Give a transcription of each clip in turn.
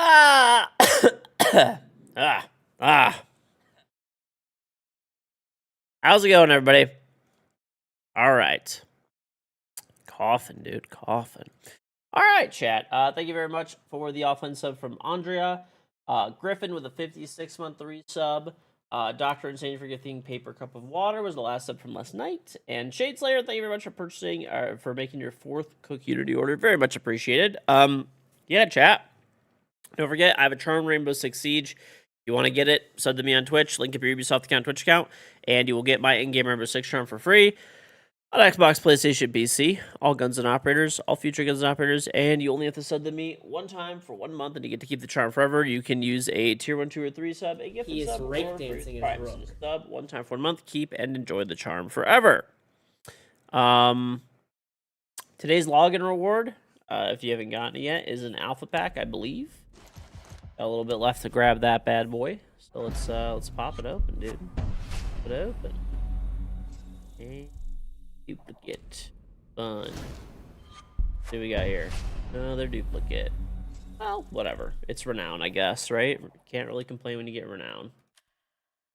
Ah! ah! Ah! How's it going, everybody? All right. Coughing, dude. Coughing. All right, chat. Thank you very much for the offline sub from Andrea. Griffin with a 56-month resub. Dr. Insane for gifting Paper Cup of Water was the last sub from last night. And Shade Slayer, thank you very much for purchasing, for making your 4th Cook Unity order. Very much appreciated. Yeah, chat. Don't forget, I have a Charm Rainbow Six Siege. If you want to get it, sub to me on Twitch. Link up your Ubisoft account, Twitch account, and you will get my in-game Rainbow Six Charm for free on Xbox, PlayStation, PC, all guns and operators, all future guns and operators, and you only have to sub to me one time for 1 month, and you get to keep the charm forever. You can use a tier 1, 2, or 3 sub, a gift sub, or dancing in his room. Sub one time for 1 month, keep and enjoy the charm forever. Today's login reward, if you haven't gotten it yet, is an alpha pack, I believe. Got a little bit left to grab that bad boy, so let's pop it open, dude. Pop it open. Okay. Duplicate. Fun. What do we got here? Another duplicate. Well, whatever. It's renown, I guess, right? Can't really complain when you get renown.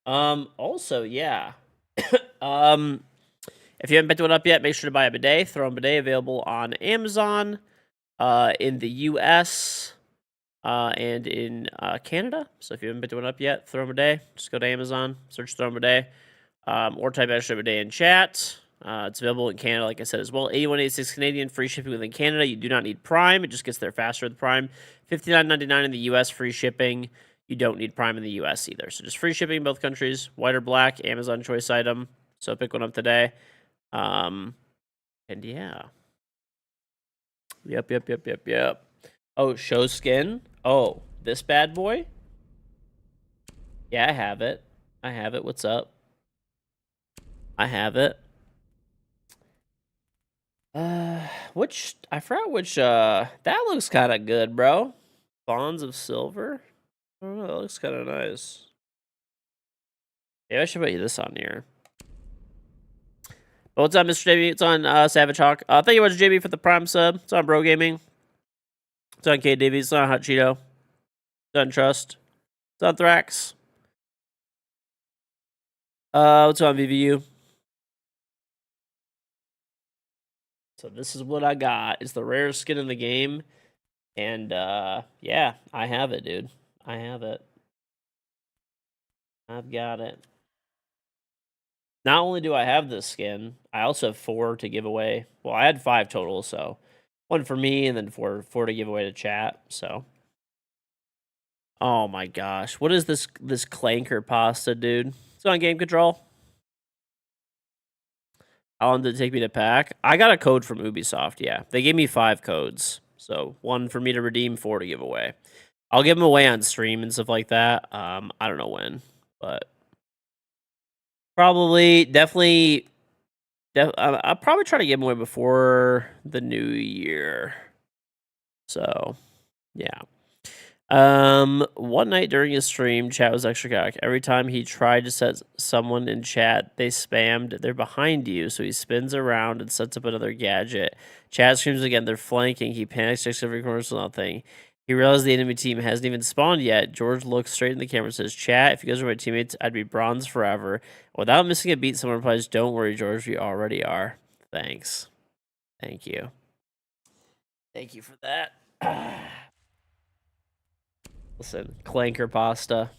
Also, yeah. If you haven't picked one up yet, make sure to buy a bidet. Throw a bidet available on Amazon, in the US, and in Canada. So if you haven't picked one up yet, throw a bidet. Just go to Amazon, search throw a bidet, or type extra bidet in chat. It's available in Canada, like I said, as well. 81.86 Canadian, free shipping within Canada. You do not need Prime. It just gets there faster with Prime. $59.99 in the U.S., free shipping. You don't need Prime in the U.S. either. So just free shipping in both countries. White or black, Amazon choice item. So pick one up today. And yeah. Yep. Oh, show skin. Oh, this bad boy? Yeah, I have it. What's up? I have it. I forgot which, that looks kind of good, bro. Bonds of Silver? I don't know, that looks kind of nice. Yeah, I should put you this on here. But what's up, Mr. JB? It's on, Savage Hawk. Thank you much, JB, for the Prime sub. It's on Bro Gaming. It's on KDV. It's on Hot Cheeto. It's on Trust. It's on Thrax. What's on VVU? So this is what I got. It's the rarest skin in the game. And, yeah, I have it, dude. I have it. I've got it. Not only do I have this skin, I also have 4 to give away. Well, I had 5 total, so 1 for me and then 4 to give away to chat, so. Oh my gosh. What is this clanker pasta, dude? It's on game control. How long did it take me to pack? I got a code from Ubisoft, yeah. They gave me 5 codes. So 1 for me to redeem, 4 to give away. I'll give them away on stream and stuff like that. I don't know when, but probably, definitely, I'll probably try to give them away before the new year. So, yeah. One night during his stream, chat was extra cock. Every time he tried to set someone in chat, they spammed, "They're behind you," so he spins around and sets up another gadget. Chat screams again, "They're flanking." He panics, checks every corner, so nothing. He realizes the enemy team hasn't even spawned yet. George looks straight in the camera and says, "Chat, if you guys were my teammates, I'd be bronze forever." Without missing a beat, someone replies, "Don't worry, George, we already are." Thanks. Thank you. Thank you for that. Listen, clanker pasta.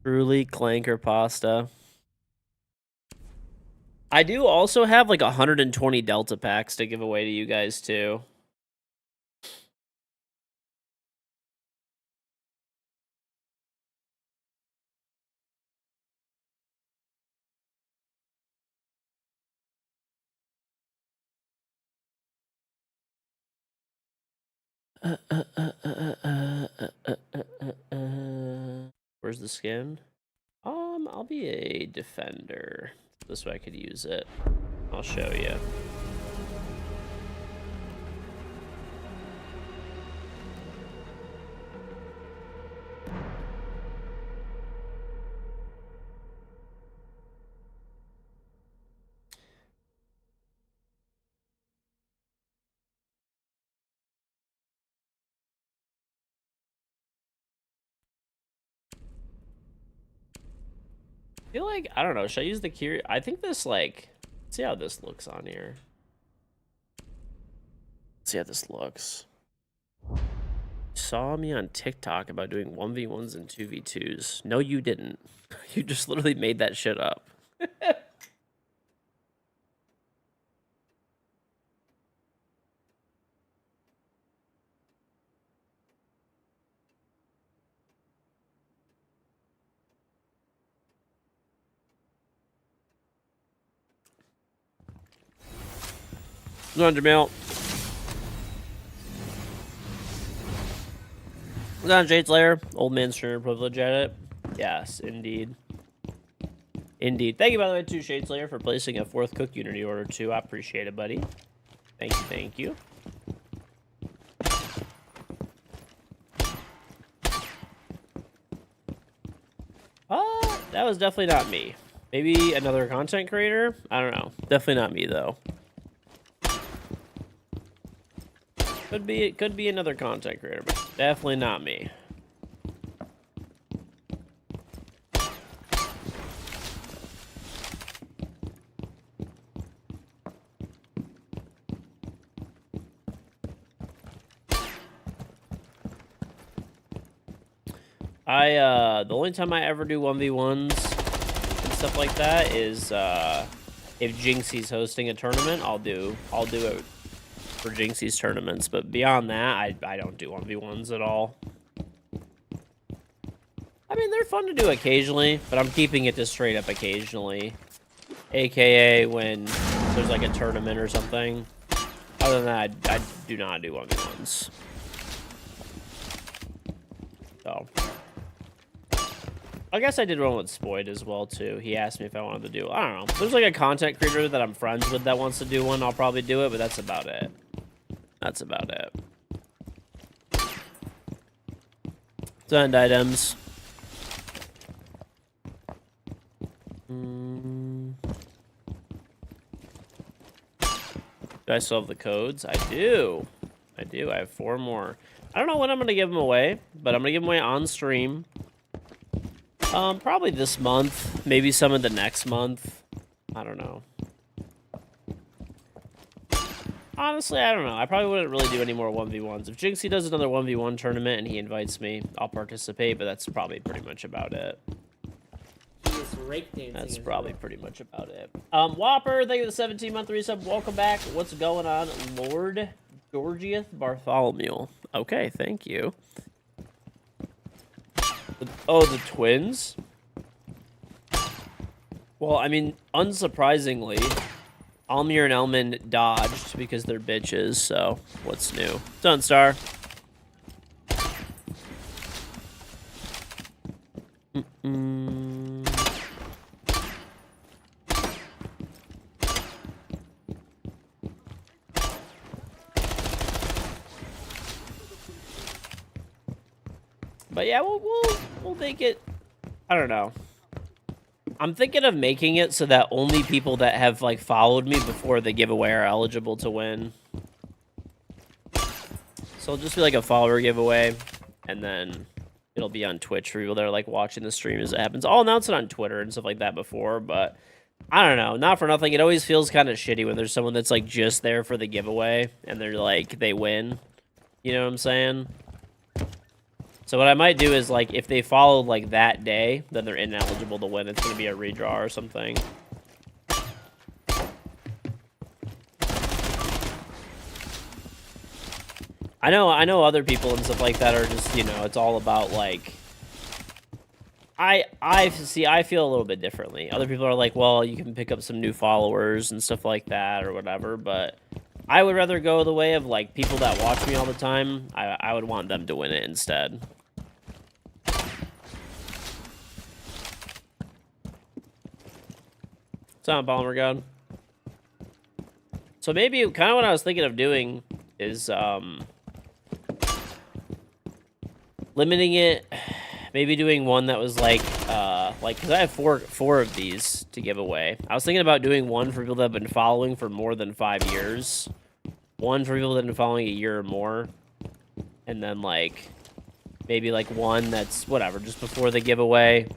Truly clanker pasta. I do also have like 120 Delta packs to give away to you guys too. Where's the skin? I'll be a defender. This way I could use it. I'll show you. feel like, I don't know, should I use the key? I think this, like, let's see how this looks on here. Let's see how this looks. You saw me on TikTok about doing 1v1s and 2v2s. No, you didn't. You just literally made that shit up. What's on, Jamil? What's on, Jade Slayer? Old man streamer privilege at it. Yes, indeed. Indeed. Thank you, by the way, to Shade Slayer for placing a 4th Cook Unity order, too. I appreciate it, buddy. Thank you, thank you. That was definitely not me. Maybe another content creator? I don't know. Definitely not me, though. Could be another content creator, but definitely not me. The only time I ever do 1v1s and stuff like that is if Jinxie's hosting a tournament, I'll do it for Jinxie's tournaments, but beyond that, I don't do 1v1s at all. I mean, they're fun to do occasionally, but I'm keeping it to straight up occasionally. AKA when there's like a tournament or something. Other than that, I do not do 1v1s. So, I guess I did one with Spoyd as well, too. He asked me if I wanted to do, I don't know. If there's like a content creator that I'm friends with that wants to do one, I'll probably do it, but that's about it. That's about it. Send items. Do I still have the codes? I do. I do. I have 4 more. I don't know when I'm going to give them away, but I'm going to give them away on stream. Probably this month. Maybe some of the next month. I don't know. Honestly, I don't know. I probably wouldn't really do any more 1v1s. If Jinxie does another 1v1 tournament and he invites me, I'll participate, but that's probably pretty much about it. That's probably pretty much about it. Whopper, thank you for the 17-month resub. Welcome back. What's going on, Lord Georgius Bartholomew? Okay, thank you. Oh, the twins? Well, I mean, unsurprisingly, Almir and Elman dodged because they're bitches, so what's new? Sunstar. But yeah, we'll make it. I don't know. I'm thinking of making it so that only people that have like followed me before the giveaway are eligible to win. So it'll just be like a follower giveaway, and then it'll be on Twitch for people that are like watching the stream as it happens. I'll announce it on Twitter and stuff like that before, but I don't know. Not for nothing. It always feels kind of shitty when there's someone that's like just there for the giveaway and they're like they win. You know what I'm saying? So what I might do is, like, if they followed, like, that day, then they're ineligible to win. It's going to be a redraw or something. I know other people and stuff like that are just, you know, it's all about, like... I feel a little bit differently. Other people are like, well, you can pick up some new followers and stuff like that or whatever, but... I would rather go the way of, like, people that watch me all the time. I would want them to win it instead. What's on, Polymer God? So maybe, kind of what I was thinking of doing is, limiting it, maybe doing one that was, like, because I have four of these to give away. I was thinking about doing one for people that have been following for more than 5 years. One for people that have been following a year or more. And then, like, maybe, like, one that's, whatever, just before the giveaway.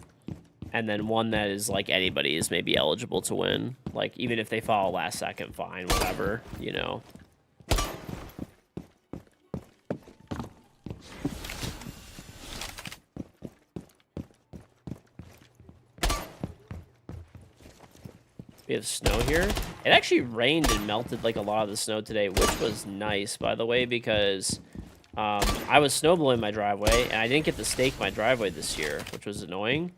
and then one that is like anybody is maybe eligible to win. Like even if they fall last second, fine, whatever, you know. We have snow here. It actually rained and melted like a lot of the snow today, which was nice, by the way, because I was snowblowing my driveway, and I didn't get to stake my driveway this year, which was annoying.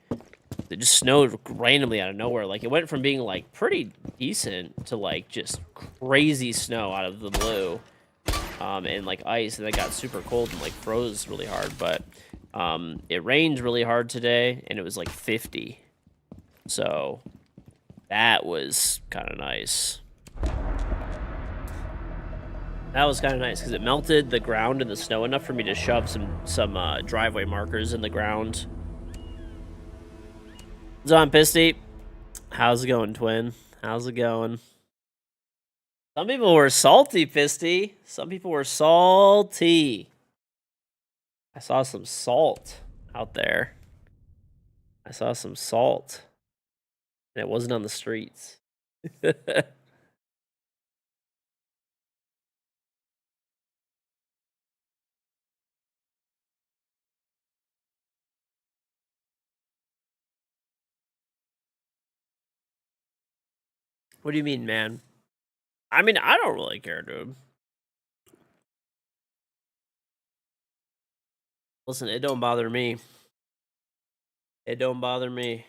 It just snowed randomly out of nowhere. Like, it went from being, like, pretty decent to, like, just crazy snow out of the blue, and, like, ice, and it got super cold and, like, froze really hard. But it rained really hard today, and it was, like, 50. So that was kind of nice. That was kind of nice because it melted the ground and the snow enough for me to shove some driveway markers in the ground. What's on, Pisty? How's it going, twin? How's it going? Some people were salty, Pisty. Some people were salty. I saw some salt out there. I saw some salt. And it wasn't on the streets. What do you mean, man? I mean, I don't really care, dude. Listen, it don't bother me. It don't bother me.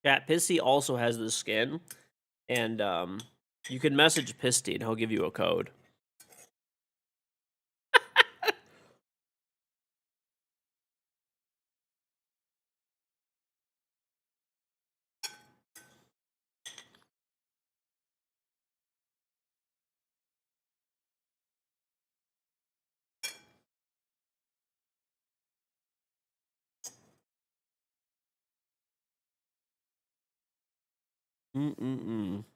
Yeah, Pisty also has the skin, and you can message Pisty and he'll give you a code.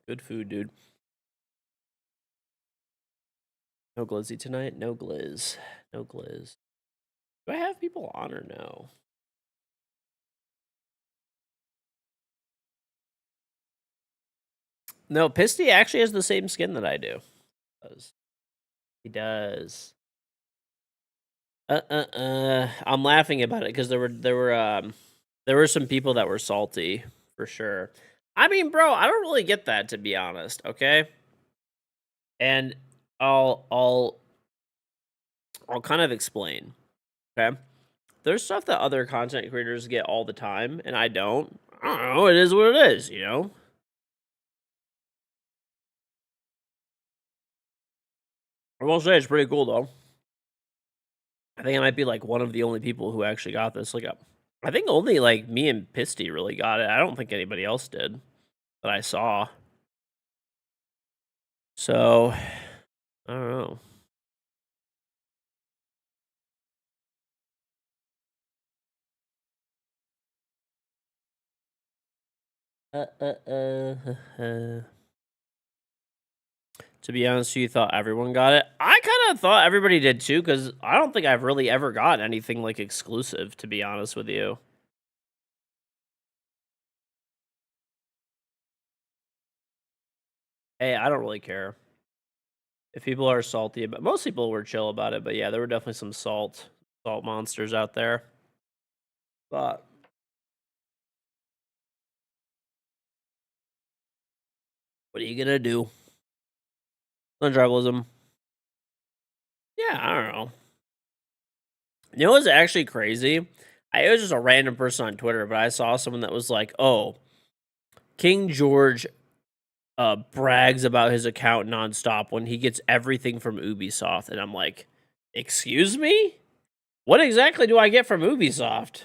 Good food, dude. No glizzy tonight? No glizz. No glizz. Do I have people on or no? No, Pisty actually has the same skin that I do. He does. I'm laughing about it because there were some people that were salty for sure. I mean, bro, I don't really get that, to be honest. Okay, and I'll kind of explain. Okay, there's stuff that other content creators get all the time, and I don't. I don't know. It is what it is, you know. I will say it's pretty cool though. I think I might be like one of the only people who actually got this. Like, I think only like me and Pisty really got it. I don't think anybody else did that I saw. So, I don't know. To be honest, you thought everyone got it. I kind of thought everybody did too, because I don't think I've really ever got anything like exclusive. To be honest with you. Hey, I don't really care if people are salty, but most people were chill about it. But yeah, there were definitely some salt monsters out there. But what are you gonna do? Tribalism. Yeah, I don't know. You know what's actually crazy? It was just a random person on Twitter, but I saw someone that was like, "Oh, KingGeorge brags about his account nonstop when he gets everything from Ubisoft," and I'm like, "Excuse me? What exactly do I get from Ubisoft?"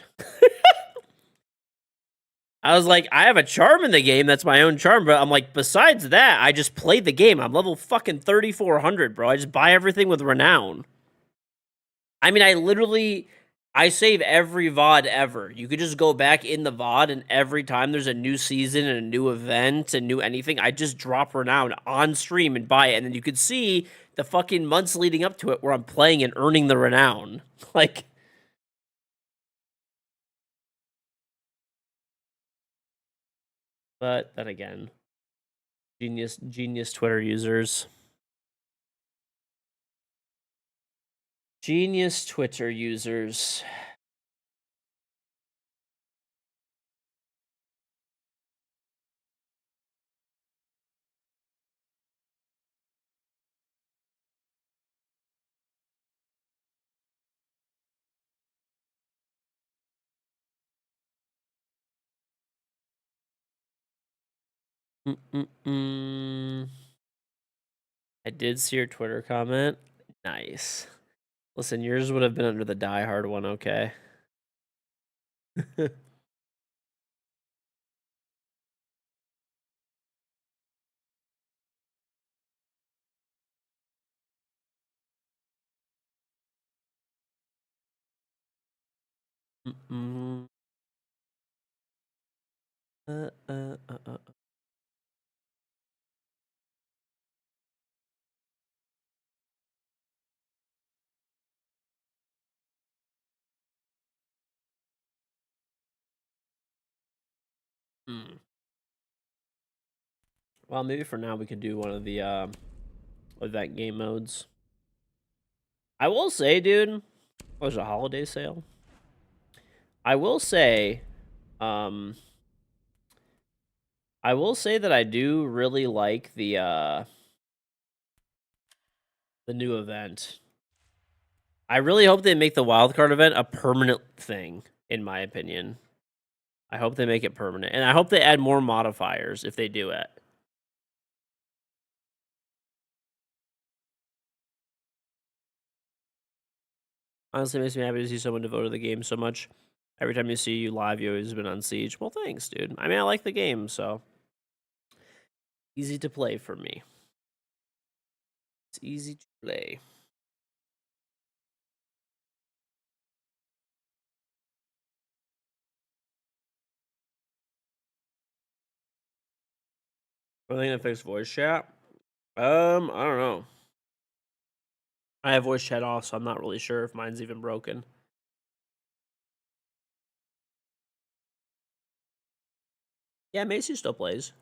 I was like, I have a charm in the game. That's my own charm. But I'm like, besides that, I just played the game. I'm level fucking 3,400, bro. I just buy everything with renown. I mean, I save every VOD ever. You could just go back in the VOD, and every time there's a new season and a new event and new anything, I just drop Renown on stream and buy it, and then you could see the fucking months leading up to it where I'm playing and earning the Renown. Like, but then again, genius Twitter users. Genius Twitter users. I did see your Twitter comment. Nice. Listen, yours would have been under the Die Hard one, okay? Mm-mm. Uh, uh, uh, uh. Hmm. Well, maybe for now we could do one of the event game modes. I will say, dude, there's a holiday sale. I will say, um, I will say that I do really like the new event. I really hope they make the wildcard event a permanent thing, in my opinion. I hope they make it permanent. And I hope they add more modifiers if they do it. Honestly, it makes me happy to see someone devoted to the game so much. Every time you see you live, you always been on Siege. Well, thanks, dude. I mean, I like the game, so easy to play for me. It's easy to play. Are they gonna fix voice chat? I don't know. I have voice chat off, so I'm not really sure if mine's even broken. Yeah, Macy still plays.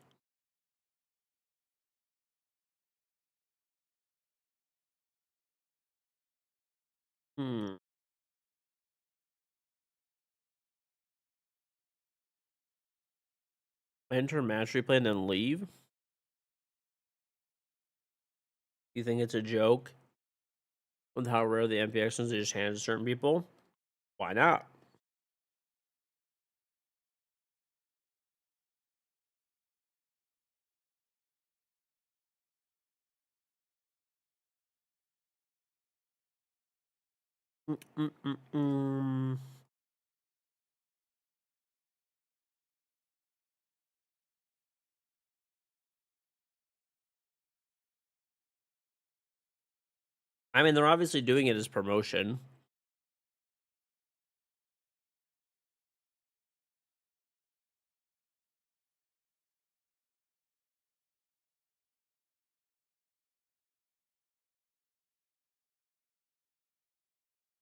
Hmm. Enter match replay and then leave? You think it's a joke with how rare the MP actions they just hand to certain people? Why not? Mm-mm-mm-mm. I mean, they're obviously doing it as promotion.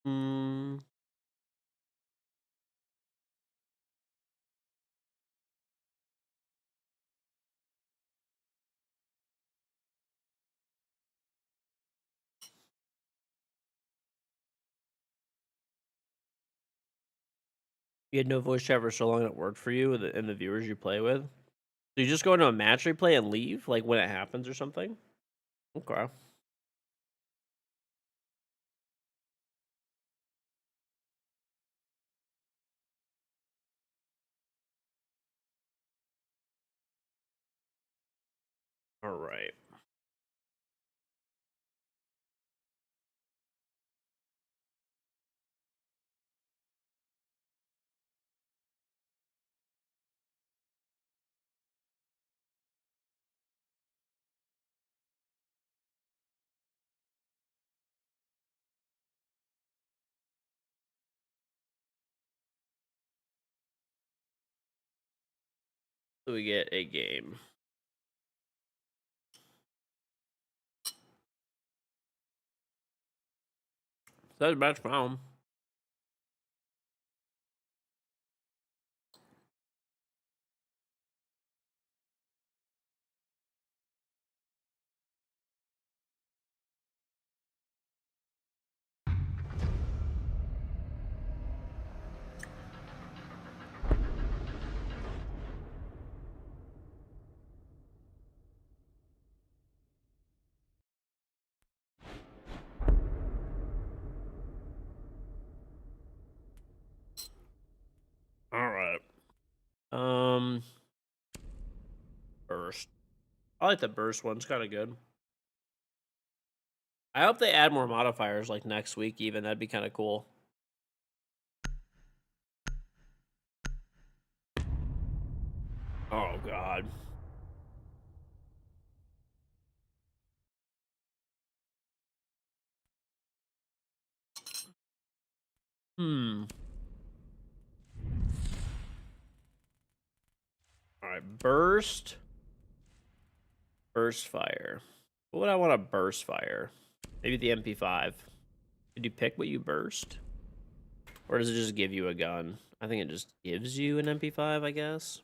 Mm. You had no voice chat for so long it worked for you and the viewers you play with? So you just go into a match replay and leave, like when it happens or something? Okay. All right. So we get a game. Says match found. All right. Burst. I like the burst one. It's kind of good. I hope they add more modifiers like next week even. That'd be kind of cool. Oh god. All right, burst. Burst fire. What would I want to burst fire? Maybe the MP5. Did you pick what you burst? Or does it just give you a gun? I think it just gives you an MP5, I guess.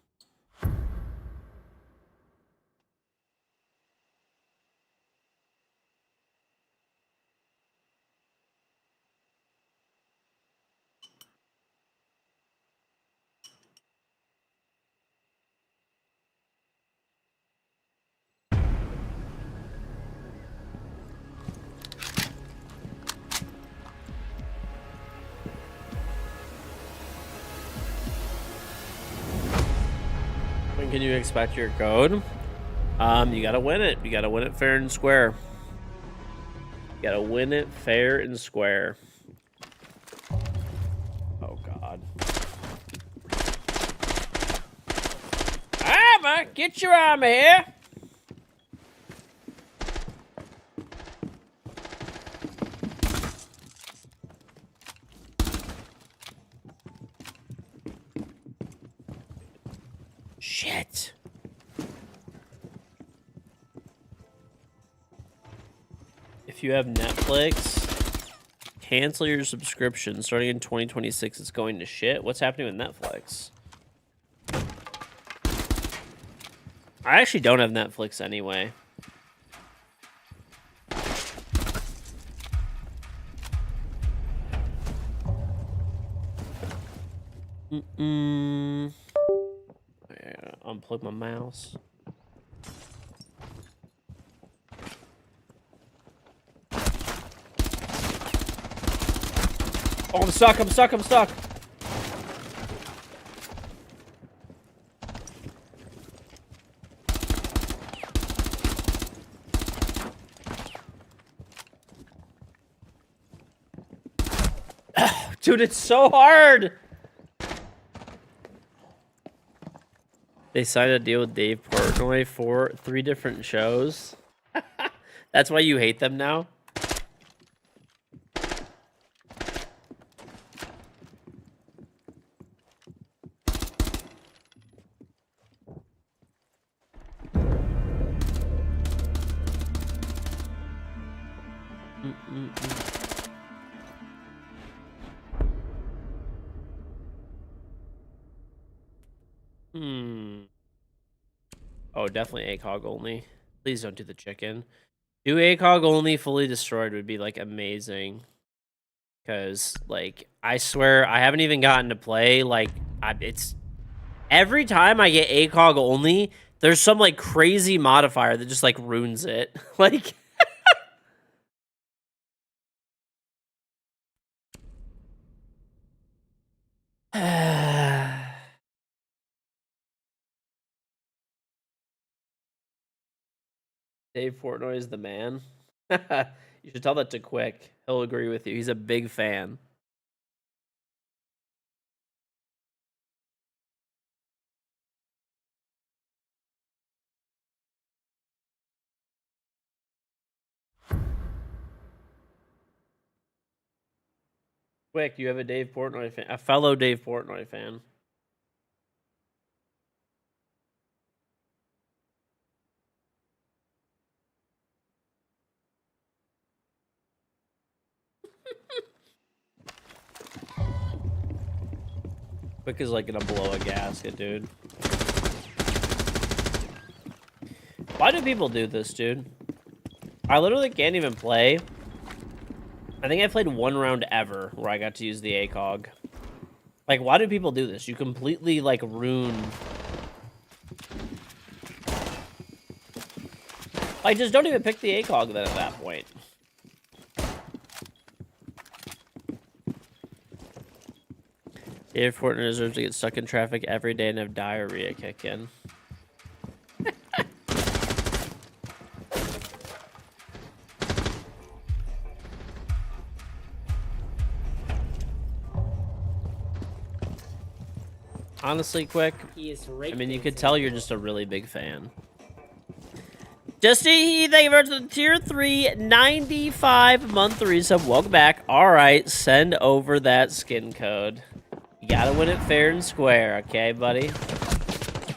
When can you expect your code? You gotta win it. You gotta win it fair and square. You gotta win it fair and square. Oh god. Armor! Get your armor here! Shit. If you have Netflix, cancel your subscription. Starting in 2026, it's going to shit. What's happening with Netflix? I actually don't have Netflix anyway. I gotta unplug my mouse. Oh, I'm stuck, I'm stuck, I'm stuck. Dude, it's so hard. They signed a deal with Dave Portnoy for 3 different shows. That's why you hate them now? Oh, definitely ACOG only. Please don't do the chicken. Do ACOG only fully destroyed would be, like, amazing. Because, like, I swear, I haven't even gotten to play, like, it's... Every time I get ACOG only, there's some, like, crazy modifier that just, like, ruins it. Like... Dave Portnoy is the man. You should tell that to Quick. He'll agree with you. He's a big fan. Quick, you have a Dave Portnoy fan, a fellow Dave Portnoy fan. Quick is like gonna blow a gasket, dude. Why do people do this, dude? I literally can't even play. I think I played one round ever where I got to use the ACOG. Like, why do people do this? You completely, like, ruin... Like, just don't even pick the ACOG then at that point. Airport deserves to get stuck in traffic every day and have diarrhea kick in. Honestly, Quick, I mean, you could tell you're just a really big fan. Justy, thank you very much for the tier 3 95 month resub. Welcome back. All right, send over that skin code. You gotta win it fair and square, okay, buddy?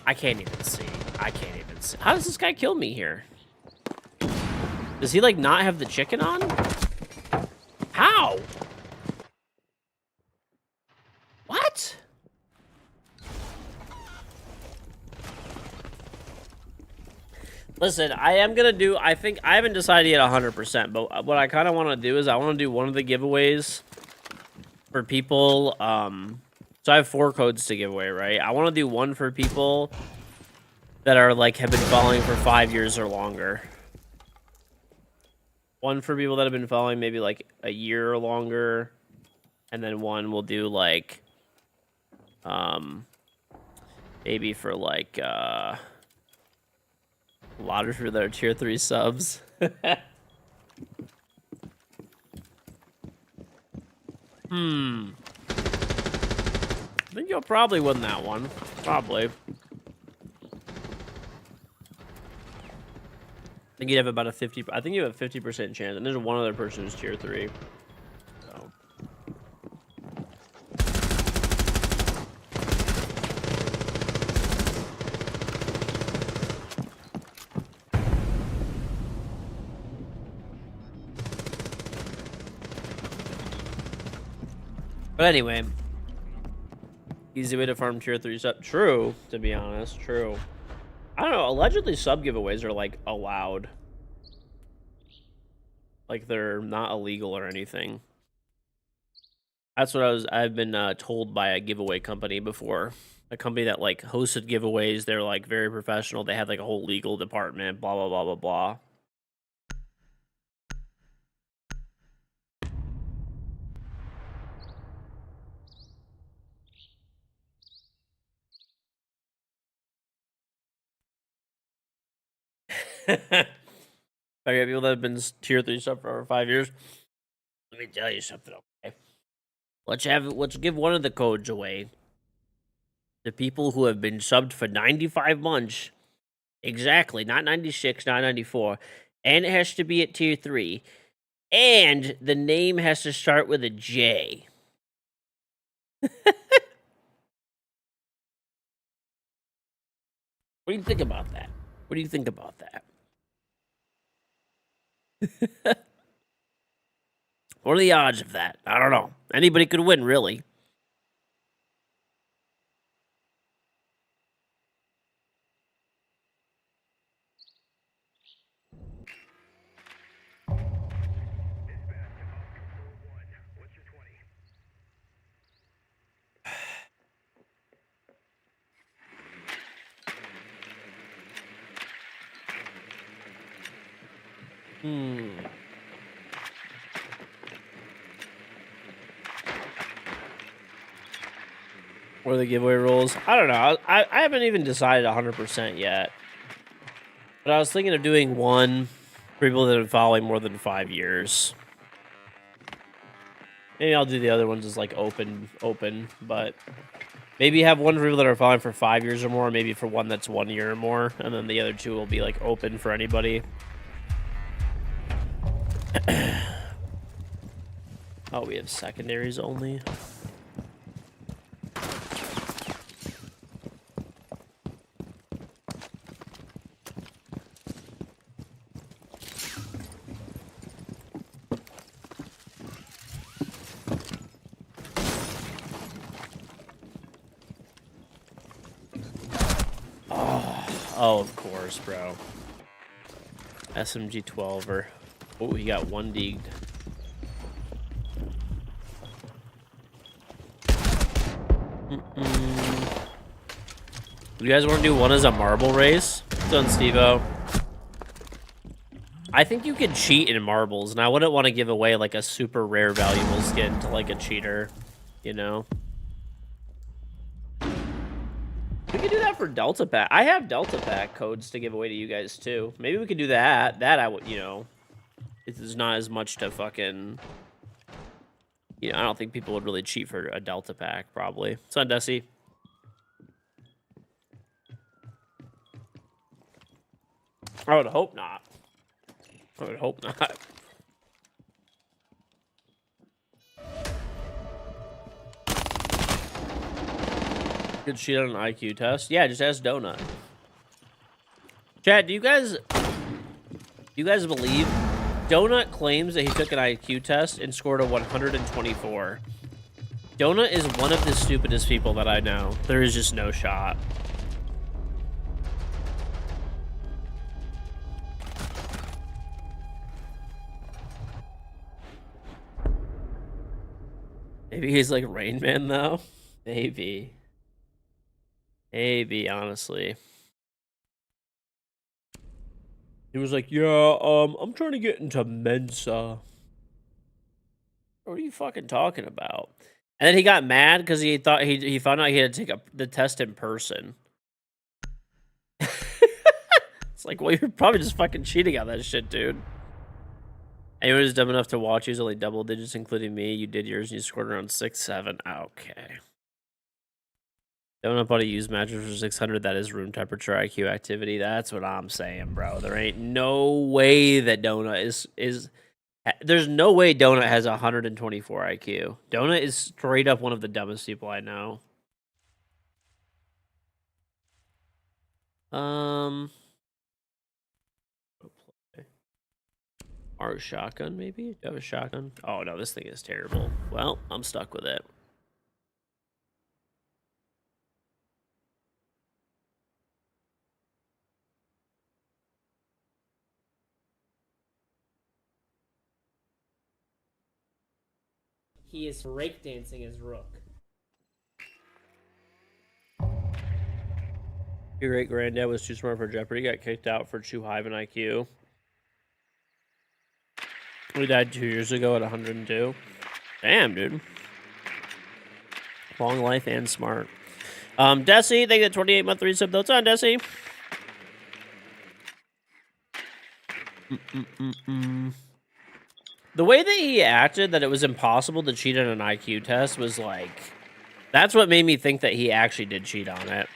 I can't even see. I can't even see. How does this guy kill me here? Does he, like, not have the chicken on? How? What? Listen, I am going to do, I think, I haven't decided yet 100%, but what I kind of want to do is I want to do one of the giveaways for people, so I have 4 codes to give away, right? I want to do one for people that are, like, have been following for 5 years or longer. One for people that have been following maybe, like, a year or longer, and then one we'll do, like, maybe for, like, a lot of people that are tier 3 subs. I think you'll probably win that one. Probably. I think you'd have about a 50... I think you have a 50% chance. And there's one other person who's tier 3. So. But anyway, easy way to farm tier 3 sub. True, to be honest, true. I don't know, allegedly sub giveaways are, like, allowed. Like, they're not illegal or anything. That's what I've been told by a giveaway company before. A company that, like, hosted giveaways. They're, like, very professional. They have, like, a whole legal department, blah, blah, blah, blah, blah. I got people that have been tier 3 sub for over 5 years. Let me tell you something, okay? Let's give one of the codes away to people who have been subbed for 95 months. Exactly, not 96, not 94. And it has to be at tier 3. And the name has to start with a J. What do you think about that? What do you think about that? What are the odds of that? I don't know. Anybody could win, really. What are the giveaway rules? I don't know. I haven't even decided 100% yet. But I was thinking of doing one for people that have been following more than 5 years. Maybe I'll do the other ones as, like, open, but maybe have one for people that are following for 5 years or more, maybe for one that's 1 year or more, and then the other two will be, like, open for anybody. Oh, we have secondaries only. Oh, of course, bro. SMG 12er. Oh, he got one digged. You guys want to do one as a marble race? What's on, Steve-O? I think you can cheat in marbles, and I wouldn't want to give away like a super rare valuable skin to like a cheater, you know? We could do that for Delta Pack. I have Delta Pack codes to give away to you guys too. Maybe we could do that. That I would, you know, it's not as much to fucking, you know, I don't think people would really cheat for a Delta Pack, probably. It's on Desi. I would hope not. I would hope not. Good cheat on an IQ test. Yeah, just ask Donut. Chad, do you guys believe Donut claims that he took an IQ test and scored a 124? Donut is one of the stupidest people that I know. There is just no shot. Maybe he's like Rain Man, though. Maybe. Maybe, honestly. He was like, yeah, I'm trying to get into Mensa. What are you fucking talking about? And then he got mad because he thought he found out he had to take the test in person. It's like, well, you're probably just fucking cheating on that shit, dude. Anyone who's dumb enough to watch use only double digits, including me. You did yours and you scored around 6-7. Okay. Don't know about a used mattress for 600. That is room temperature IQ activity. That's what I'm saying, bro. There ain't no way that Donut is. There's no way Donut has 124 IQ. Donut is straight up one of the dumbest people I know. Our shotgun, maybe? Do you have a shotgun? Oh, no, this thing is terrible. Well, I'm stuck with it. He is breakdancing his rook. Your great granddad was too smart for Jeopardy. Got kicked out for too high of an IQ. We died 2 years ago at 102. Damn, dude. Long life and smart. Desi, thank you for 28-month resub. Thoughts on Desi? The way that he acted, that it was impossible to cheat on an IQ test, was like, that's what made me think that he actually did cheat on it.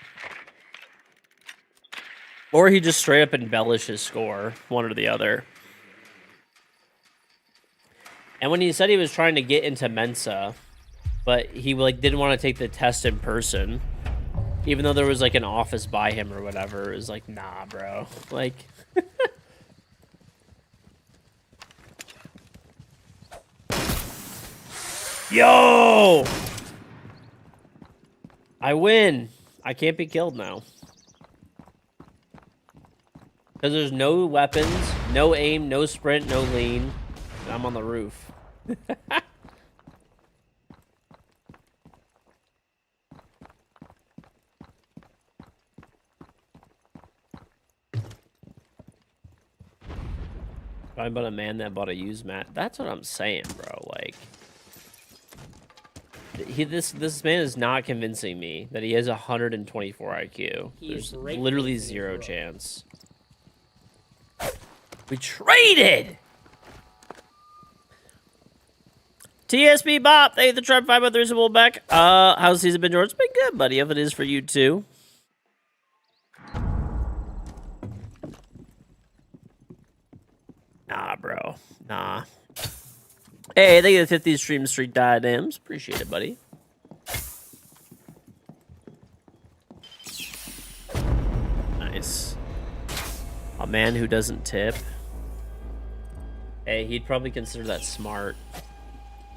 Or he just straight up embellished his score, one or the other. And when he said he was trying to get into Mensa, but he like didn't want to take the test in person, even though there was like an office by him or whatever, it was like, nah, bro. Like, yo! I win. I can't be killed now. Because there's no weapons, no aim, no sprint, no lean. And I'm on the roof. Talking about a man that bought a used mat. That's what I'm saying, bro. Like, this man is not convincing me that he has 124 IQ. There's literally zero chance. We traded! TSB Bop, thank you for the Tribe 5 3 symbol back. How's the season been, George? It's been good, buddy. If it is for you too. Nah, bro. Nah. Hey, thank you for the 50 stream streak diadems. Appreciate it, buddy. Nice. A man who doesn't tip. Hey, he'd probably consider that smart.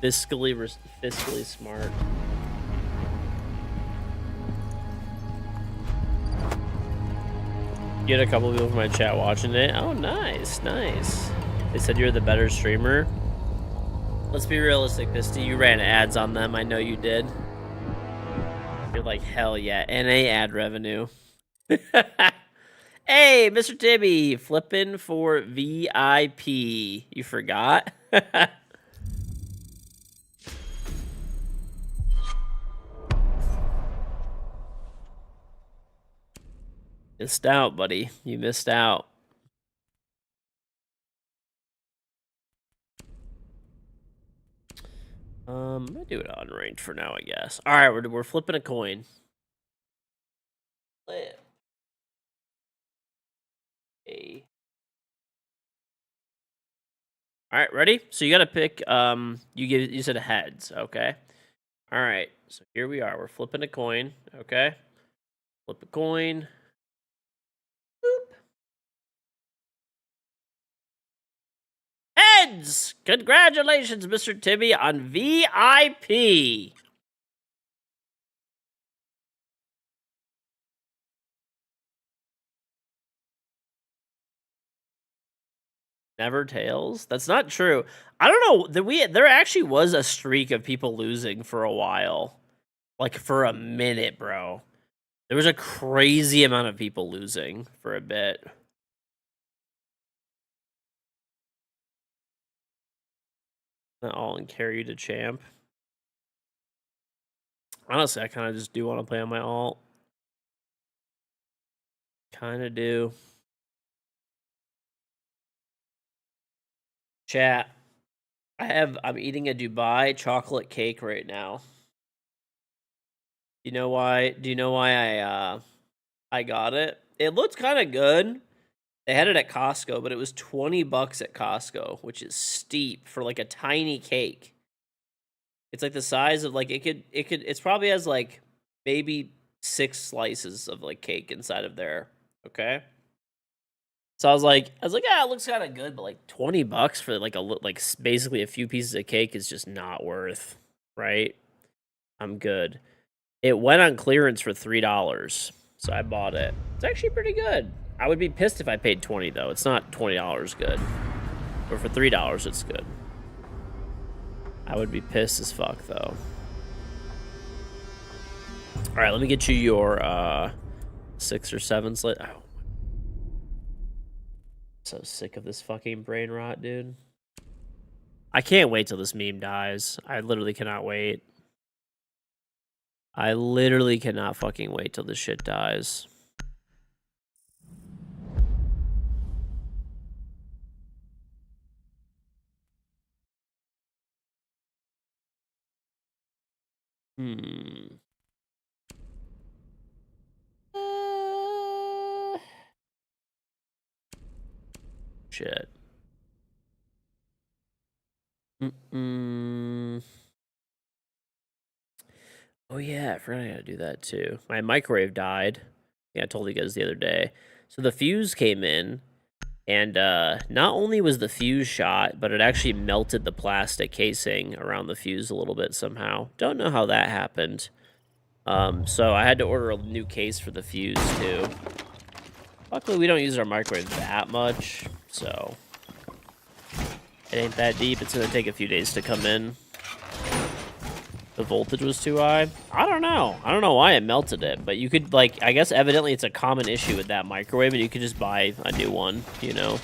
Fiscally smart. You had a couple people from my chat watching it. Oh, nice, nice. They said you're the better streamer. Let's be realistic, Pisty. You ran ads on them. I know you did. You're like, hell yeah. NA ad revenue. Hey, Mr. Tibby. Flipping for VIP. You forgot? Missed out, buddy. You missed out. I'm gonna do it on range for now, I guess. All right, we're flipping a coin. Flip. A. All right, ready? So you gotta pick. You said heads, okay? All right. So here we are. We're flipping a coin, okay? Flip a coin. Boop. Heads! Congratulations, Mr. Tibby, on VIP. Never tails? That's not true. I don't know. There actually was a streak of people losing for a while. Like, for a minute, bro. There was a crazy amount of people losing for a bit. Not all and carry you to champ. Honestly, I kind of just do want to play on my alt. Kind of do. Chat. I'm eating a Dubai chocolate cake right now. You know why? Do you know why I got it? It looked kind of good. They had it at Costco, but it was $20 at Costco, which is steep for like a tiny cake. It's like the size of like it's probably has like maybe 6 slices of like cake inside of there. Okay. So I was like, yeah, it looks kind of good, but like $20 for like basically a few pieces of cake is just not worth, right? I'm good. It went on clearance for $3, so I bought it. It's actually pretty good. I would be pissed if I paid $20 though. It's not $20 good, but for $3 it's good. I would be pissed as fuck though. All right, let me get you your 6 or 7 slit. Oh. So sick of this fucking brain rot, dude. I can't wait till this meme dies. I literally cannot wait. I literally cannot fucking wait till this shit dies. Shit. Oh yeah, I forgot I gotta do that too. My microwave died. Yeah, I told you guys the other day. So the fuse came in, and not only was the fuse shot, but it actually melted the plastic casing around the fuse a little bit somehow. Don't know how that happened. So I had to order a new case for the fuse too. Luckily, we don't use our microwave that much, so it ain't that deep. It's gonna take a few days to come in. The voltage was too high. I don't know. I don't know why it melted it, but you could, like, I guess evidently it's a common issue with that microwave, and you could just buy a new one, you know?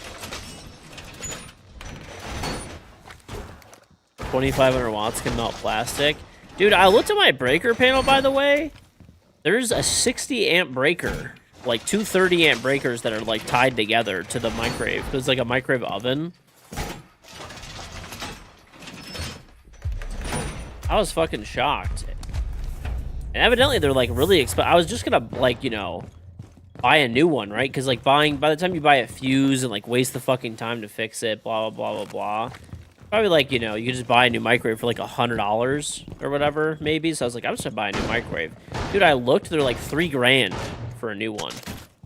2,500 watts can melt plastic. Dude, I looked at my breaker panel, by the way. There's a 60 amp breaker, like 2 30 amp breakers that are, like, tied together to the microwave. It's like a microwave oven. I was fucking shocked. And evidently they're like really expensive. I was just gonna like, you know, buy a new one, right? Because like by the time you buy a fuse and like waste the fucking time to fix it, blah, blah, blah, blah, blah. Probably like, you know, you could just buy a new microwave for like $100 or whatever, maybe. So I was like, I'm just gonna buy a new microwave. Dude, I looked, they're like $3 grand for a new one.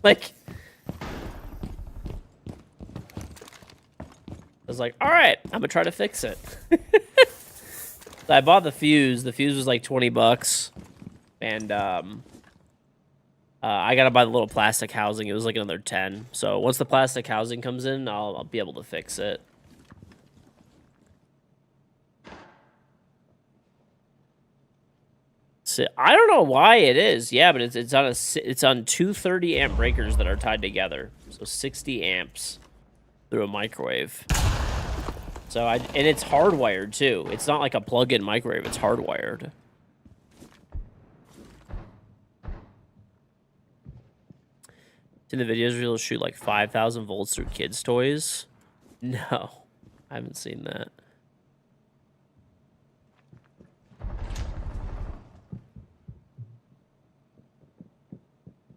Like, I was like, all right, I'm gonna try to fix it. So I bought the fuse. The fuse was like $20, and I gotta buy the little plastic housing. It was like another 10. So once the plastic housing comes in, I'll be able to fix it. So, I don't know why it is. Yeah, but it's on 230 amp breakers that are tied together. So 60 amps through a microwave. So and it's hardwired too. It's not like a plug-in microwave. It's hardwired. In the videos, we'll shoot like 5,000 volts through kids' toys. No, I haven't seen that.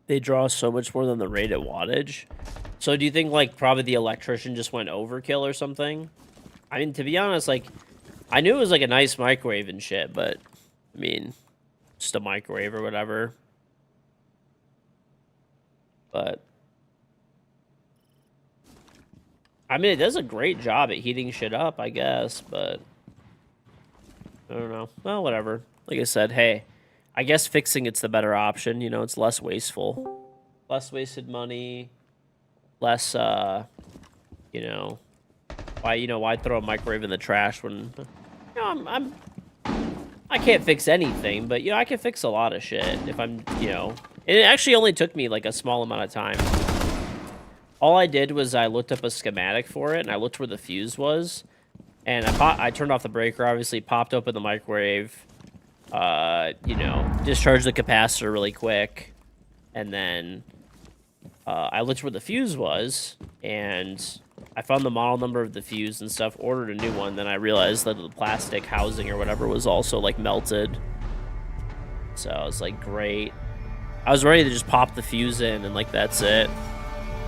They draw so much more than the rated wattage. So do you think like probably the electrician just went overkill or something? I mean, to be honest, like I knew it was like a nice microwave and shit, but I mean, just a microwave or whatever. But I mean, it does a great job at heating shit up, I guess, but I don't know. Well, whatever. Like I said, hey, I guess fixing it's the better option. You know, it's less wasteful. Less wasted money. Less, you know, why throw a microwave in the trash when, you know, I can't fix anything, but, you know, I can fix a lot of shit if I'm, you know, and it actually only took me, like, a small amount of time. All I did was I looked up a schematic for it, and I looked where the fuse was, and I turned off the breaker, obviously, popped open the microwave, you know, discharged the capacitor really quick, and then I looked where the fuse was, and I found the model number of the fuse and stuff, ordered a new one, then I realized that the plastic housing or whatever was also, like, melted. So I was like, great. I was ready to just pop the fuse in, and, like, that's it.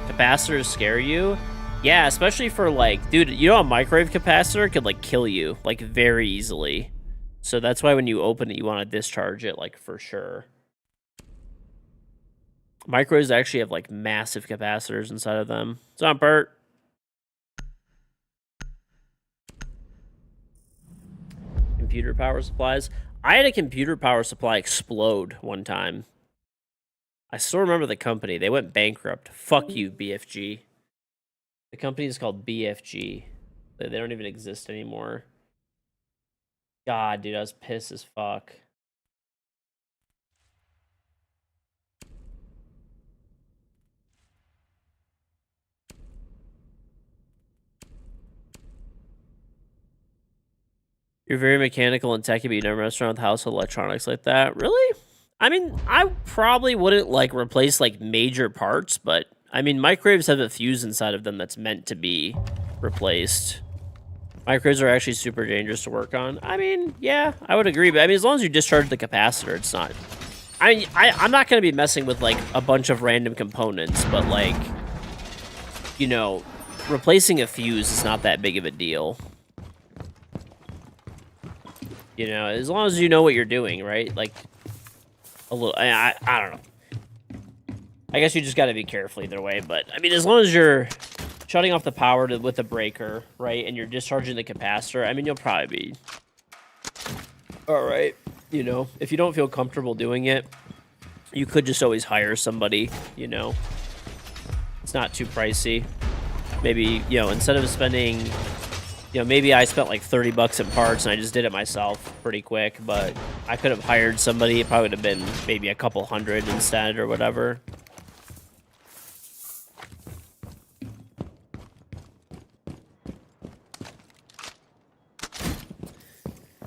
Capacitors scare you? Yeah, especially for, like, dude, you know a microwave capacitor could, like, kill you, like, very easily. So that's why when you open it, you want to discharge it, like, for sure. Microwaves actually have, like, massive capacitors inside of them. What's up, Bert? Computer power supplies. I had a computer power supply explode one time. I still remember the company. They went bankrupt. Fuck you, BFG. The company is called BFG. They don't even exist anymore. God, dude, I was pissed as fuck. You're very mechanical and techy, but you never mess around with household electronics like that. Really? I mean, I probably wouldn't, like, replace, like, major parts, but, I mean, microwaves have a fuse inside of them that's meant to be replaced. Microwaves are actually super dangerous to work on. I mean, yeah, I would agree, but, I mean, as long as you discharge the capacitor, it's not... I mean, I'm not going to be messing with, like, a bunch of random components, but, like, you know, replacing a fuse is not that big of a deal. You know, as long as you know what you're doing, right? Like, a little... I don't know. I guess you just got to be careful either way, but, I mean, as long as you're shutting off the power with the breaker, right, and you're discharging the capacitor, I mean, you'll probably be all right. You know, if you don't feel comfortable doing it, you could just always hire somebody, you know. It's not too pricey. Maybe, you know, instead of spending... You know, maybe I spent like 30 bucks in parts and I just did it myself pretty quick, but I could have hired somebody. It probably would have been maybe a couple hundred instead or whatever.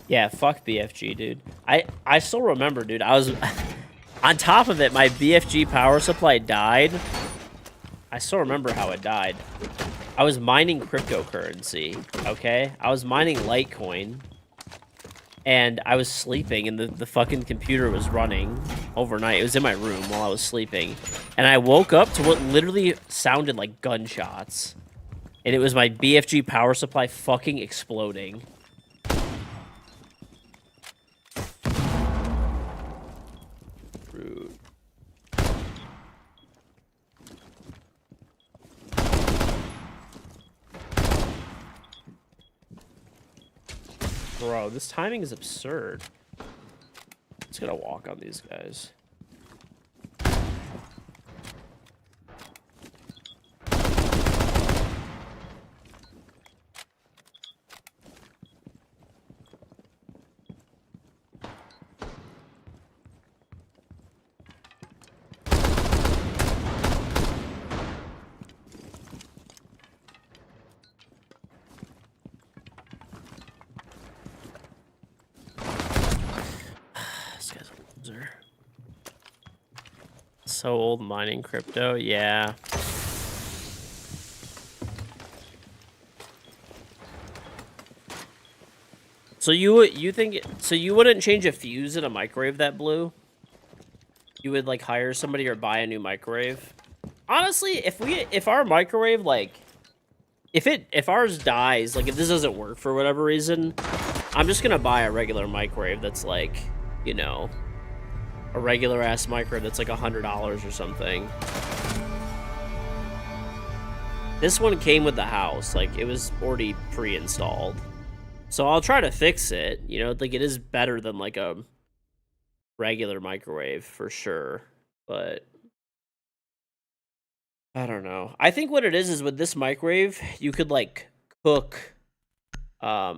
Yeah, fuck BFG, dude. I still remember, dude. I was... on top of it, my BFG power supply died. I still remember how it died. I was mining cryptocurrency, okay? I was mining Litecoin, and I was sleeping, and the fucking computer was running overnight. It was in my room while I was sleeping, and I woke up to what literally sounded like gunshots, and it was my BFG power supply fucking exploding. Rude. Bro, this timing is absurd. Just gonna walk on these guys. So old mining crypto, yeah. So you think so you wouldn't change a fuse in a microwave that blew? You would like hire somebody or buy a new microwave? Honestly, if our microwave like if ours dies, like if this doesn't work for whatever reason, I'm just gonna buy a regular microwave that's like, you know, a regular ass microwave that's like $100 or something. This one came with the house, like it was already pre-installed. So I'll try to fix it, you know, like it is better than like a regular microwave for sure, but I don't know. I think what it is with this microwave, you could like cook I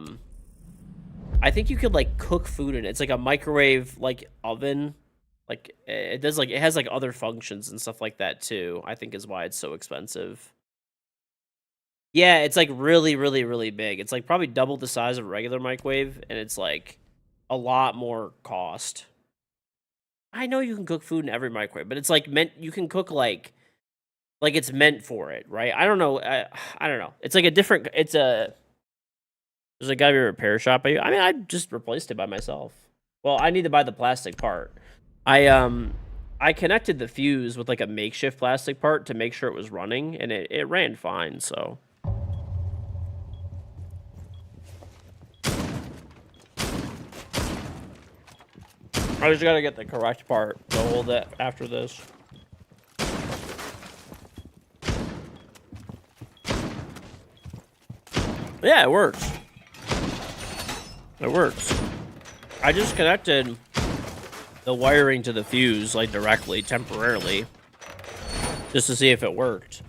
think you could like cook food in it. It's like a microwave like oven. Like it does like it has like other functions and stuff like that too. I think is why it's so expensive. Yeah, it's like really really big. It's like probably double the size of a regular microwave and it's like a lot more cost. I know you can cook food in every microwave, but it's like meant you can cook like it's meant for it, right? I don't know. I don't know. It's like a different it's a there's a gotta be a repair shop. I mean, I just replaced it by myself. Well, I need to buy the plastic part. I connected the fuse with like a makeshift plastic part to make sure it was running, and it ran fine. So I just gotta get the correct part to hold it after this. Yeah, it works. It works. I just connected the wiring to the fuse like directly, temporarily, just to see if it worked.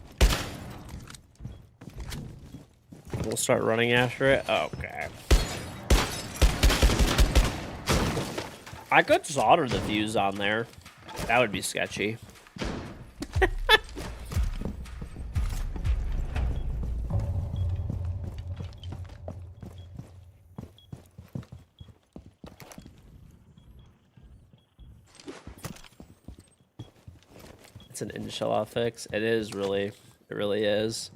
We'll start running after it. Okay. I could solder the fuse on there. That would be sketchy. It's an inshallah fix. It is really. It really is.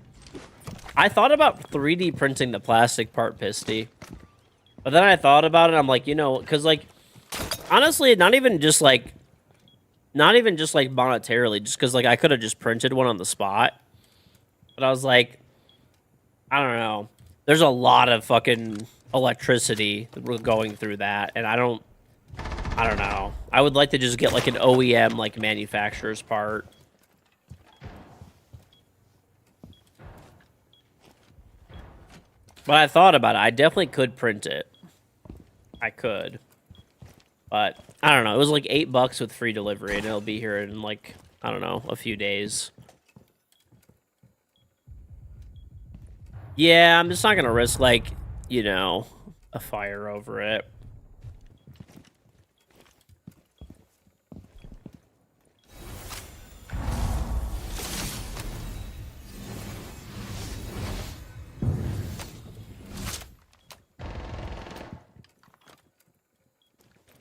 I thought about 3D printing the plastic part, Pisty. But then I thought about it. I'm like, you know, because like, honestly, not even just like monetarily, just because like I could have just printed one on the spot. But I was like, I don't know. There's a lot of fucking electricity going through that, and I don't know. I would like to just get like an OEM like manufacturer's part. But I thought about it. I definitely could print it. I could. But I don't know. It was like $8 with free delivery, and it'll be here in like, I don't know, a few days. Yeah, I'm just not gonna risk like, you know, a fire over it.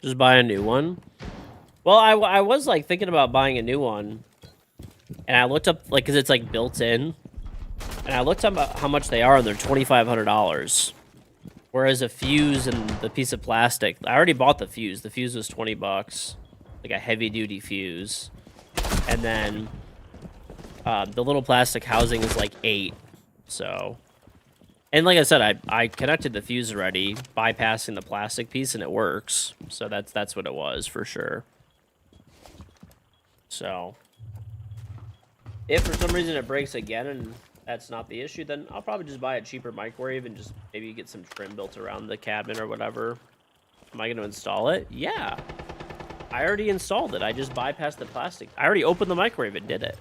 Just buy a new one. Well, I was like thinking about buying a new one, and I looked up like because it's like built in, and I looked up how much they are, and they're $2,500. Whereas a fuse and the piece of plastic, I already bought the fuse. The fuse was $20, like a heavy duty fuse, and then the little plastic housing is like $8. So. And like I said, I connected the fuse already, bypassing the plastic piece, and it works. So that's what it was for sure. So if for some reason it breaks again and that's not the issue, then I'll probably just buy a cheaper microwave and just maybe get some trim built around the cabinet or whatever. Am I going to install it? Yeah. I already installed it. I just bypassed the plastic. I already opened the microwave and did it.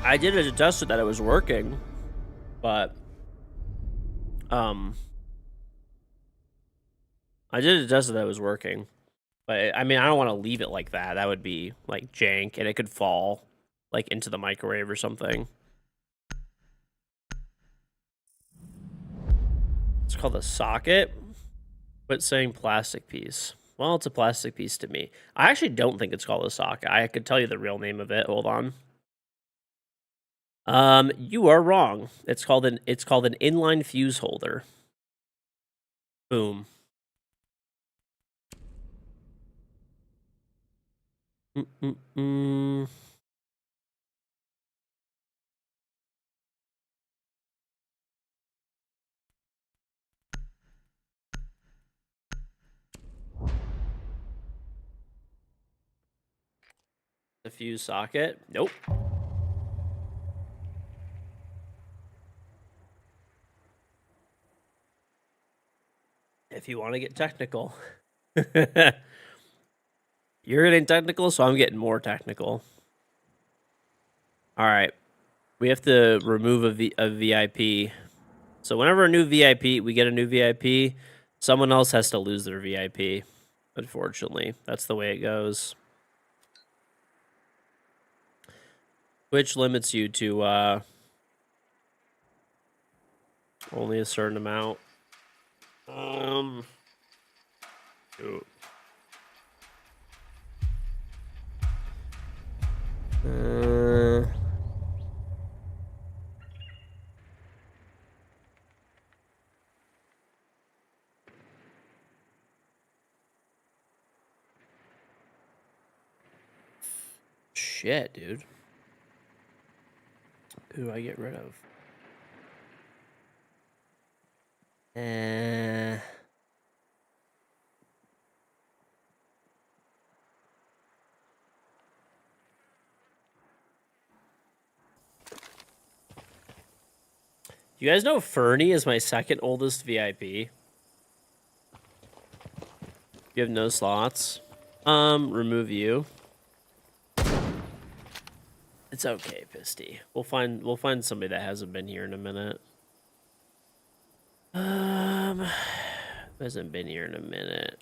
I did it to test it that it was working, but I did it to test it that it was working, but I mean I don't want to leave it like that. That would be like jank, and it could fall. like into the microwave or something. It's called a socket. Quit saying plastic piece. Well, it's a plastic piece to me. I actually don't think it's called a socket. I could tell you the real name of it. Hold on. You are wrong. It's called an inline fuse holder. Boom. The fuse socket. Nope. If you want to get technical. You're getting technical, so I'm getting more technical. All right. We have to remove a VIP. So whenever we get a new VIP, someone else has to lose their VIP. Unfortunately, that's the way it goes. Which limits you to only a certain amount. Shoot. Shit, dude. Who do I get rid of? You guys know Fernie is my second oldest VIP? You have no slots. Remove you. It's okay, Pisty. We'll find somebody that hasn't been here in a minute. Hasn't been here in a minute.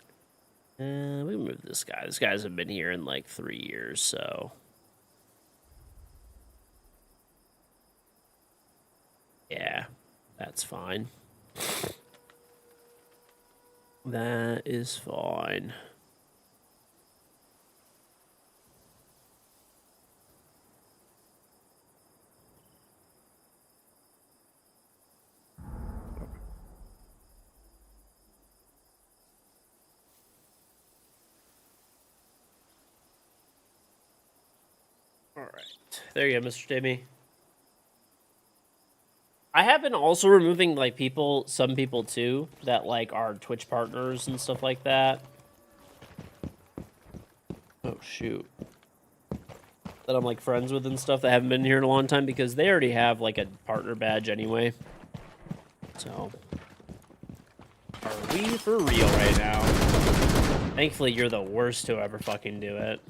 We move this guy. This guy hasn't been here in like 3 years, so. Yeah, that's fine. That is fine. All right. There you go, Mr. Timmy. I have been also removing like some people too that like are Twitch partners and stuff like that. Oh shoot. That I'm like friends with and stuff that haven't been here in a long time because they already have like a partner badge anyway. So are we for real right now? Thankfully you're the worst to ever fucking do it.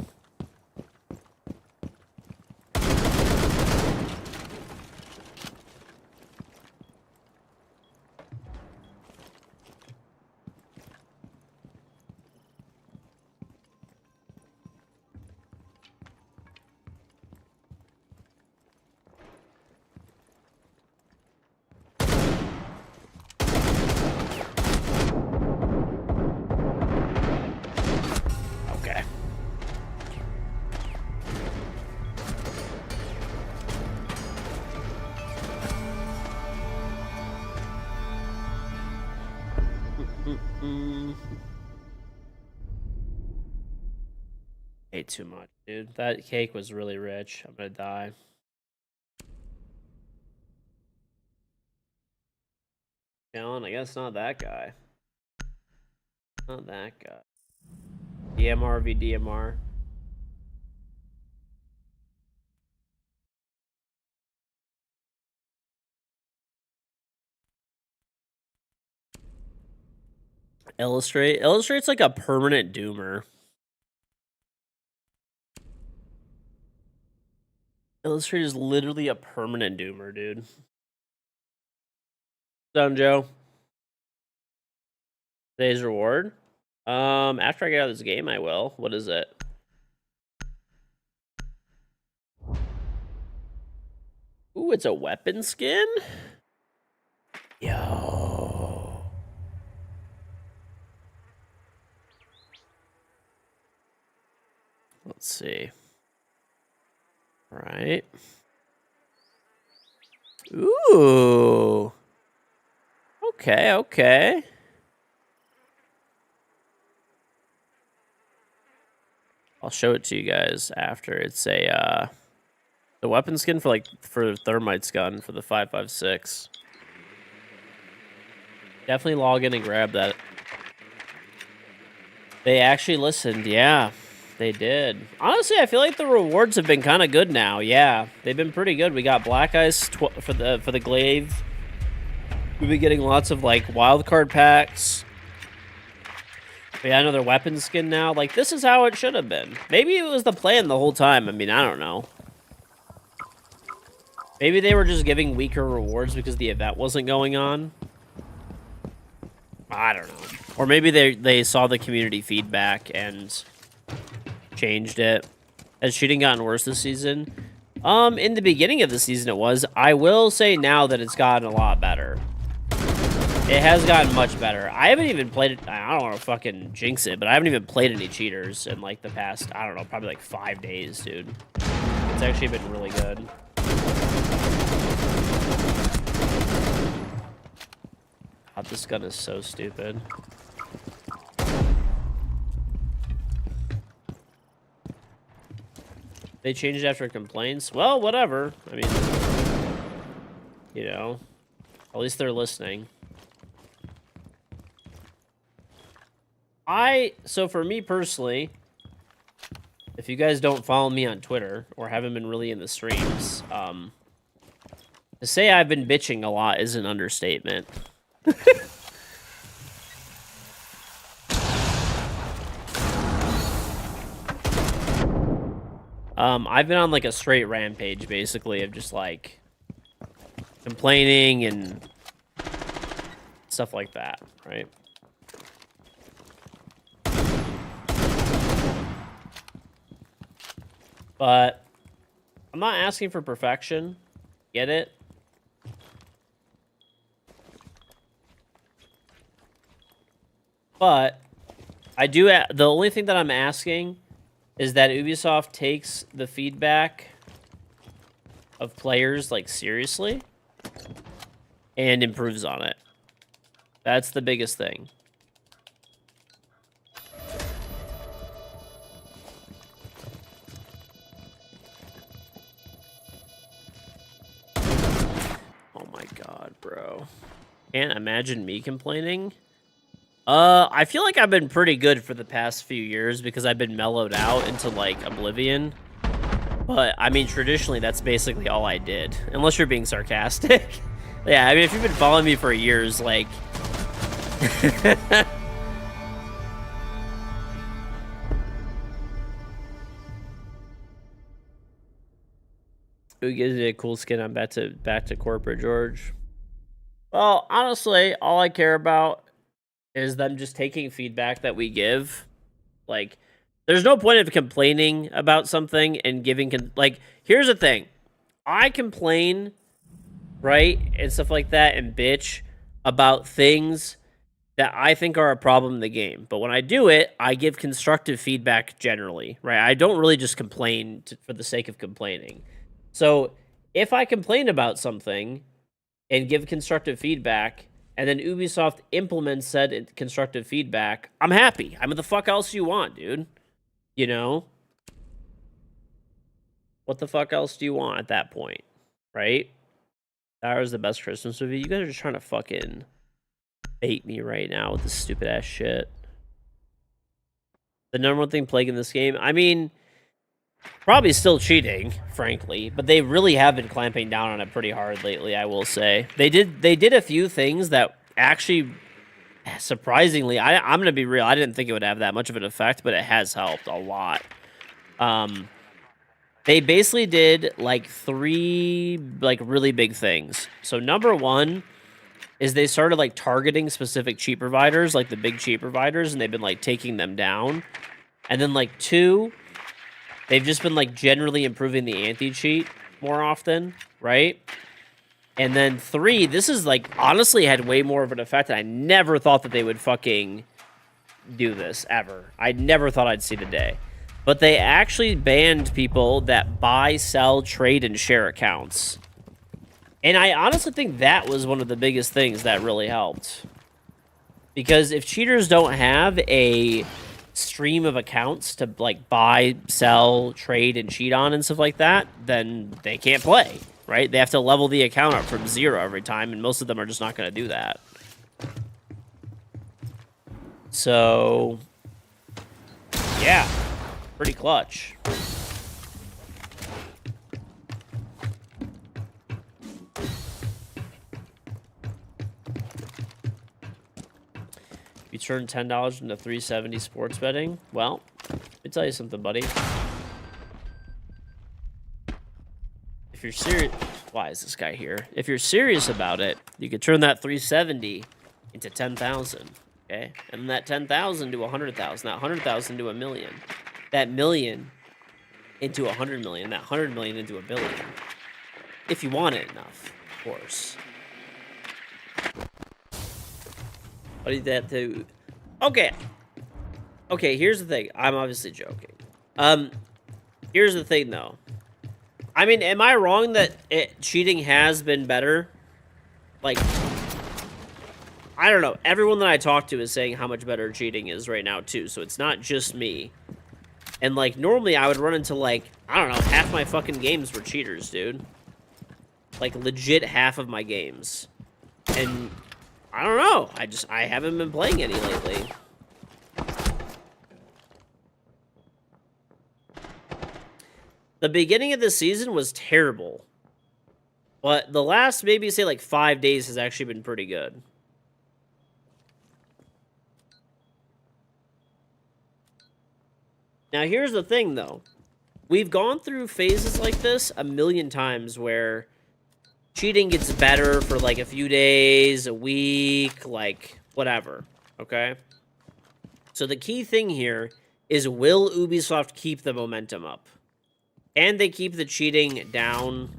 Ate too much, dude. That cake was really rich. I'm gonna die. Alan, I guess not that guy. Not that guy. DMR v DMR. Illustrate's like a permanent doomer. Illustrate is literally a permanent doomer, dude. Done, Joe. Today's reward. After I get out of this game, I will. What is it? Ooh, it's a weapon skin? Yo. Let's see. All right. Ooh. Okay, okay. I'll show it to you guys after. It's a the weapon skin for Thermite's gun for the 5.56. Definitely log in and grab that. They actually listened, yeah. They did. Honestly, I feel like the rewards have been kind of good now. Yeah, they've been pretty good. We got Black Ice for the glaive. We've been getting lots of like wild card packs. We got another weapon skin now. Like, this is how it should have been. Maybe it was the plan the whole time. I mean, I don't know. Maybe they were just giving weaker rewards because the event wasn't going on. I don't know. Or maybe they saw the community feedback and changed it. Has cheating gotten worse this season? In the beginning of the season it was. I will say now that it's gotten a lot better. It has gotten much better. I haven't even played it. I don't want to fucking jinx it, but I haven't even played any cheaters in like the past, I don't know, probably like 5 days, dude. It's actually been really good. God, this gun is so stupid. They changed it after complaints? Well, whatever. I mean, you know, at least they're listening. So for me personally, if you guys don't follow me on Twitter or haven't been really in the streams, to say I've been bitching a lot is an understatement. I've been on like a straight rampage basically of just like complaining and stuff like that, right? But I'm not asking for perfection. Get it? But I do. The only thing that I'm asking is that Ubisoft takes the feedback of players like seriously and improves on it. That's the biggest thing. Oh my god, bro. Can't imagine me complaining. I feel like I've been pretty good for the past few years because I've been mellowed out into, like, oblivion. But, I mean, traditionally, that's basically all I did. Unless you're being sarcastic. Yeah, I mean, if you've been following me for years, like... Who gives you a cool skin? I'm back to corporate, George. Well, honestly, all I care about is them just taking feedback that we give. Like, there's no point of complaining about something and giving... like, here's the thing. I complain, right, and stuff like that, and bitch about things that I think are a problem in the game. But when I do it, I give constructive feedback generally, right? I don't really just complain for the sake of complaining. So, if I complain about something and give constructive feedback... and then Ubisoft implements said constructive feedback, I'm happy. I mean, the fuck else do you want, dude? You know? What the fuck else do you want at that point? Right? That was the best Christmas movie. You guys are just trying to fucking bait me right now with this stupid ass shit. The number one thing plaguing this game, I mean, probably still cheating, frankly, but they really have been clamping down on it pretty hard lately, I will say. They did a few things that actually, surprisingly, I'm going to be real, I didn't think it would have that much of an effect, but it has helped a lot. They basically did, like, 3, like, really big things. So, number one is they started, like, targeting specific cheat providers, like the big cheat providers, and they've been, like, taking them down. And then, like, 2... they've just been, like, generally improving the anti-cheat, more often, right? And then 3, this is like honestly had way more of an effect. And I never thought that they would fucking do this ever. I never thought I'd see the day. But they actually banned people that buy, sell, trade, and share accounts. And I honestly think that was one of the biggest things that really helped. Because if cheaters don't have a stream of accounts to like buy, sell, trade, and cheat on and stuff like that, then they can't play, right? They have to level the account up from 0 every time, and most of them are just not going to do that. So, yeah, pretty clutch. You turn $10 into $370 sports betting? Well, let me tell you something, buddy. If you're serious... Why is this guy here? If you're serious about it, you could turn that $370 into $10,000, okay? And that $10,000 to $100,000. That $100,000 to $1 million. That $1 million into $100 million. That $100 million into $1 billion. If you want it enough, of course. What did that do? Okay. Okay, here's the thing. I'm obviously joking. Here's the thing, though. I mean, am I wrong that cheating has been better? Like, I don't know. Everyone that I talk to is saying how much better cheating is right now, too. So it's not just me. And, like, normally I would run into, like, I don't know, half my fucking games were cheaters, dude. Like, legit half of my games. And... I don't know. I haven't been playing any lately. The beginning of the season was terrible. But the last, maybe say like 5 days has actually been pretty good. Now here's the thing though. We've gone through phases like this a million times where cheating gets better for like a few days, a week, like whatever, okay? So the key thing here is, will Ubisoft keep the momentum up? And they keep the cheating down?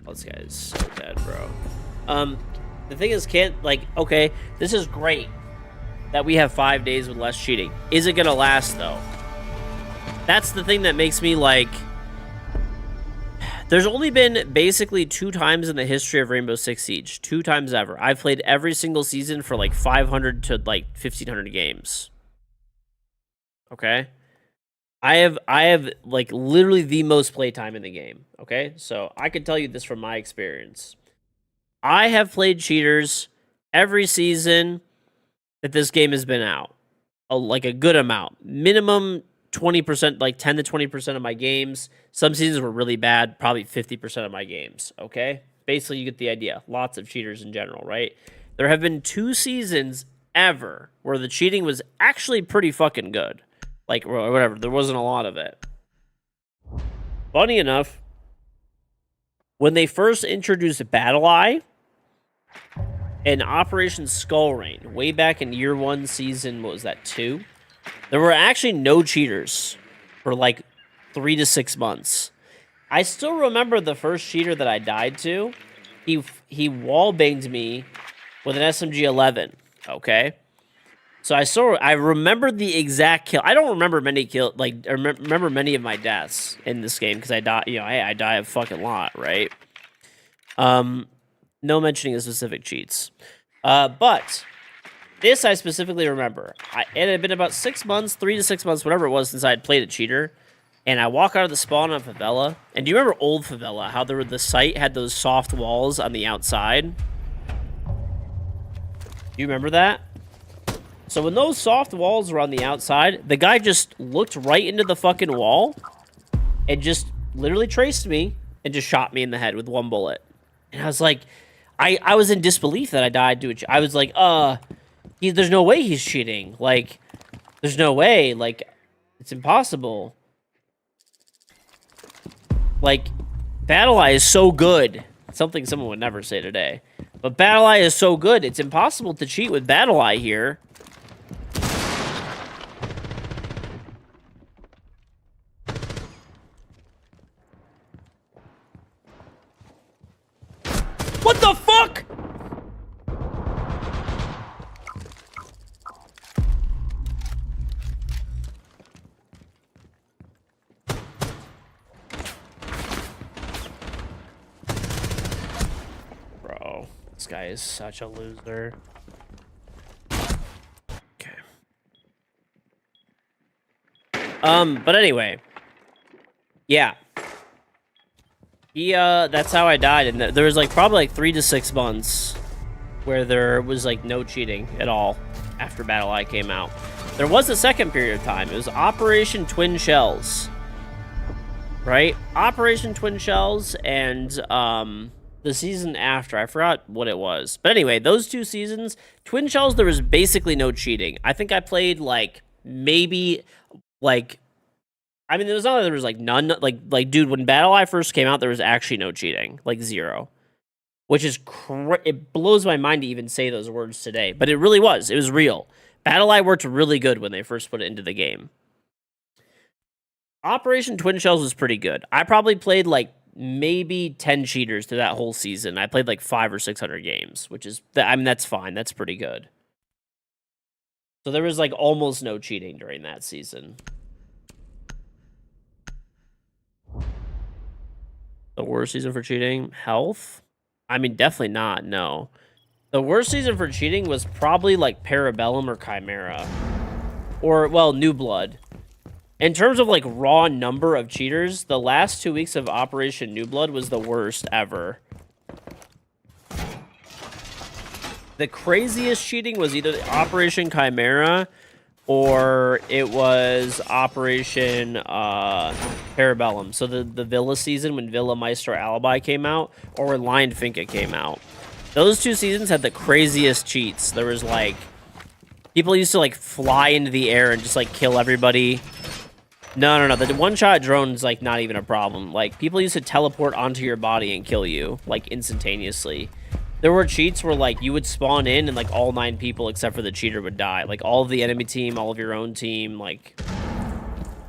Oh, this guy is so dead, bro. The thing is, okay, this is great that we have 5 days with less cheating. Is it gonna last, though? That's the thing that makes me, like... There's only been basically 2 times in the history of Rainbow Six Siege. 2 times ever. I've played every single season for like 500 to like 1,500 games. Okay? I have like literally the most playtime in the game. Okay? So I can tell you this from my experience. I have played cheaters every season that this game has been out. Like a good amount. Minimum 20%, like 10 to 20% of my games. Some seasons were really bad, probably 50% of my games, okay? Basically, you get the idea. Lots of cheaters in general, right? There have been 2 seasons ever where the cheating was actually pretty fucking good. Like, or whatever, there wasn't a lot of it. Funny enough, when they first introduced BattleEye and Operation Skull Rain, way back in year 1, season, what was that, 2? There were actually no cheaters for like 3 to 6 months. I still remember the first cheater that I died to. He wall-banged me with an SMG-11, okay? So I remember the exact kill. I don't remember many remember many of my deaths in this game because I die, I die a fucking lot, right? No mentioning the specific cheats. But this I specifically remember. It had been about 6 months, 3 to 6 months, whatever it was, since I had played a cheater. And I walk out of the spawn on Favela. And do you remember old Favela? How the site had those soft walls on the outside? Do you remember that? So when those soft walls were on the outside, the guy just looked right into the fucking wall and just literally traced me and just shot me in the head with 1 bullet. And I was like, I was in disbelief that I died to it. I was like, there's no way he's cheating. Like, there's no way. Like, it's impossible. Like, BattleEye is so good. Something someone would never say today. But BattleEye is so good. It's impossible to cheat with BattleEye here. guy is such a loser. Okay. But anyway. Yeah. That's how I died. And there was like probably like 3 to 6 months where there was like no cheating at all after Battle Eye came out. There was a second period of time. It was Operation Twin Shells. Right? Operation Twin Shells and the season after. I forgot what it was. But anyway, those 2 seasons, Twin Shells, there was basically no cheating. I think I played like maybe like I mean, there was not that there was like none. Like, dude, when Battle Eye first came out, there was actually no cheating, like 0, which is it blows my mind to even say those words today. But it really was. It was real. Battle Eye worked really good when they first put it into the game. Operation Twin Shells was pretty good. I probably played like maybe 10 cheaters through that whole season. I played like 500 or 600 games, which is I mean that's fine. That's pretty good. So there was like almost no cheating during that season. The worst season for cheating? Health? I mean, definitely not, no. The worst season for cheating was probably, like, Parabellum or Chimera. Or, well, New Blood. In terms of, like, raw number of cheaters, the last 2 weeks of Operation New Blood was the worst ever. The craziest cheating was either Operation Chimera or it was Operation Parabellum. So the Villa season when Villa Maestro Alibi came out, or when Lion Finca came out. Those 2 seasons had the craziest cheats. There was like people used to like fly into the air and just like kill everybody. No. The one-shot drone is like not even a problem. Like people used to teleport onto your body and kill you like instantaneously. There were cheats where, like, you would spawn in and, like, all 9 people except for the cheater would die. Like, all of the enemy team, all of your own team, like...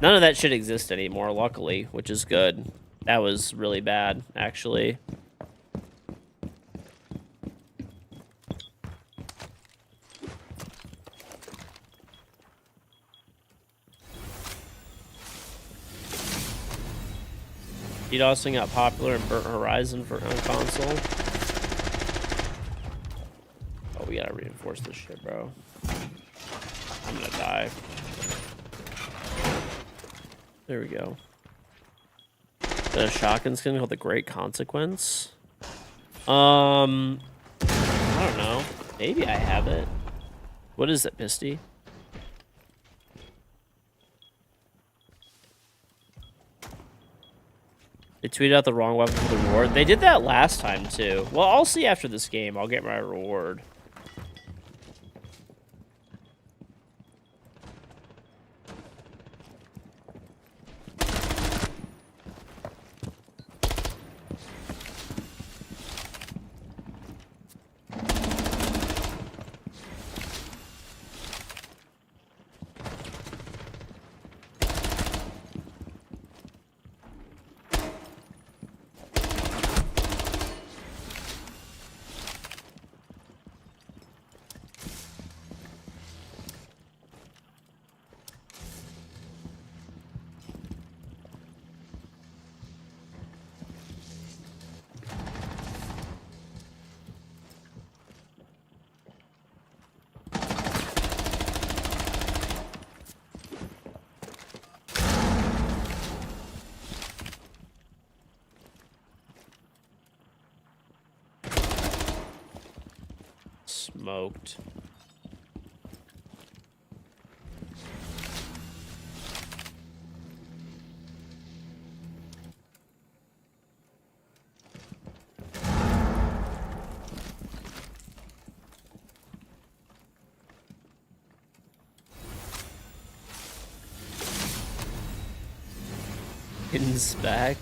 None of that shit exists anymore, luckily, which is good. That was really bad, actually. DDoSing got popular in Burnt Horizon on console. Oh, we gotta reinforce this shit, bro. I'm gonna die. There we go. The shotgun skin called the Great Consequence. I don't know. Maybe I have it. What is it, Pisty? They tweeted out the wrong weapon for the reward. They did that last time, too. Well, I'll see after this game. I'll get my reward. Smoked. Inspect.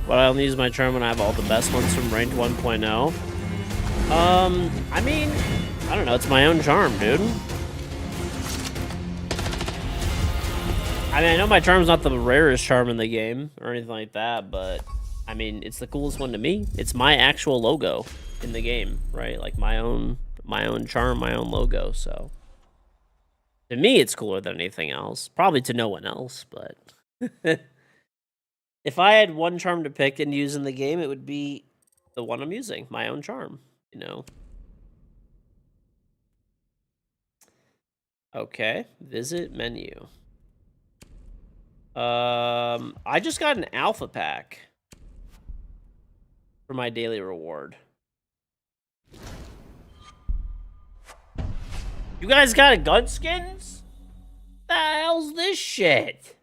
But I only use my charm when I have all the best ones from ranked 1.0. I mean, I don't know. It's my own charm, dude. I mean, I know my charm's not the rarest charm in the game or anything like that, but I mean, it's the coolest one to me. It's my actual logo in the game, right? Like my own charm, my own logo. So to me, it's cooler than anything else. Probably to no one else, but if I had one charm to pick and use in the game, it would be the one I'm using, my own charm. You know. Okay, visit menu. I just got an alpha pack for my daily reward. You guys got a gun skins? The hell's this shit?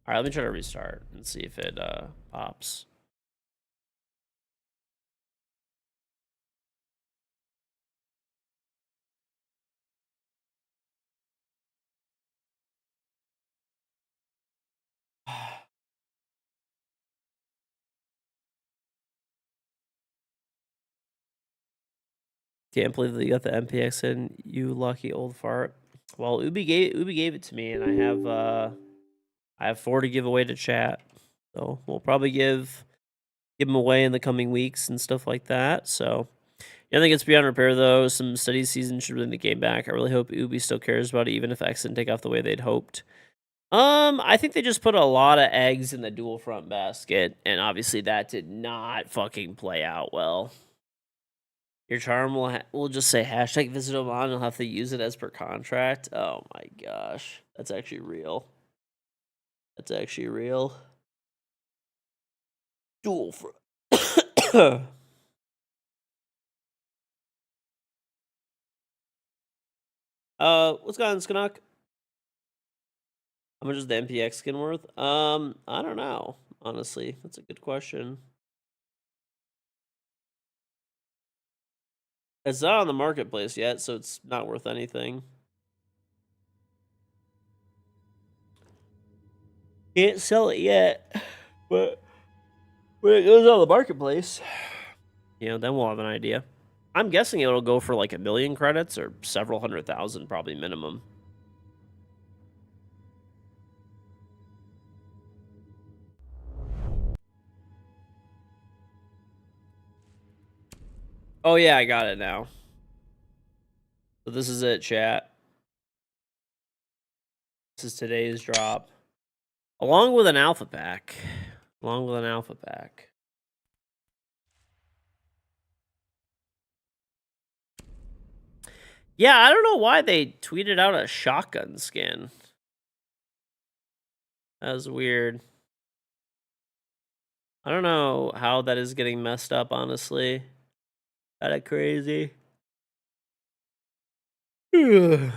All right, let me try to restart and see if it pops. Can't believe that you got the MPX in, you lucky old fart. Well, Ubi gave it to me, and I have 4 to give away to chat. So we'll probably give them away in the coming weeks and stuff like that. So yeah, I think it's beyond repair though. Some steady season should bring the game back. I really hope Ubi still cares about it, even if X didn't take off the way they'd hoped. I think they just put a lot of eggs in the dual front basket, and obviously that did not fucking play out well. Your charm will just say hashtag visit Oman. You'll have to use it as per contract. Oh my gosh, that's actually real. That's actually real. Dual front. What's going on, Skanok? How much is the MPX skin worth? I don't know. Honestly, that's a good question. It's not on the marketplace yet, so it's not worth anything. Can't sell it yet, but when it goes on the marketplace, then we'll have an idea. I'm guessing it'll go for like 1 million credits or several 100,000, probably minimum. Oh yeah, I got it now. So this is it, chat. This is today's drop. Along with an alpha pack. Yeah, I don't know why they tweeted out a shotgun skin. That was weird. I don't know how that is getting messed up, honestly. Kinda crazy. Hmm.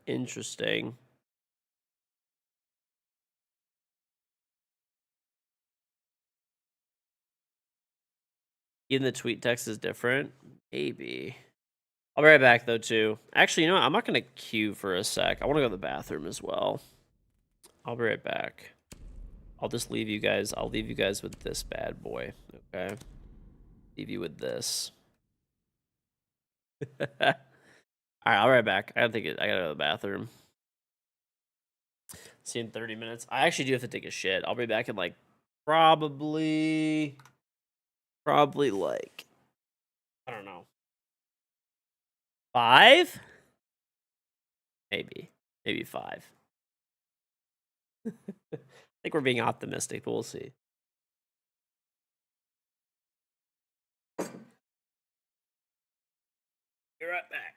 Interesting. Even the tweet text is different? Maybe. I'll be right back, though, too. Actually, you know what? I'm not going to queue for a sec. I want to go to the bathroom as well. I'll be right back. I'll just leave you guys. I'll leave you guys with this bad boy. Okay? Leave you with this. Alright, I'll be right back. I gotta go to the bathroom. See you in 30 minutes. I actually do have to take a shit. I'll be back in like probably like, I don't know, 5? Maybe 5. I think we're being optimistic, but we'll see. Be right back.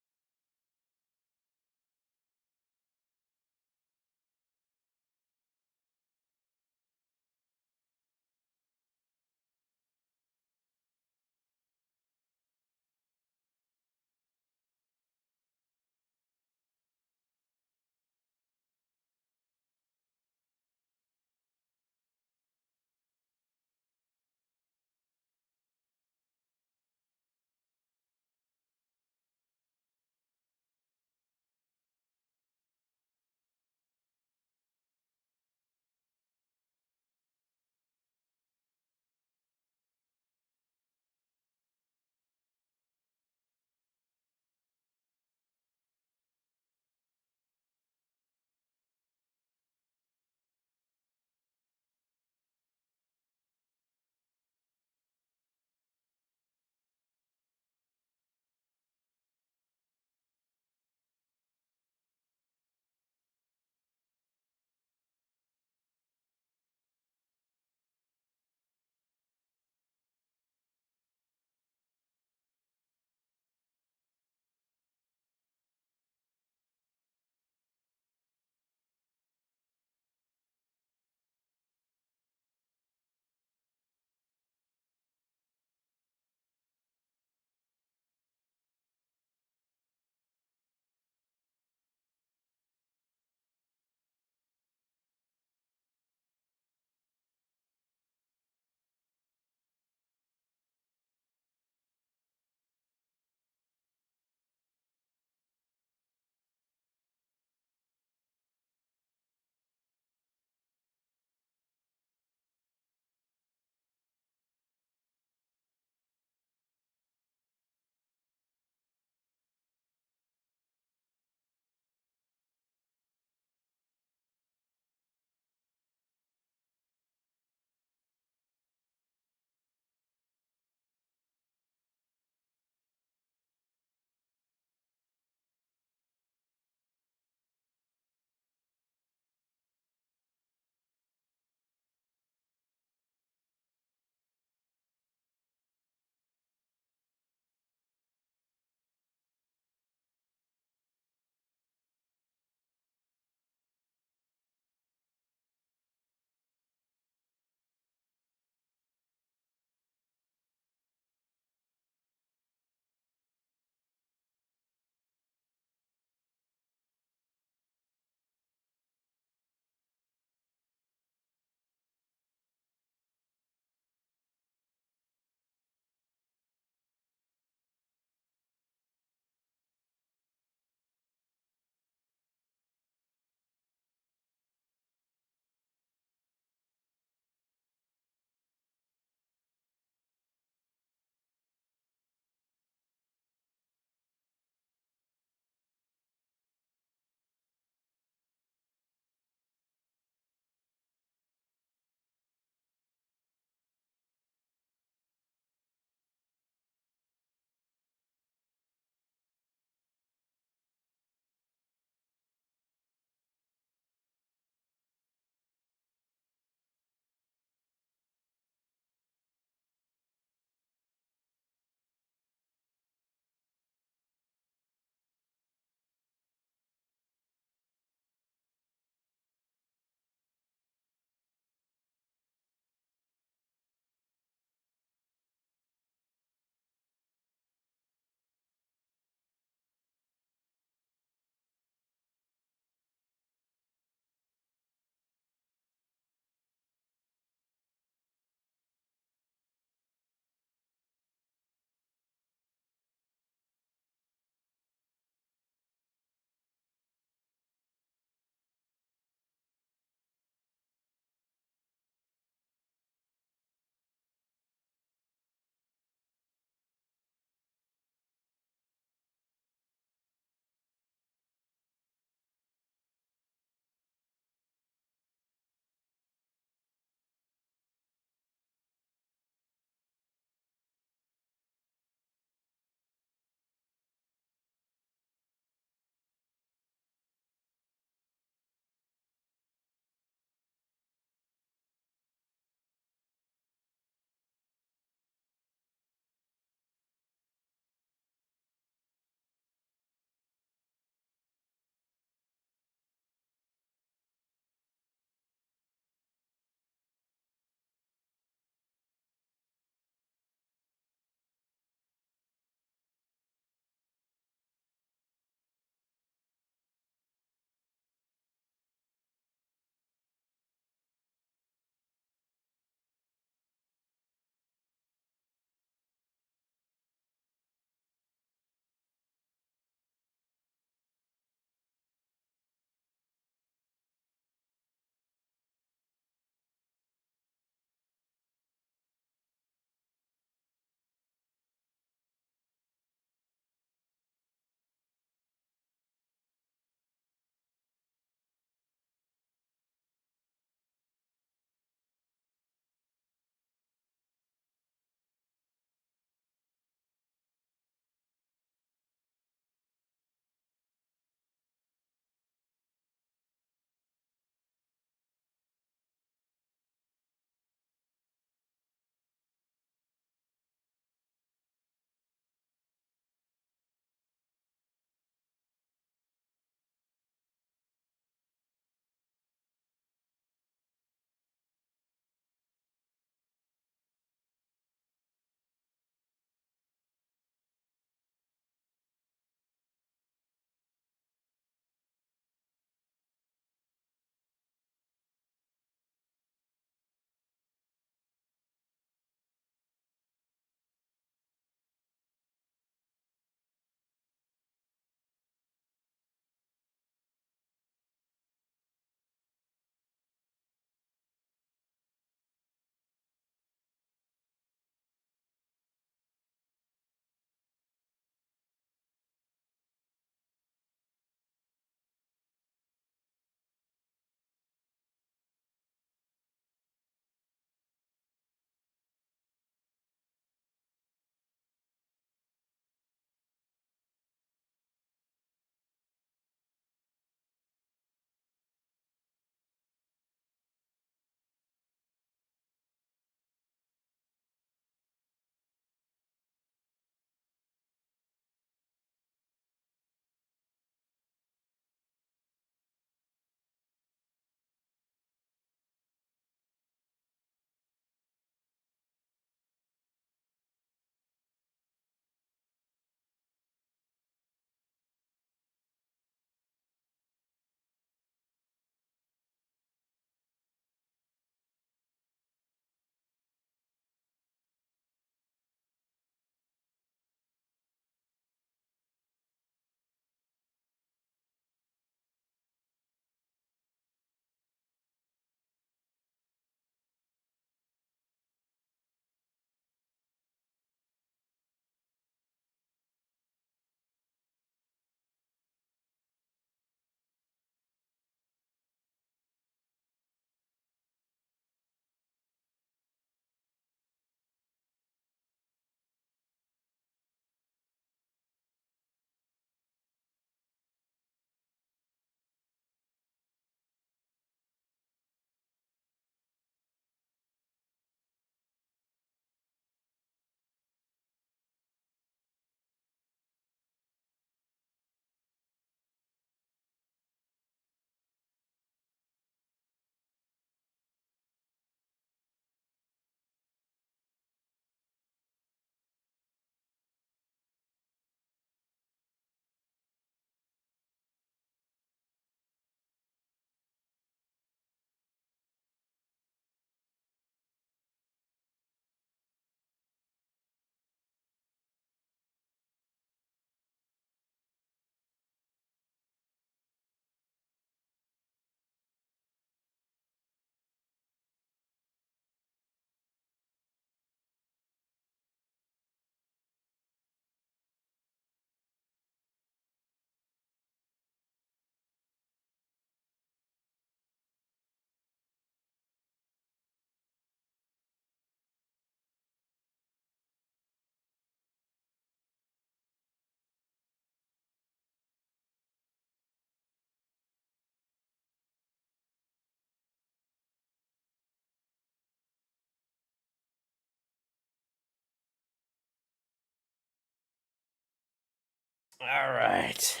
All right.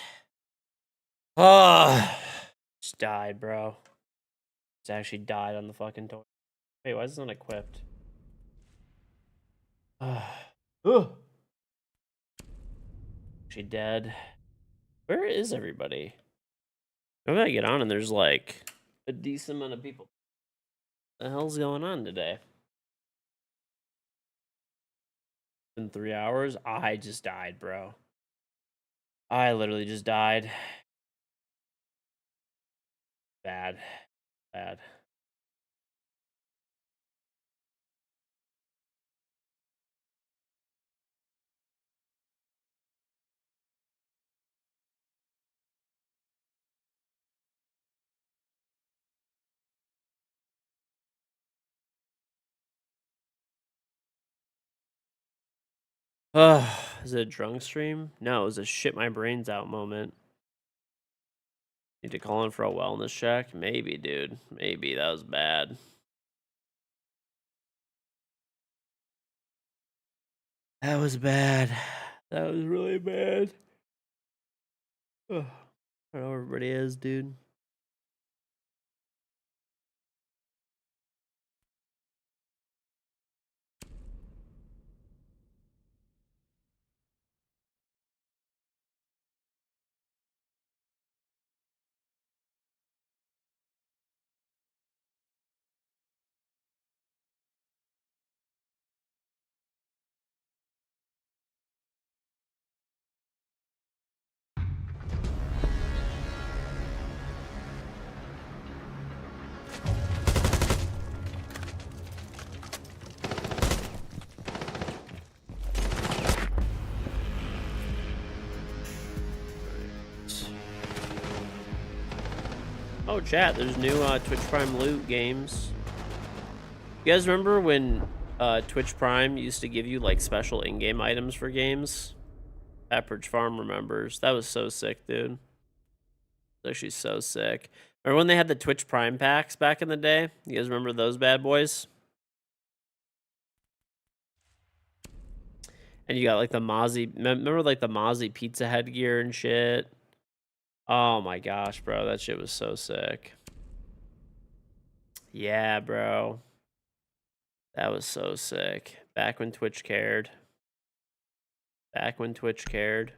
Oh, just died, bro. Just actually died on the fucking toy. Wait, why is this not equipped? She dead. Where is everybody? I'm gonna get on and there's like a decent amount of people. What the hell's going on today? In 3 hours? I just died, bro. I literally just died. Bad. Bad. Is it a drunk stream? No, it was a shit my brains out moment. Need to call in for a wellness check? Maybe, dude. Maybe. That was bad. That was bad. That was really bad. I don't know where everybody is, dude. Oh, chat, there's new Twitch Prime loot games. You guys remember when Twitch Prime used to give you like special in-game items for games? Pepperidge Farm remembers. That was so sick, dude. It's actually so sick. Remember when they had the Twitch Prime packs back in the day? You guys remember those bad boys? And you got like the Mozzie, remember like the Mozzie pizza headgear and shit? Oh my gosh, bro, that shit was so sick. Yeah, bro. That was so sick. Back when Twitch cared. Back when Twitch cared.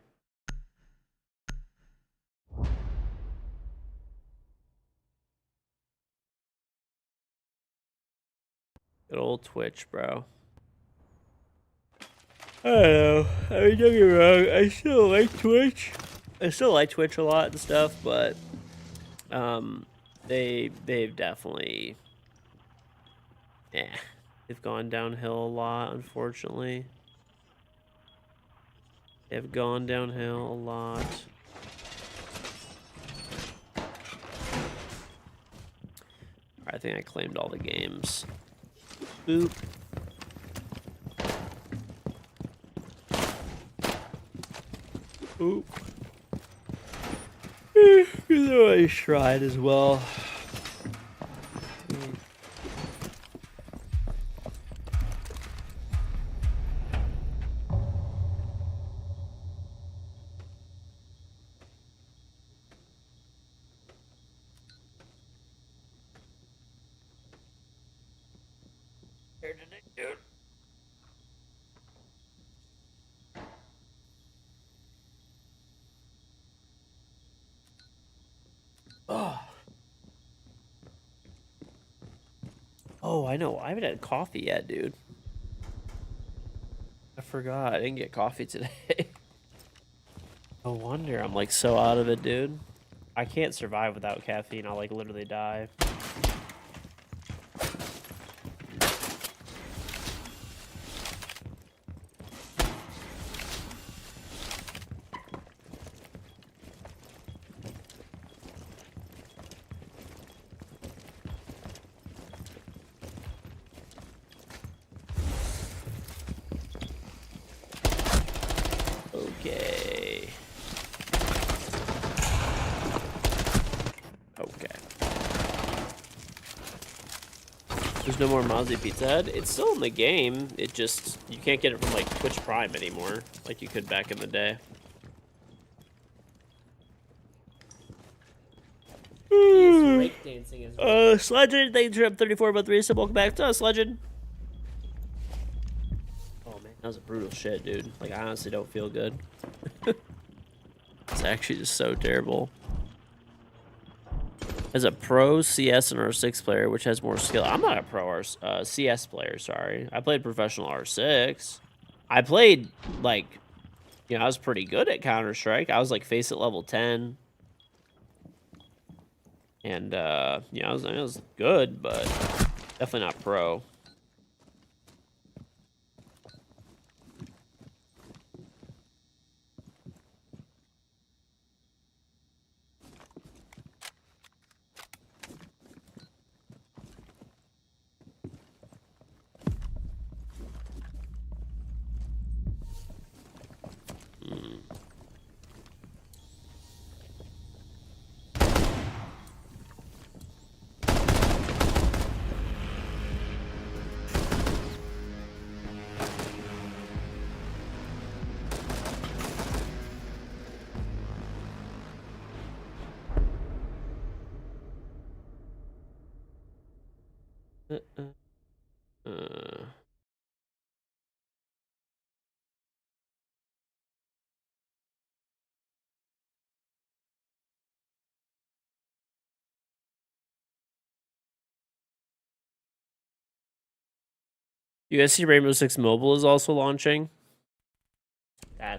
Good old Twitch, bro. I don't know. I mean, don't get me wrong. I still like Twitch. I still like Twitch a lot and stuff, but they've definitely they've gone downhill a lot, unfortunately. They've gone downhill a lot. I think I claimed all the games. Boop. Oop. I tried as well. Oh, I know. I haven't had coffee yet, dude. I forgot. I didn't get coffee today. No wonder I'm like so out of it, dude. I can't survive without caffeine. I'll like literally die. Okay. Okay. There's no more Mozzie Pizza Head. It's still in the game. It just, you can't get it from like Twitch Prime anymore, like you could back in the day. Breakdancing is Sledgen, thanks for up 34 about 3, so welcome back to us, Sledgen. Oh man, that was a brutal shit, dude. Like, I honestly don't feel good. It's actually just so terrible. As a pro CS and R6 player, which has more skill? I'm not a pro CS player, sorry. I played professional R6. I played, like, you know, I was pretty good at Counter-Strike. I was, like, face at level 10. And, you know, I was good, but definitely not pro. You guys see Rainbow Six Mobile is also launching? They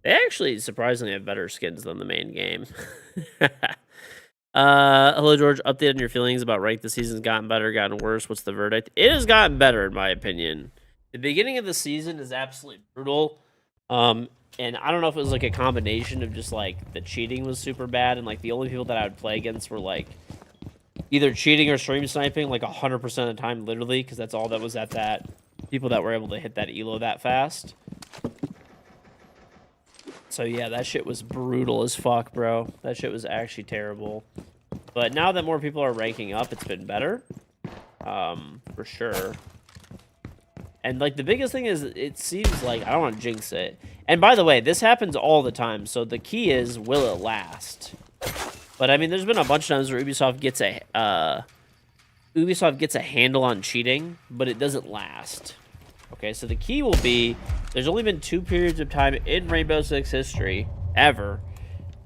actually surprisingly have better skins than the main game. Hello, George. Update on your feelings about rank. The season's gotten better, gotten worse. What's the verdict? It has gotten better, in my opinion. The beginning of the season is absolutely brutal. And I don't know if it was like a combination of just like the cheating was super bad, and like the only people that I would play against were like either cheating or stream sniping, like 100% of the time, literally, because that's all that was at that. People that were able to hit that elo that fast. So yeah, that shit was brutal as fuck, bro. That shit was actually terrible. But now that more people are ranking up, it's been better. For sure. And like the biggest thing is it seems like, I don't want to jinx it. And by the way, this happens all the time. So the key is, will it last? But I mean, there's been a bunch of times where Ubisoft gets a handle on cheating, but it doesn't last. Okay, so the key will be, there's only been 2 periods of time in Rainbow Six history, ever,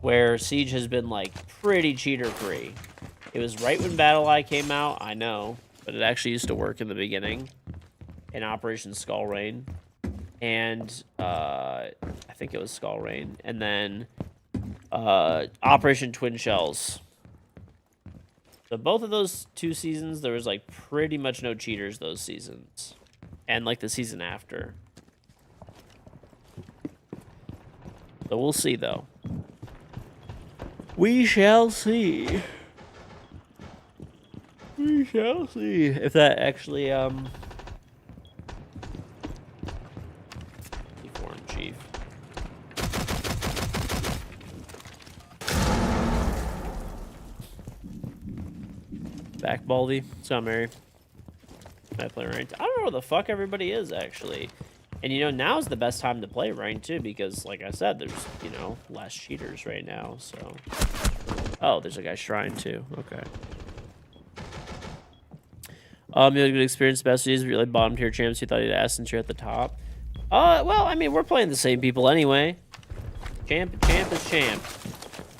where Siege has been, like, pretty cheater-free. It was right when BattleEye came out, I know, but it actually used to work in the beginning, in Operation Skull Rain, and, I think it was Skull Rain, and then, Operation Twin Shells. So both of those 2 seasons, there was, like, pretty much no cheaters those seasons. And, like, the season after. So we'll see, though. We shall see. We shall see. If that actually, Foreign Chief. Back, Baldy. So, Mary. I play ranked. I don't know where the fuck everybody is, actually. And, you know, now's the best time to play ranked, too, because, like I said, there's, you know, less cheaters right now, so. Oh, there's a guy Shrine, too. Okay. You had a good experience, best days, really bottom tier champs you thought you'd ask since you're at the top. Well, I mean, we're playing the same people anyway. Champ is champ.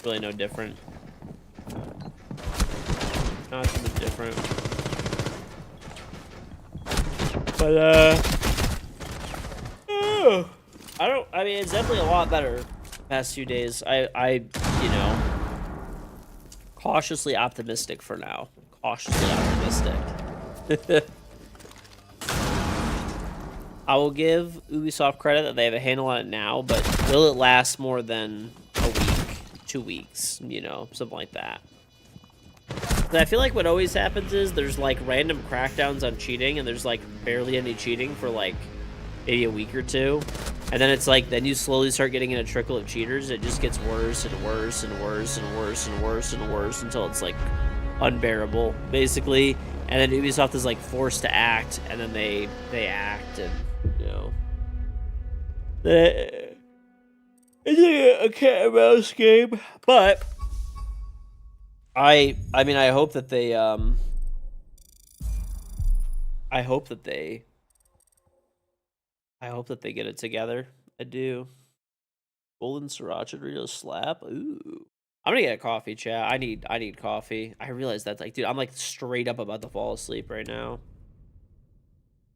Really no different. Not too much different. But, I mean, it's definitely a lot better the past few days. I, you know, cautiously optimistic for now. Cautiously optimistic. I will give Ubisoft credit that they have a handle on it now, but will it last more than a week, 2 weeks, you know, something like that? But I feel like what always happens is there's, like, random crackdowns on cheating, and there's, like, barely any cheating for, like, maybe a week or 2. And then it's, like, then you slowly start getting in a trickle of cheaters. It just gets worse and worse and worse and worse and worse and worse until it's, like, unbearable, basically. And then Ubisoft is, like, forced to act, and then they act, and, you know. It's a cat and mouse game, but I mean, I hope that they I hope that they get it together. I do. Golden Sriracha Doritos slap. Ooh. I'm gonna get a coffee, chat. I need coffee. I realize that, like, dude, I'm like straight up about to fall asleep right now.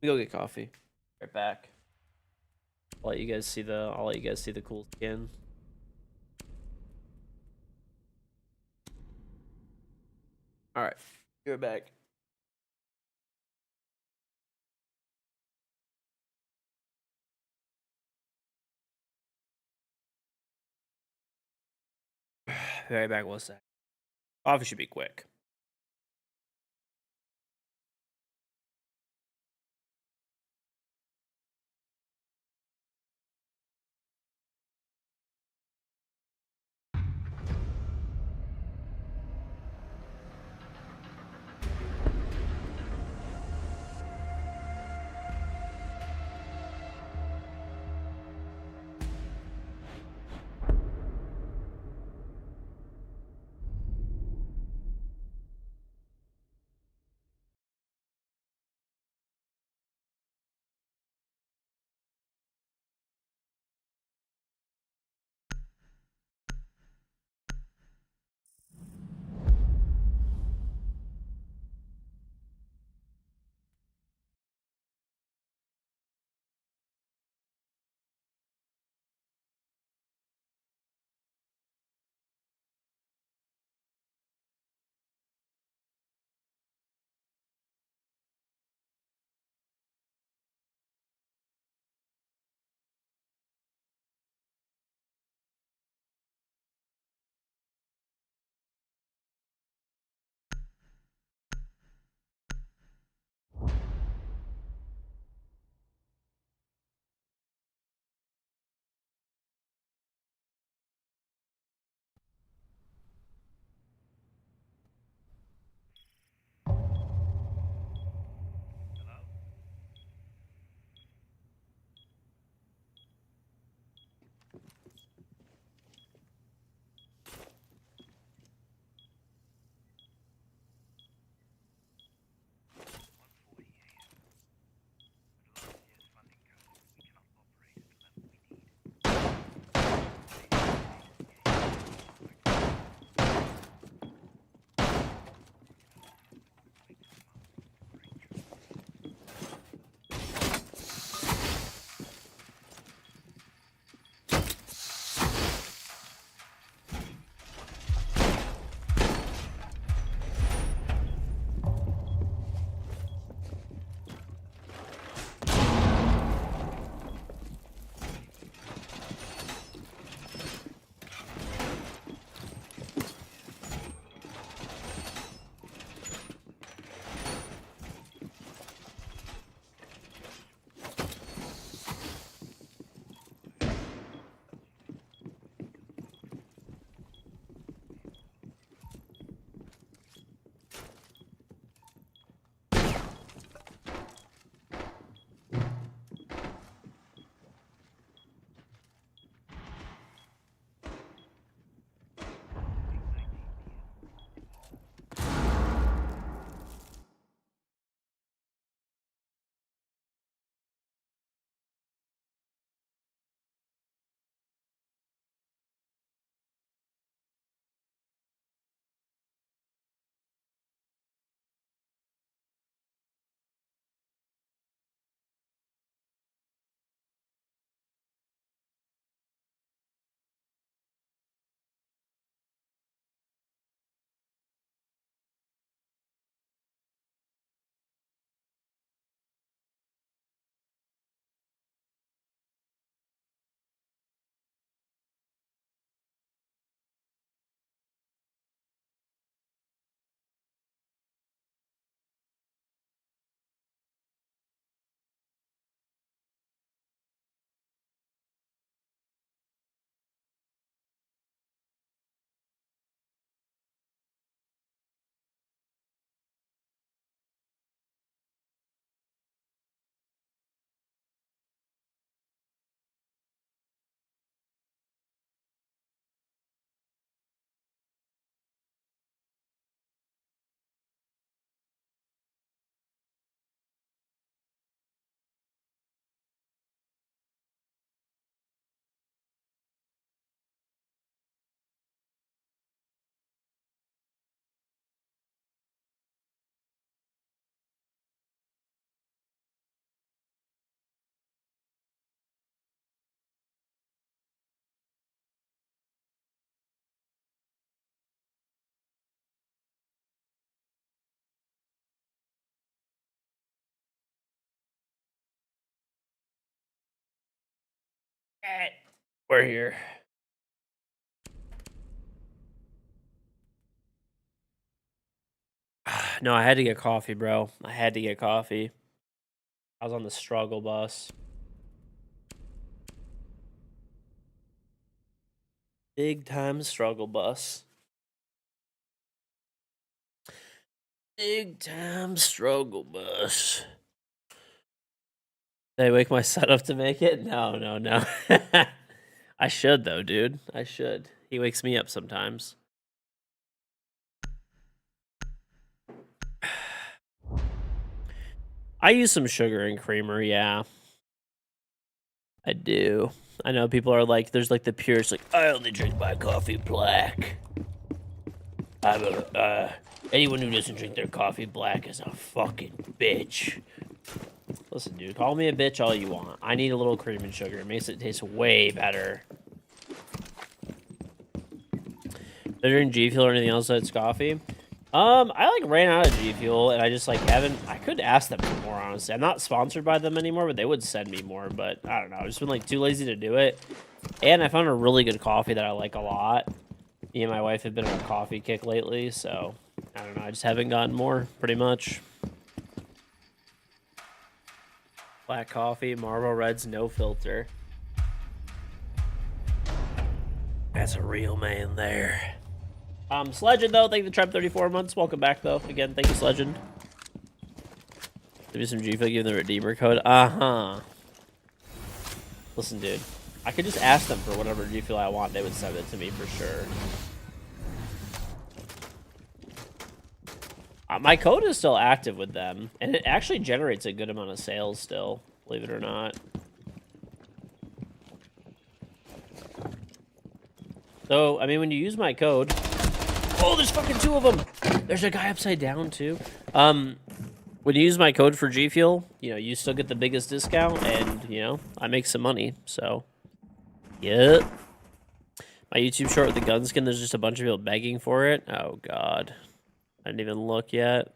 We go get coffee. Right back. I'll let you guys see the cool skin. All right, be right back. Be right back. 1 sec. Coffee should be quick. We're here. No, I had to get coffee, bro. I had to get coffee. I was on the struggle bus. Big time struggle bus. Big time struggle bus. Did I wake my son up to make it? No. I should, though, dude. I should. He wakes me up sometimes. I use some sugar and creamer, yeah. I do. I know people are like, there's like the purists, like, I only drink my coffee black. Anyone who doesn't drink their coffee black is a fucking bitch. Listen, dude, call me a bitch all you want. I need a little cream and sugar. It makes it taste way better. They're doing G Fuel or anything else that's coffee? I like ran out of G Fuel and I just like haven't. I could ask them for more, honestly. I'm not sponsored by them anymore, but they would send me more. But I don't know. I've just been like too lazy to do it. And I found a really good coffee that I like a lot. Me and my wife have been on a coffee kick lately, so I don't know. I just haven't gotten more, pretty much. Black coffee, Marlboro Reds, no filter. That's a real man there. Sledgend, though, thank you for the Trap 34 months. Welcome back, though. Again, thank you, Sledgend. Give me some G-Fuel, give them the Redeemer code. Uh-huh. Listen, dude. I could just ask them for whatever G-Fuel I want. They would send it to me for sure. My code is still active with them, and it actually generates a good amount of sales still, believe it or not. So, I mean, when you use my code... Oh, there's fucking two of them! There's a guy upside down, too. When you use my code for G Fuel, you know, you still get the biggest discount, and, you know, I make some money, so... Yep. My YouTube short with the gun skin, there's just a bunch of people begging for it. Oh, God. I didn't even look yet.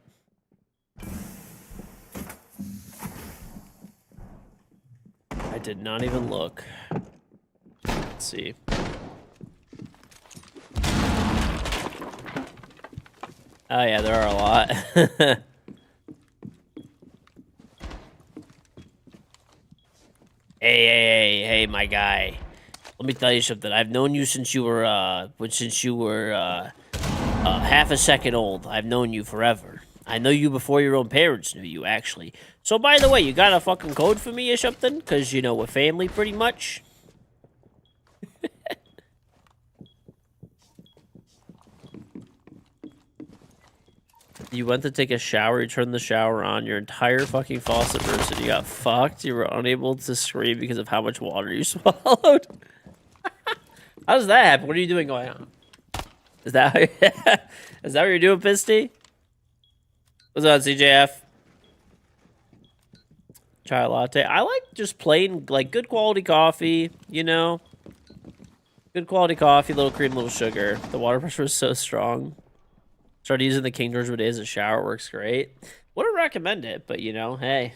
I did not even look. Let's see. Oh, yeah, there are a lot. Hey, my guy. Let me tell you something. I've known you since you were, half a second old. I've known you forever. I know you before your own parents knew you, actually. So, by the way, you got a fucking code for me or something? Because, you know, we're family pretty much. You went to take a shower, you turned the shower on, your entire fucking faucet burst, and you got fucked. You were unable to scream because of how much water you swallowed. How does that happen? What are you doing going on? Is that is that what you're doing, Pisty? What's up, CJF? Chai latte. I like just plain, like, good quality coffee, you know? Good quality coffee, little cream, little sugar. The water pressure is so strong. Started using the KingGeorge bidet as a shower. Works great. Wouldn't recommend it, but, you know, hey.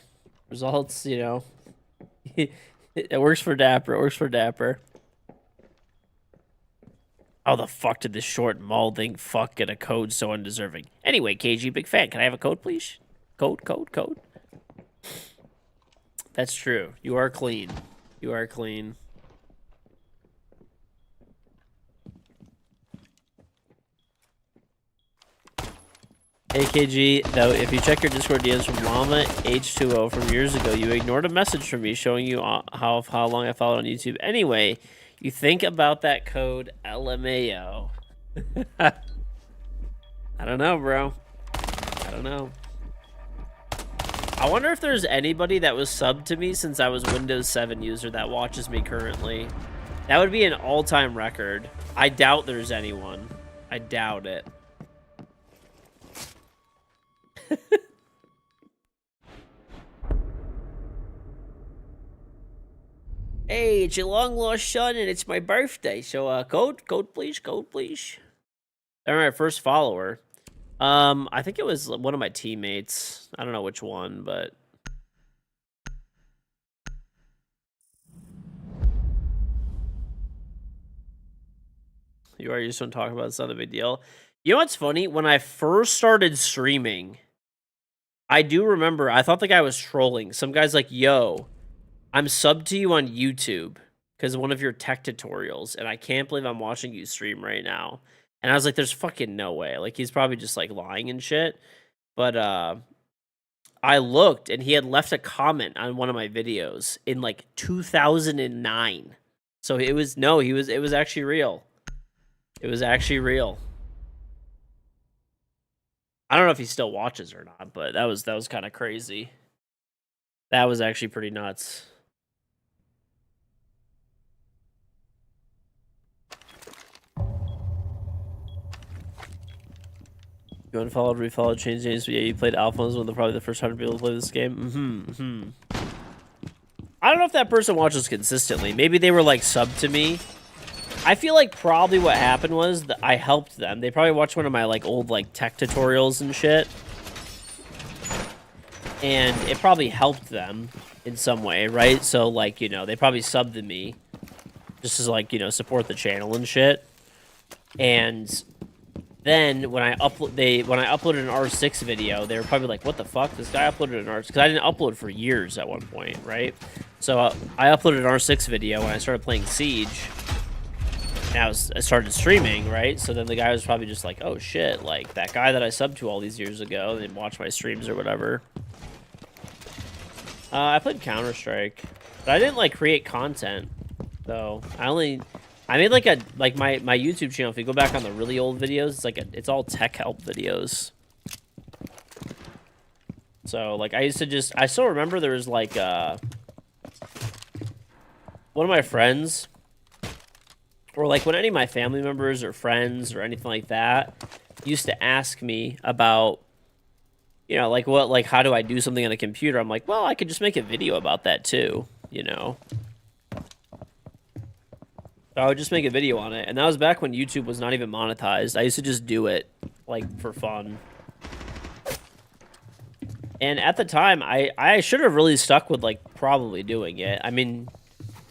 Results, you know. It works for Dapper. It works for Dapper. How the fuck did this short molding fuck get a code so undeserving? Anyway, KG, big fan. Can I have a code, please? Code. That's true. You are clean. You are clean. AKG, though, if you check your Discord DMs from Llama H2O from years ago, you ignored a message from me showing you how long I followed on YouTube. Anyway, you think about that code LMAO. I don't know, bro. I don't know. I wonder if there's anybody that was subbed to me since I was Windows 7 user that watches me currently. That would be an all-time record. I doubt there's anyone. I doubt it. Hey, it's your long lost son, and it's my birthday. So, code, please. They're my first follower. I think it was one of my teammates. I don't know which one, but You are used to talking about it. It's not a big deal. You know what's funny? When I first started streaming, I do remember I thought the guy was trolling. Some guy's like, yo, I'm subbed to you on YouTube because of one of your tech tutorials, and I can't believe I'm watching you stream right now. And I was like, there's fucking no way. Like, he's probably just like lying and shit. But I looked and he had left a comment on one of my videos in like 2009. So it was it was actually real. It was actually real. I don't know if he still watches or not, but that was kind of crazy. That was actually pretty nuts. You unfollowed, refollowed, changed names, but yeah, you played Alpha was one of probably the first 100 people to play this game. I don't know if that person watches consistently. Maybe they were like subbed to me. I feel like probably what happened was that I helped them. They probably watched one of my like old like tech tutorials and shit. And it probably helped them in some way, right? So like, you know, they probably subbed to me just to like, you know, support the channel and shit. And then when I uploaded an R6 video, they were probably like, "What the fuck? This guy uploaded an R6." Because I didn't upload for years at one point, right? So I uploaded an R6 video when I started playing Siege. And I started streaming, right? So then the guy was probably just like, "Oh shit! Like that guy that I subbed to all these years ago, and watched my streams or whatever." I played Counter-Strike, but I didn't like create content though. I made like my YouTube channel. If you go back on the really old videos, it's all tech help videos. So like I still remember there was like one of my friends, or like when any of my family members or friends or anything like that used to ask me about, you know, like how do I do something on a computer? I'm like, well, I could just make a video about that too, you know. I would just make a video on it. And that was back when YouTube was not even monetized. I used to just do it, like, for fun. And at the time, I should have really stuck with, like, probably doing it. I mean,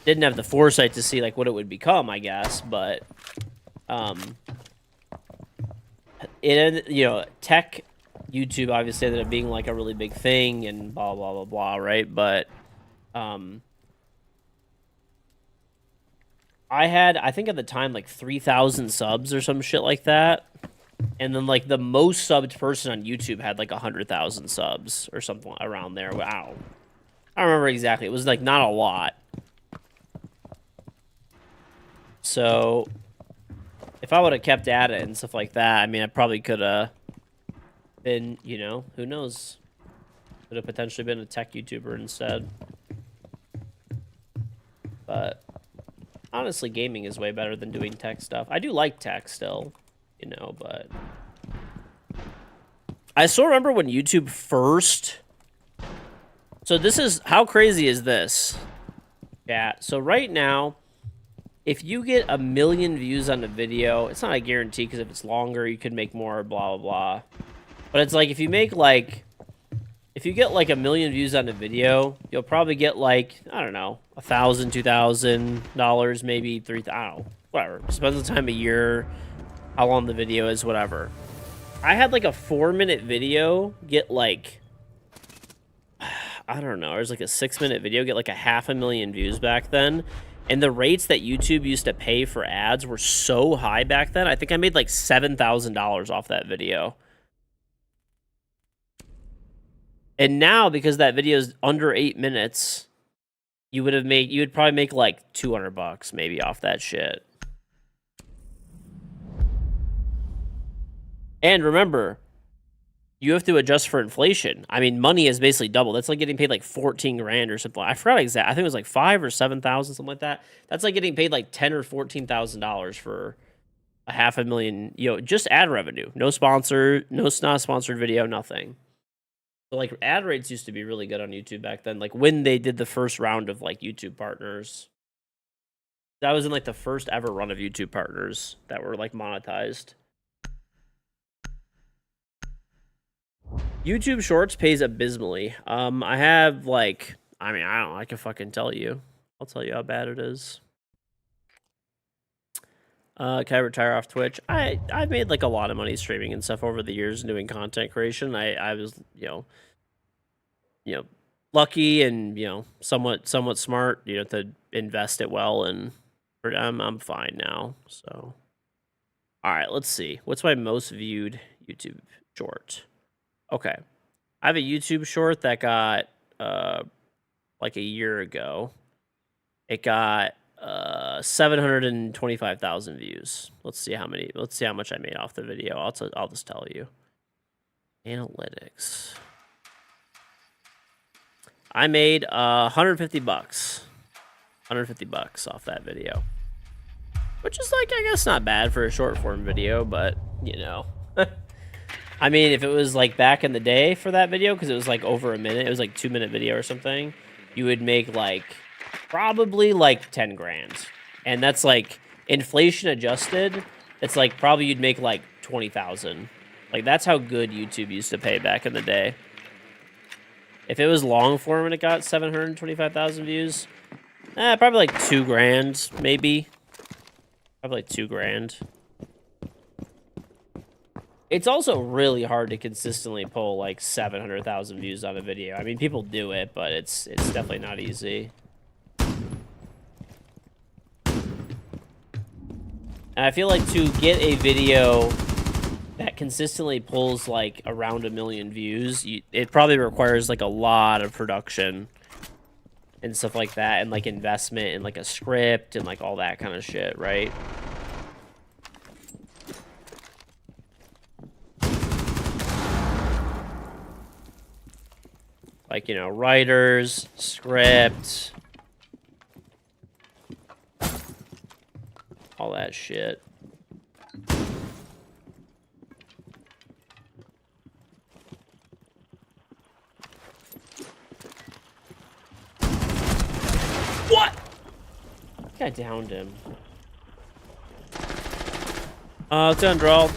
didn't have the foresight to see, like, what it would become, I guess. But, you know, tech YouTube obviously ended up being, like, a really big thing and blah, blah, blah, blah, right? But, I had, I think at the time, like 3,000 subs or some shit like that. And then, like, the most subbed person on YouTube had, like, 100,000 subs or something around there. Wow. I don't remember exactly. It was, like, not a lot. So, if I would have kept at it and stuff like that, I mean, I probably could have been, you know, who knows? Could have potentially been a tech YouTuber instead. But honestly, gaming is way better than doing tech stuff. I do like tech still, you know, but I still remember when YouTube first. So this is, how crazy is this? Yeah, so right now, if you get 1 million views on a video, it's not a guarantee because if it's longer, you could make more, blah, blah, blah. But it's like, if you make like, if you get like 1 million views on a video, you'll probably get like, I don't know, $1,000, $2,000, maybe $3,000, I don't know, whatever. Depends on the time of year, how long the video is, whatever. I had like a 4-minute video get like, I don't know, it was like a 6-minute video get like 500,000 views back then. And the rates that YouTube used to pay for ads were so high back then. I think I made like $7,000 off that video. And now, because that video is under 8 minutes, you would probably make like $200 maybe off that shit. And remember, you have to adjust for inflation. I mean, money is basically double. That's like getting paid like 14 grand or something. I forgot exactly. I think it was like 5 or 7,000, something like that. That's like getting paid like $10,000 or $14,000 for 500,000, you know, just ad revenue. No sponsor, not a sponsored video, nothing. So, like, ad rates used to be really good on YouTube back then. Like, when they did the first round of, like, YouTube partners. That was in, like, the first ever run of YouTube partners that were, like, monetized. YouTube Shorts pays abysmally. I have, like, I mean, I don't know. I can fucking tell you. I'll tell you how bad it is. Can I retire off Twitch? I've made like a lot of money streaming and stuff over the years and doing content creation. I was lucky and somewhat smart to invest it well, and I'm fine now. So all right, let's see. What's my most viewed YouTube short? Okay. I have a YouTube short that got like a year ago. It got 725,000 views. Let's see how much I made off the video. I'll just tell you. Analytics. I made $150. $150 off that video. Which is like, I guess, not bad for a short form video, but I mean, if it was like back in the day for that video, because it was like over a minute, it was like 2-minute video or something, you would make like probably like 10 grand. And that's like inflation adjusted. It's like probably you'd make like 20,000. Like that's how good YouTube used to pay back in the day. If it was long form and it got 725,000 views, probably like 2 grand, maybe. Probably like 2 grand. It's also really hard to consistently pull like 700,000 views on a video. I mean, people do it, but it's definitely not easy. And I feel like to get a video that consistently pulls like around 1 million views, it probably requires like a lot of production and stuff like that, and like investment and like a script and like all that kind of shit, right? Like, writers, script, all that shit. What? I think I downed him. It's undraw.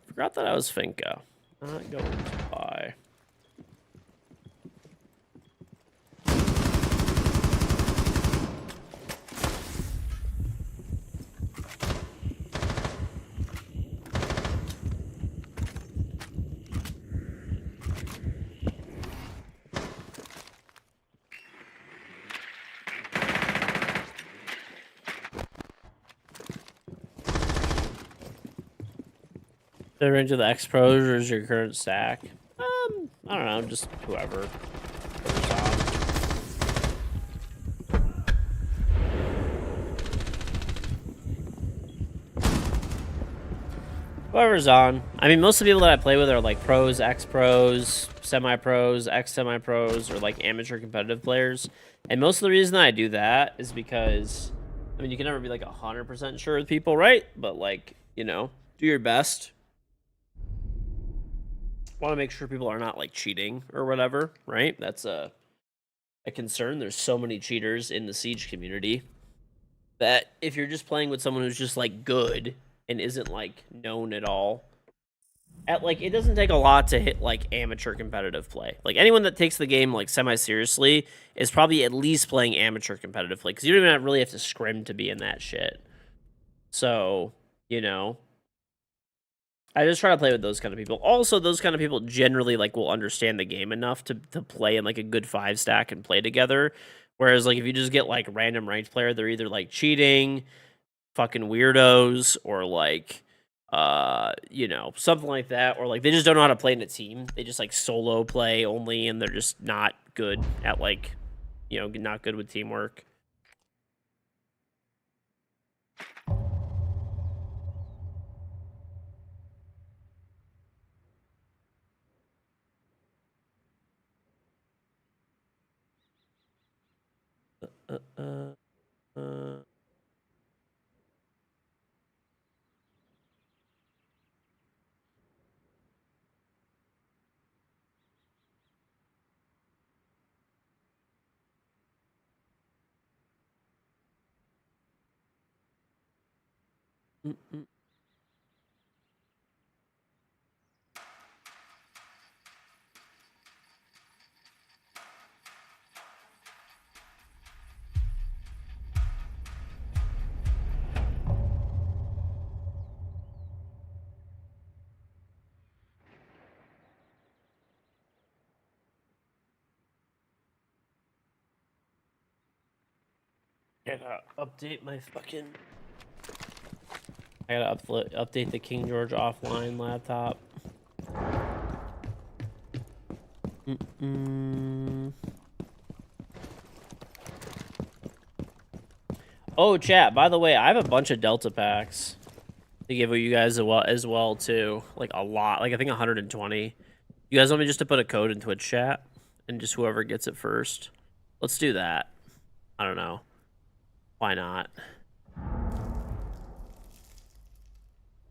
Forgot that I was Finka. Not going to buy. The range of the X Pros, or is your current stack? I don't know, just whoever's on. I mean, most of the people that I play with are like pros, X Pros, semi-pros, X semi-pros, or like amateur competitive players. And most of the reason I do that is because, I mean, you can never be like 100% sure with people, right? But like, do your best. Want to make sure people are not like cheating or whatever, right? That's a concern. There's so many cheaters in the Siege community that if you're just playing with someone who's just like good and isn't like known at all, it doesn't take a lot to hit like amateur competitive play. Like anyone that takes the game like semi-seriously is probably at least playing amateur competitive play, because you don't even really have to scrim to be in that shit. So, I just try to play with those kind of people. Also, those kind of people generally like will understand the game enough to play in like a good 5 stack and play together. Whereas like if you just get like random ranked player, they're either like cheating, fucking weirdos, or like something like that, or like they just don't know how to play in a team. They just like solo play only, and they're just not good at like not good with teamwork. Gotta update my fucking. I gotta update the KingGeorge offline laptop. Oh, chat. By the way, I have a bunch of Delta packs to give you guys as well too. Like a lot. Like I think 120. You guys want me just to put a code in Twitch chat, and just whoever gets it first. Let's do that. I don't know. Why not?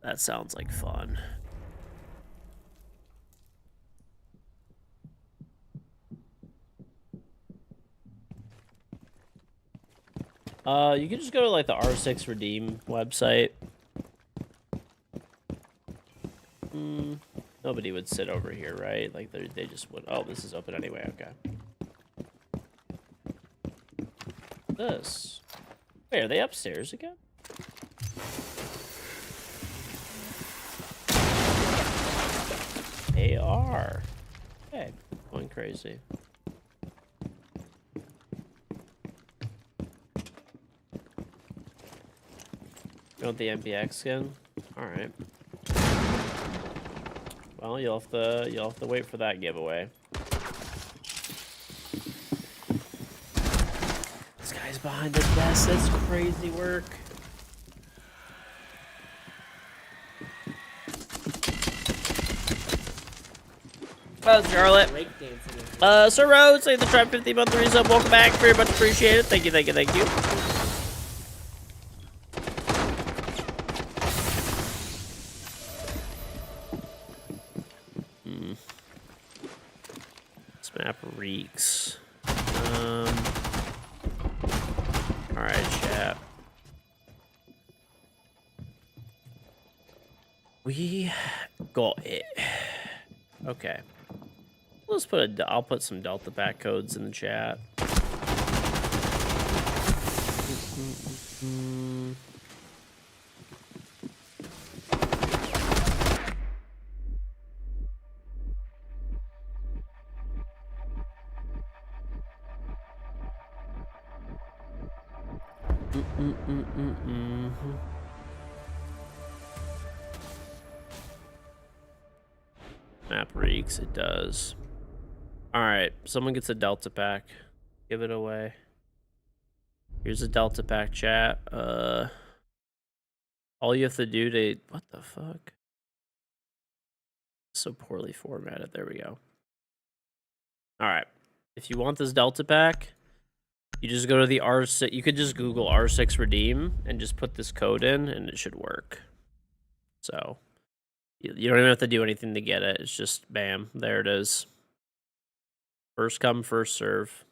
That sounds like fun. You can just go to like the R6 Redeem website. Nobody would sit over here, right? Like they just would. Oh, this is open anyway. Okay. This. Wait, are they upstairs again? They are. Okay, going crazy. You want the MPX skin? All right. Well, you'll have to wait for that giveaway. This guy's behind the desk. That's crazy work. Oh, Charlotte. Sir Rose, say the Tribe 50 month resub. Welcome back. Very much appreciated. Thank you, thank you, thank you. This map reeks. Alright, chat. We got it. Okay. Let's put I'll put some Delta pack codes in the chat. Map reeks, it does. Alright, someone gets a Delta pack. Give it away. Here's a Delta pack, chat. All you have to do to... What the fuck? So poorly formatted. There we go. Alright. If you want this Delta pack, you just go to the R6... You could just Google R6 Redeem and just put this code in, and it should work. So... You don't even have to do anything to get it. It's just, bam, there it is. First come, first serve.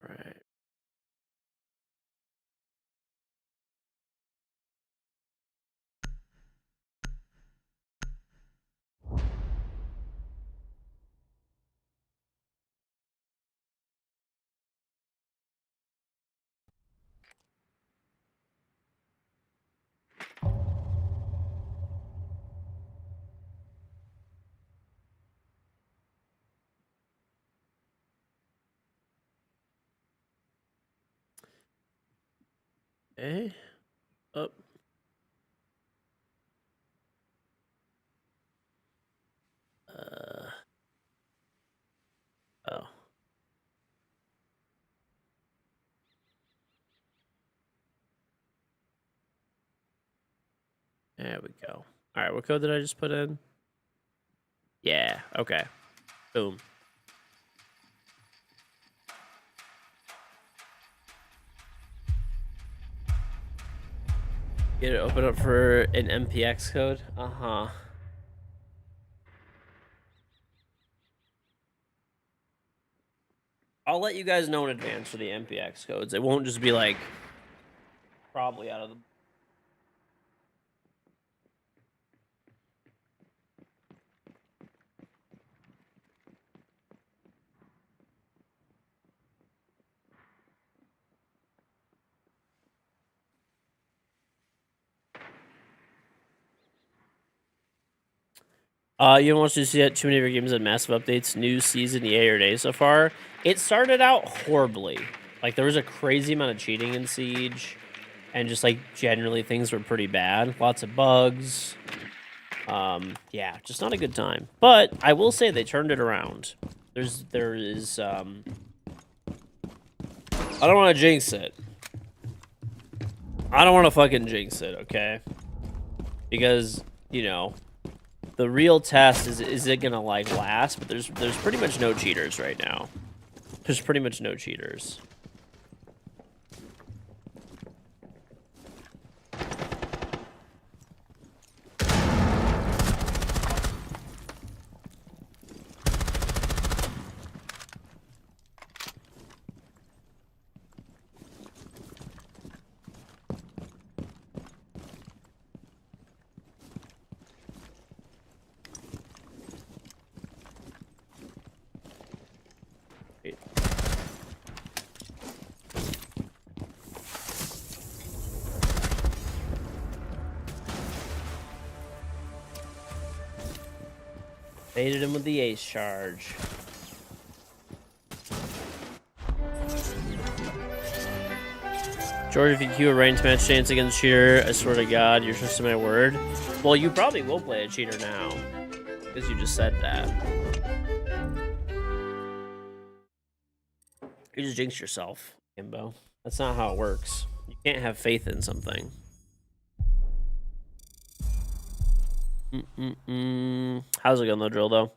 Right. Okay. Up. Oh. There we go. All right, what code did I just put in? Yeah, okay. Boom. Get it open up for an MPX code? Uh-huh. I'll let you guys know in advance for the MPX codes. It won't just be like probably out of the. You don't want to see too many of your games had massive updates, new season, EA or day so far. It started out horribly. Like there was a crazy amount of cheating in Siege, and just like generally things were pretty bad. Lots of bugs. Yeah, just not a good time. But I will say they turned it around. There is I don't want to jinx it. I don't want to fucking jinx it, okay? Because, you know, the real test is it gonna like last? But there's pretty much no cheaters right now. There's pretty much no cheaters. Baited him with the ace charge. George, if you queue a ranked match chance against cheater, I swear to God, you're trusting my word. Well, you probably will play a cheater now, because you just said that. You just jinxed yourself, Kimbo. That's not how it works. You can't have faith in something. How's it going, though, Drill, though?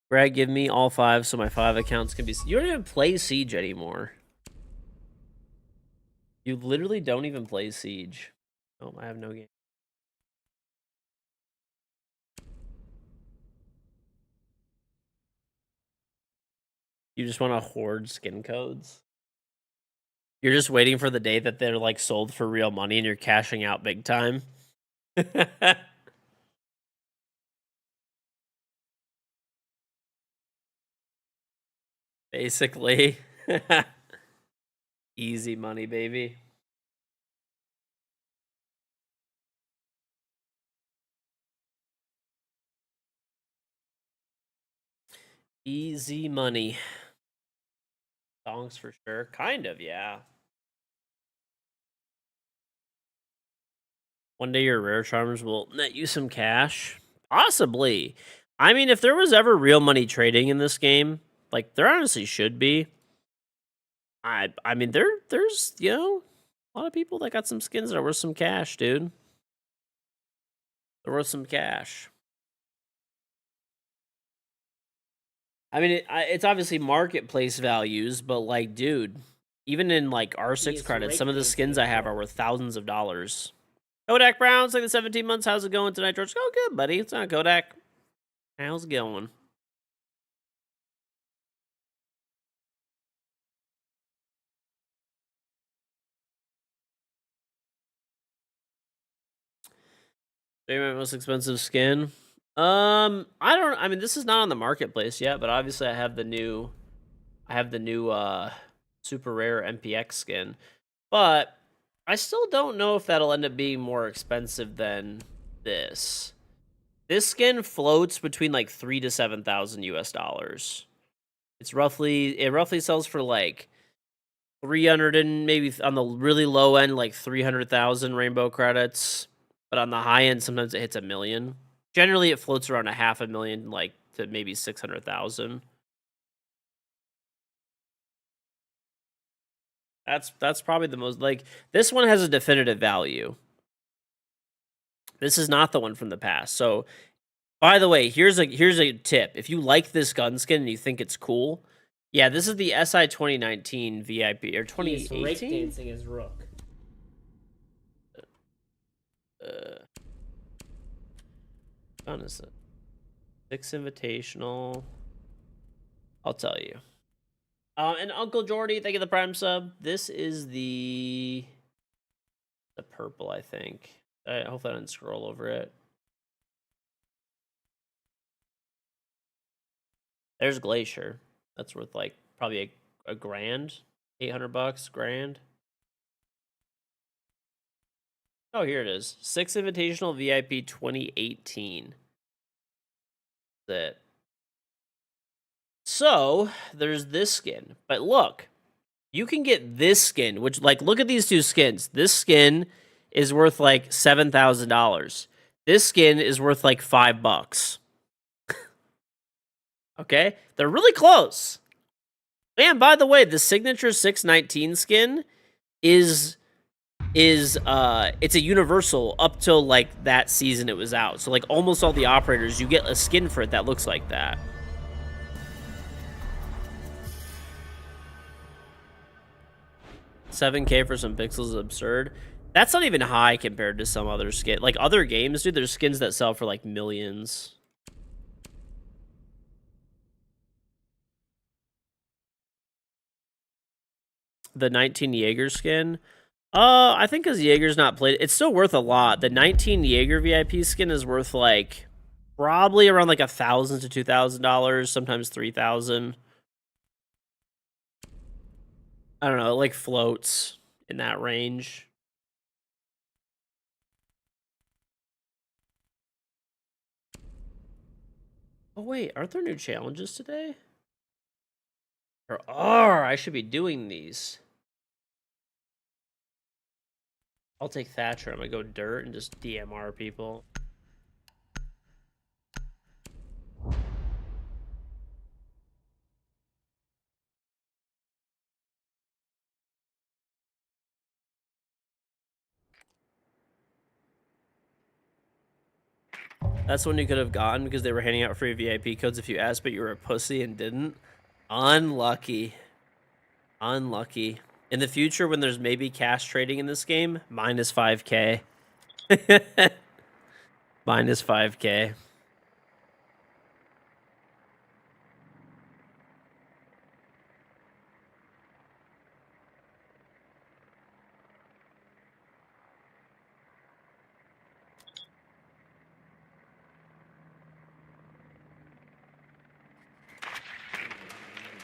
Greg, give me all 5 so my 5 accounts can be... You don't even play Siege anymore. You literally don't even play Siege. Oh, I have no game. You just want to hoard skin codes? You're just waiting for the day that they're, like, sold for real money and you're cashing out big time? Basically. Easy money, baby. Easy money. Songs for sure. Kind of, yeah. One day your rare charms will net you some cash. Possibly. I mean, if there was ever real money trading in this game, like there honestly should be. I mean, there's, you know, a lot of people that got some skins that are worth some cash, dude. They're worth some cash. I mean, it's obviously marketplace values, but like, dude, even in like R6 credits, some of the skins I have are worth thousands of dollars. Kodak Brown's like the 17 months. How's it going tonight, George? Oh, good, buddy. It's not Kodak. How's it going? My most expensive skin. I mean, this is not on the marketplace yet, but obviously I have the new super rare MPX skin. But I still don't know if that'll end up being more expensive than this. This skin floats between like 3 to 7,000 US dollars. It roughly sells for like 300 and maybe on the really low end like 300,000 rainbow credits, but on the high end sometimes it hits 1 million. Generally it floats around 500,000 like to maybe 600,000. That's probably the most, like, this one has a definitive value. This is not the one from the past. So, by the way, here's a tip. If you like this gun skin and you think it's cool, yeah, this is the SI 2019 VIP or 2018. Dancing as Rook. Gun is it? 6 Invitational. I'll tell you. And Uncle Jordy, thank you for the Prime sub. This is the purple, I think. I hope I didn't scroll over it. There's Glacier. That's worth like probably a grand, $800, grand. Oh, here it is. 6 Invitational VIP 2018. That's it. So there's this skin, but look, you can get this skin, which like look at these two skins. This skin is worth like $7,000. This skin is worth like $5. Okay, they're really close. And by the way, the signature 619 skin is it's a universal up till like that season it was out. So like almost all the operators, you get a skin for it that looks like that. $7K for some pixels is absurd. That's not even high compared to some other skin. Like other games, dude, there's skins that sell for like millions. The 19 Jaeger skin. I think because Jaeger's not played, it's still worth a lot. The 19 Jaeger VIP skin is worth like probably around like $1,000 to $2,000, sometimes $3,000. I don't know, it like floats in that range. Oh wait, aren't there new challenges today? Or I should be doing these. I'll take Thatcher. I'm gonna go dirt and just DMR people. That's one you could have gotten because they were handing out free VIP codes if you asked, but you were a pussy and didn't. Unlucky. Unlucky. In the future, when there's maybe cash trading in this game, minus 5K. Minus 5K.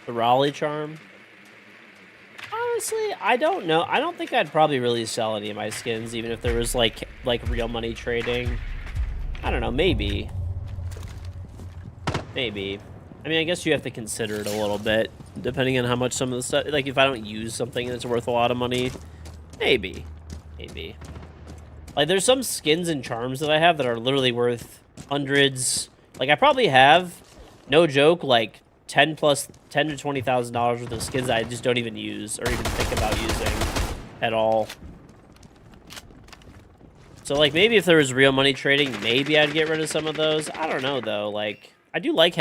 The Raleigh charm. Honestly, I don't know. I don't think I'd probably really sell any of my skins, even if there was like real money trading. I don't know. Maybe. Maybe. I mean, I guess you have to consider it a little bit, depending on how much some of the stuff. Like, if I don't use something that's worth a lot of money, maybe. Maybe. Like, there's some skins and charms that I have that are literally worth hundreds. Like, I probably have, no joke, like $10 to $20,000 worth of skins that I just don't even use or even think about using at all. So, like, maybe if there was real money trading, maybe I'd get rid of some of those. I don't know, though. Like, I do like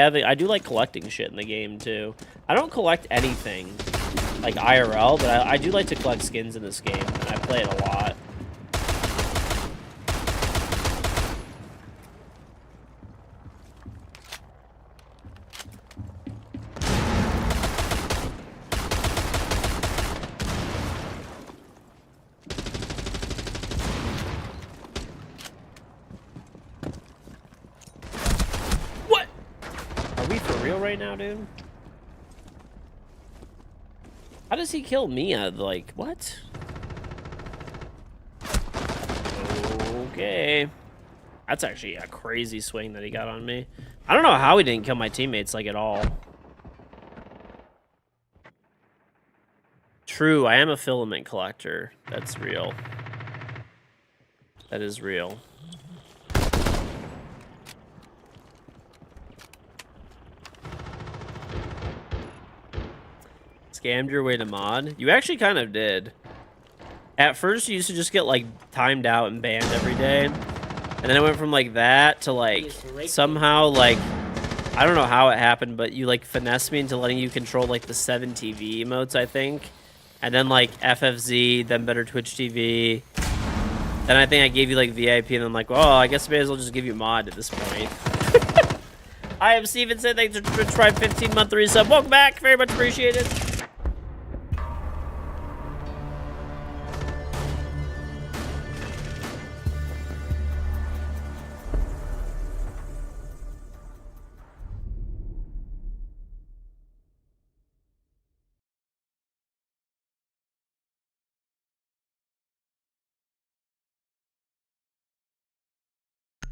collecting shit in the game, too. I don't collect anything, like, IRL, but I do like to collect skins in this game, and I play it a lot. Right now, dude? How does he kill me? Like, what? Okay. That's actually a crazy swing that he got on me. I don't know how he didn't kill my teammates, like, at all. True, I am a filament collector. That's real. That is real. Scammed your way to mod? You actually kind of did. At first, you used to just get, like, timed out and banned every day. And then it went from, like, that to, like, somehow, like, I don't know how it happened, but you, like, finessed me into letting you control, like, the 7 TV emotes, I think. And then, like, FFZ, then Better Twitch TV. Then I think I gave you, like, VIP, and then, like, well, I guess I may as well just give you mod at this point. I am Stevenson. Thanks for Twitch Prime 15-month resub. Welcome back. Very much appreciated.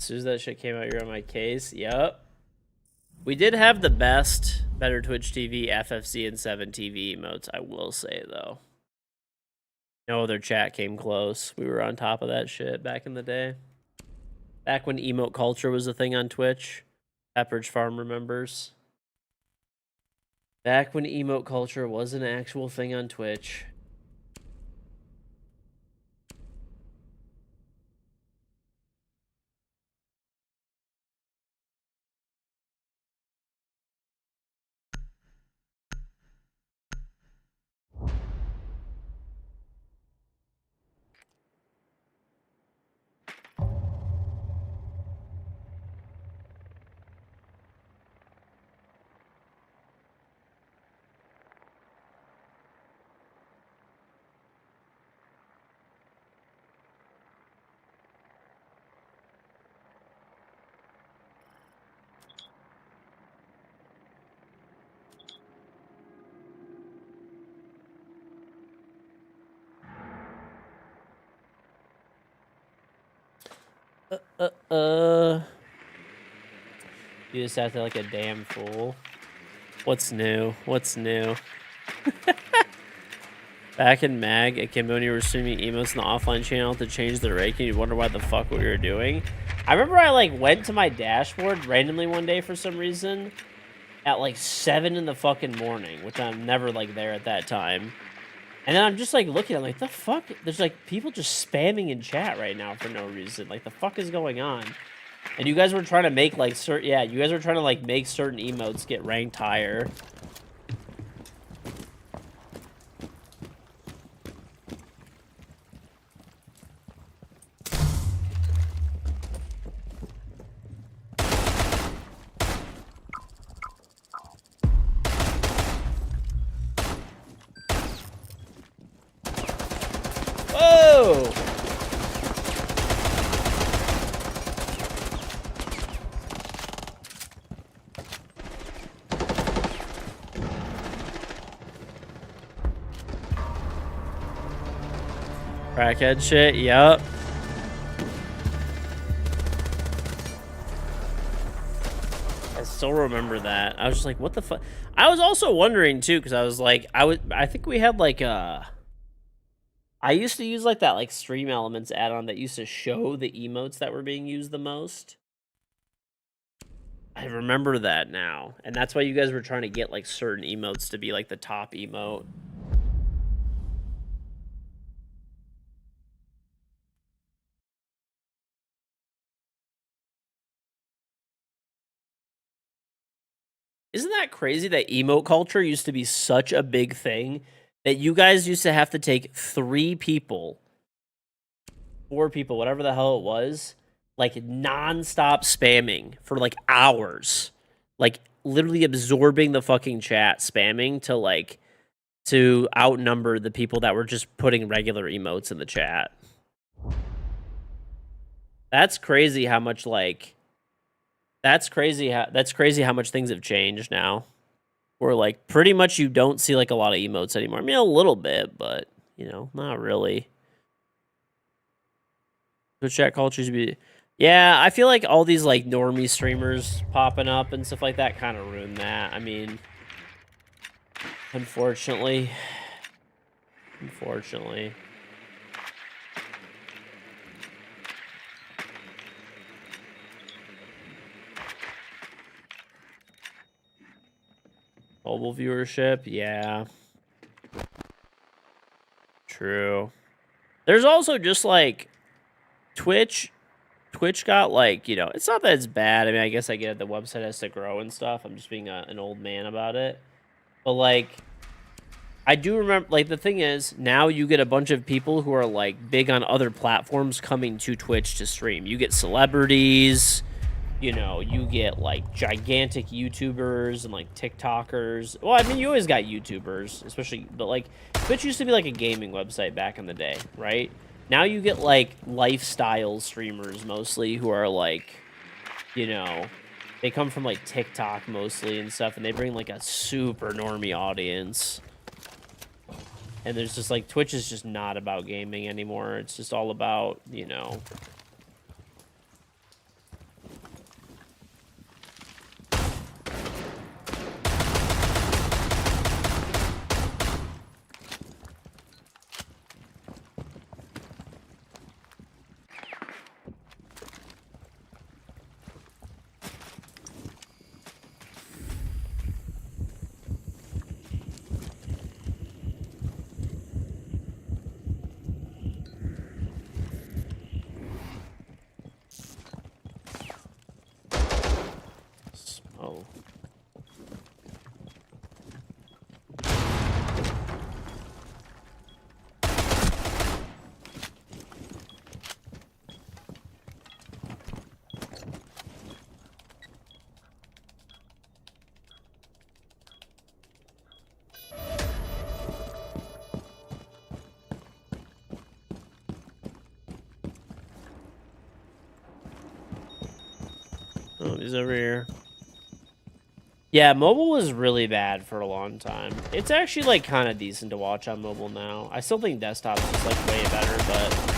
As soon as that shit came out, you're on my case. Yep. We did have the best Better Twitch TV, FFC, and 7 TV emotes, I will say, though. No other chat came close. We were on top of that shit back in the day. Back when emote culture was a thing on Twitch. Pepperidge Farm remembers. Back when emote culture was an actual thing on Twitch. You just acted like a damn fool. What's new? What's new? Back in Mag, at Kimbo, when you were streaming emotes in the offline channel to change the ranking, you wonder why the fuck what you were doing. I remember I like went to my dashboard randomly one day for some reason at like 7 in the fucking morning, which I'm never like there at that time. And then I'm just like looking, I'm like, the fuck? There's like people just spamming in chat right now for no reason. Like, the fuck is going on? And you guys were trying to make like you guys were trying to like make certain emotes get ranked higher. Whoa! Crackhead shit, yup. I still remember that. I was just like, what the fuck? I was also wondering too, because I was like, I think we had like I used to use like that like Stream Elements add-on that used to show the emotes that were being used the most. I remember that now. And that's why you guys were trying to get like certain emotes to be like the top emote. Isn't that crazy that emote culture used to be such a big thing that you guys used to have to take 3 people, 4 people, whatever the hell it was, like non-stop spamming for like hours, like literally absorbing the fucking chat, spamming to outnumber the people that were just putting regular emotes in the chat. That's crazy how much like that's crazy how much things have changed now. Where like pretty much you don't see like a lot of emotes anymore. I mean, a little bit, but you know, not really. Twitch chat cultures be, yeah. I feel like all these like normie streamers popping up and stuff like that kind of ruined that. I mean, unfortunately. Mobile viewership, yeah. True. There's also just like Twitch got like, you know, it's not that it's bad. I mean, I guess I get it. The website has to grow and stuff. I'm just being an old man about it. But like, I do remember, like, the thing is, now you get a bunch of people who are like big on other platforms coming to Twitch to stream. You get celebrities, you know, you get like gigantic YouTubers and like TikTokers. Well, I mean, you always got YouTubers, especially, but like Twitch used to be like a gaming website back in the day, right? Now you get like lifestyle streamers mostly who are like, you know, they come from like TikTok mostly and stuff, and they bring like a super normie audience. And there's just like, Twitch is just not about gaming anymore. It's just all about, you know, he's over here. Yeah, mobile was really bad for a long time. It's actually, like, kind of decent to watch on mobile now. I still think desktop's just, like, way better, but...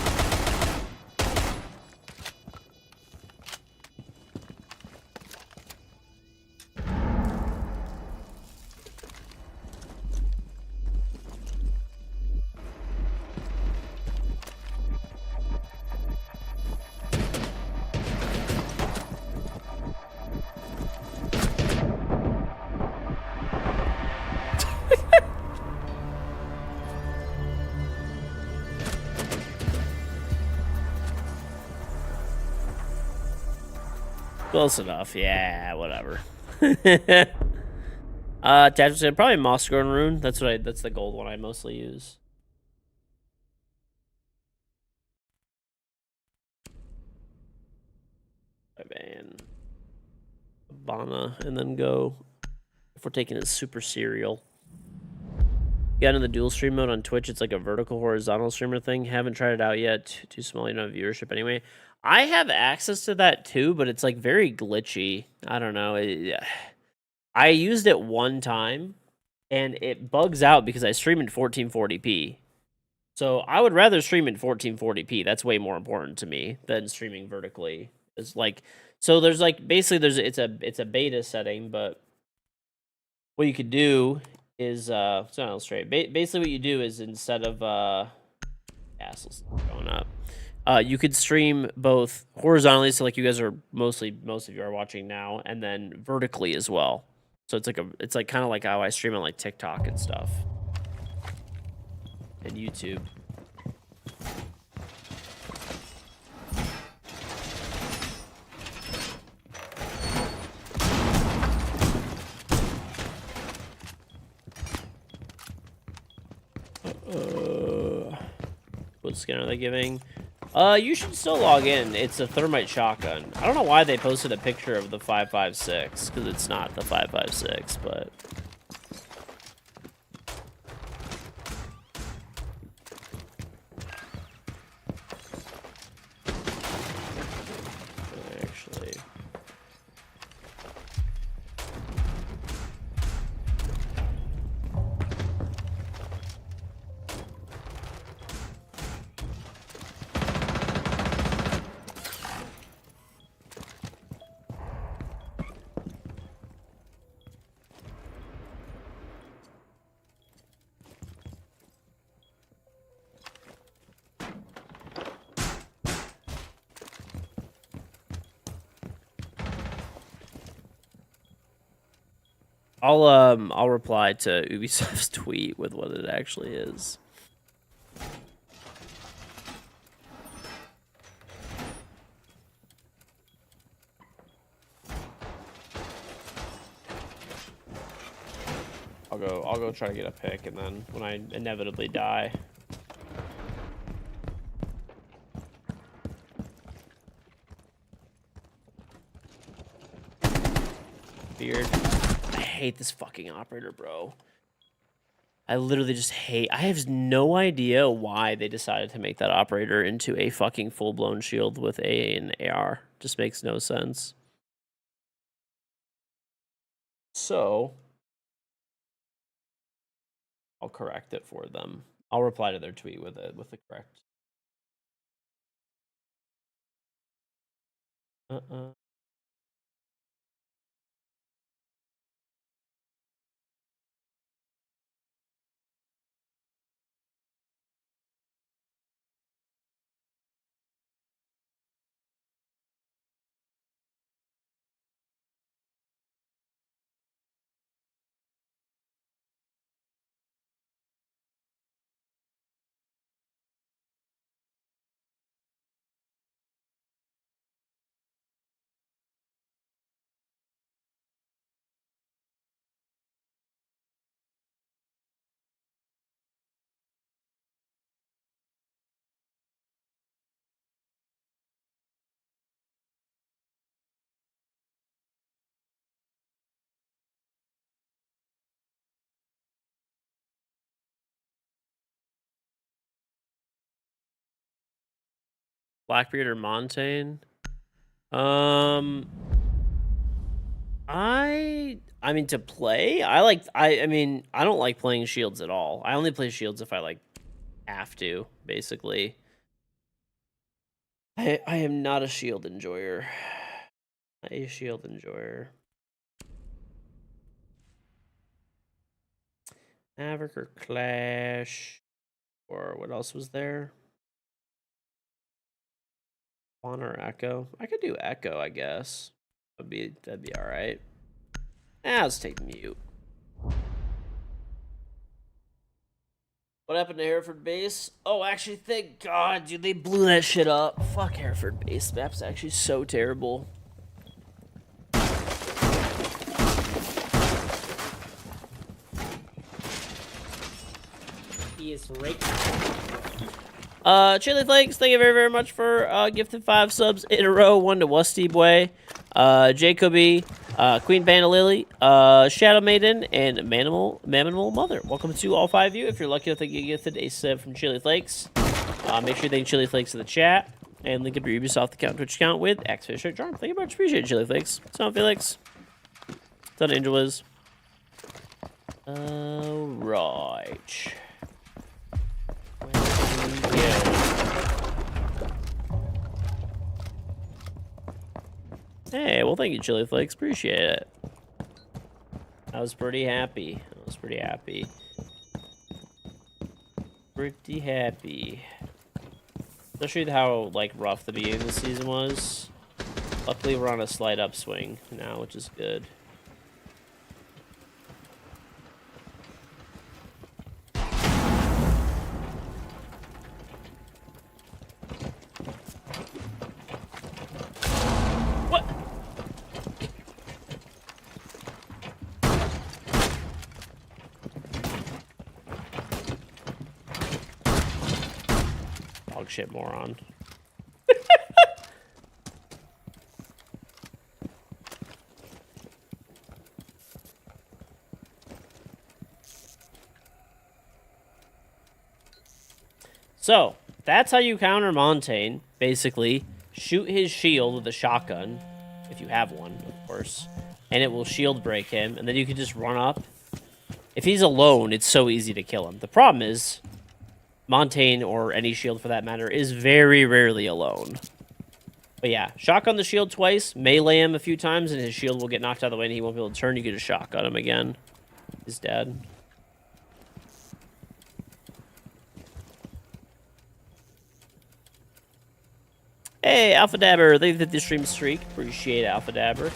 Close enough, yeah, whatever. Tactical said probably Moss Grown Rune. That's the gold one I mostly use. I ban Bana and then go if we're taking it super serial. Got into the dual stream mode on Twitch. It's like a vertical horizontal streamer thing. Haven't tried it out yet. Too small, you don't have viewership anyway. I have access to that too, but it's like very glitchy. I don't know. I used it one time and it bugs out because I stream in 1440p. So I would rather stream in 1440p. That's way more important to me than streaming vertically. It's like, so there's like basically it's a beta setting, but what you could do is it's not illustrate. Basically what you do is instead of castles going up, you could stream both horizontally, so like you guys are most of you are watching now, and then vertically as well. So it's like kind of like how I stream on like TikTok and stuff and YouTube. What skin are they giving? You should still log in. It's a thermite shotgun. I don't know why they posted a picture of the 5.56 because it's not the 5.56, but actually. I'll reply to Ubisoft's tweet with what it actually is. I'll go try to get a pick, and then when I inevitably die. Beard. I hate this fucking operator, bro. I literally just hate... I have no idea why they decided to make that operator into a fucking full-blown shield with an AR. Just makes no sense. So... I'll correct it for them. I'll reply to their tweet with the correct. Blackbeard or Montaigne? I mean to play, I mean I don't like playing shields at all. I only play shields if I like have to, basically. I am not a shield enjoyer. Not a shield enjoyer. Maverick or Clash, or what else was there? Fawn or Echo? I could do Echo, I guess. That'd be all right. Let's take mute. What happened to Hereford Base? Oh, actually, thank God, dude, they blew that shit up. Fuck Hereford Base. Map's actually so terrible. He is right. Chili Flakes, thank you very, very much for gifted 5 subs in a row. 1 to Wusty Boy, Jacoby, Queen Panda Lily, Shadow Maiden, and Manimal Mother. Welcome to all 5 of you. If you're lucky enough to get gifted a sub from Chili Flakes, make sure you thank Chili Flakes in the chat and link up your Ubisoft account, Twitch account with Xfish Charm. Thank you much. Appreciate it, Chili Flakes. Son Felix. Son Angel Wiz. Right. Hey, well, thank you, Chili Flakes. Appreciate it. I was pretty happy. Pretty happy. Especially how, like, rough the beginning of the season was. Luckily, we're on a slight upswing now, which is good. What? Dog shit moron. So, that's how you counter Montaigne, basically. Shoot his shield with a shotgun, if you have one, of course, and it will shield break him, and then you can just run up. If he's alone, it's so easy to kill him. The problem is, Montaigne, or any shield for that matter, is very rarely alone. But yeah, shotgun the shield twice, melee him a few times, and his shield will get knocked out of the way, and he won't be able to turn. You get a shotgun him again. He's dead. Hey, Alpha Dabber, thank you for the stream streak. Appreciate it, Alpha Dabber.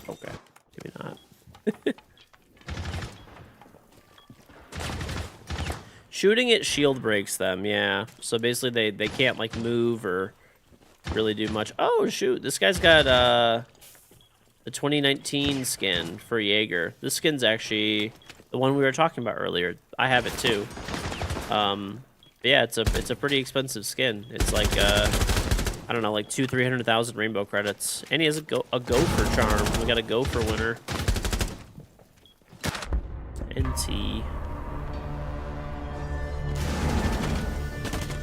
Okay, maybe not. Shooting it shield breaks them, yeah. So basically they can't like move or really do much. Oh shoot, this guy's got the 2019 skin for Jaeger. This skin's actually the one we were talking about earlier. I have it too. But yeah, it's a pretty expensive skin. It's like I don't know, like 200,000-300,000 rainbow credits. And he has a gopher charm. We got a gopher winner. NT.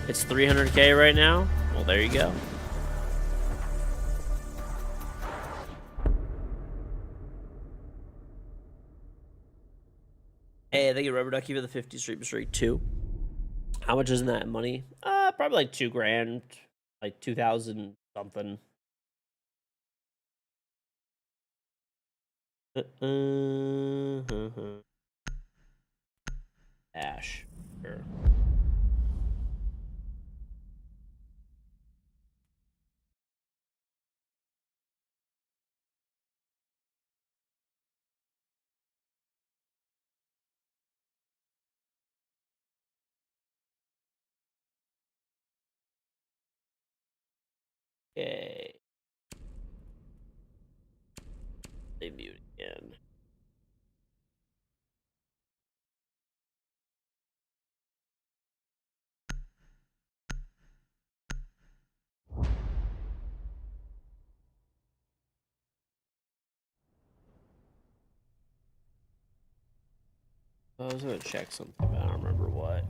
It's 300k right now. Well, there you go. Hey, thank you, Rubber Ducky, for the 50 streak 2. How much is in that money? Probably like $2,000, like 2,000 something. Ash. Sure. Okay. They mute again. I was gonna check something, but I don't remember what.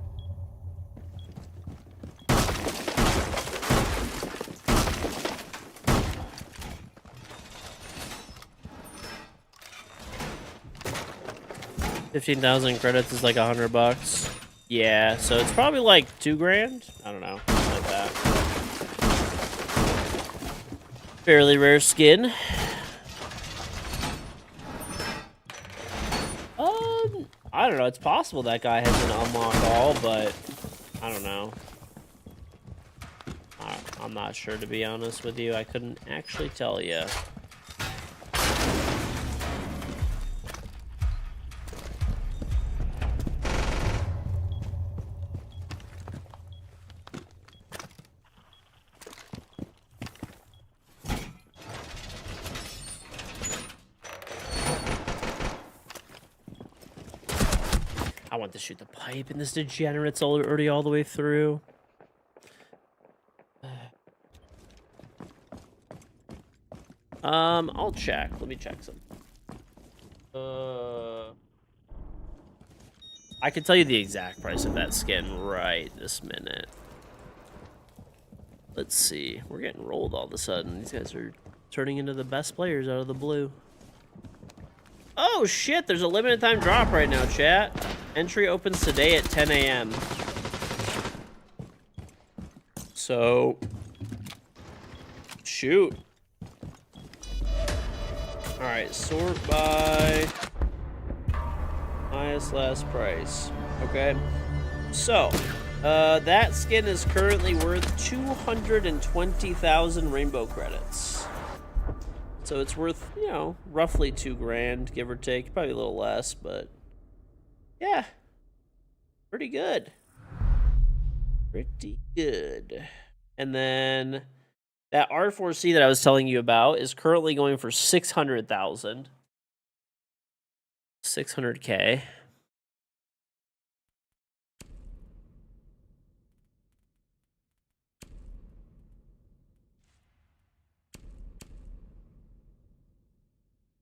15,000 credits is like $100. Yeah, so it's probably like 2 grand. I don't know, something like that. Fairly rare skin. I don't know. It's possible that guy has an unlock all, but I don't know. I'm not sure, to be honest with you. I couldn't actually tell you. I want to shoot the pipe, and this degenerate's already all the way through. I'll check. Let me check some. I can tell you the exact price of that skin right this minute. Let's see. We're getting rolled all of a sudden. These guys are turning into the best players out of the blue. Oh, shit. There's a limited time drop right now, chat. Entry opens today at 10 a.m. So, shoot. All right, sort by highest last price. Okay. So, that skin is currently worth 220,000 rainbow credits. So it's worth, you know, roughly 2 grand, give or take. Probably a little less, but yeah, pretty good. Pretty good. And then that R4C that I was telling you about is currently going for 600,000. 600K.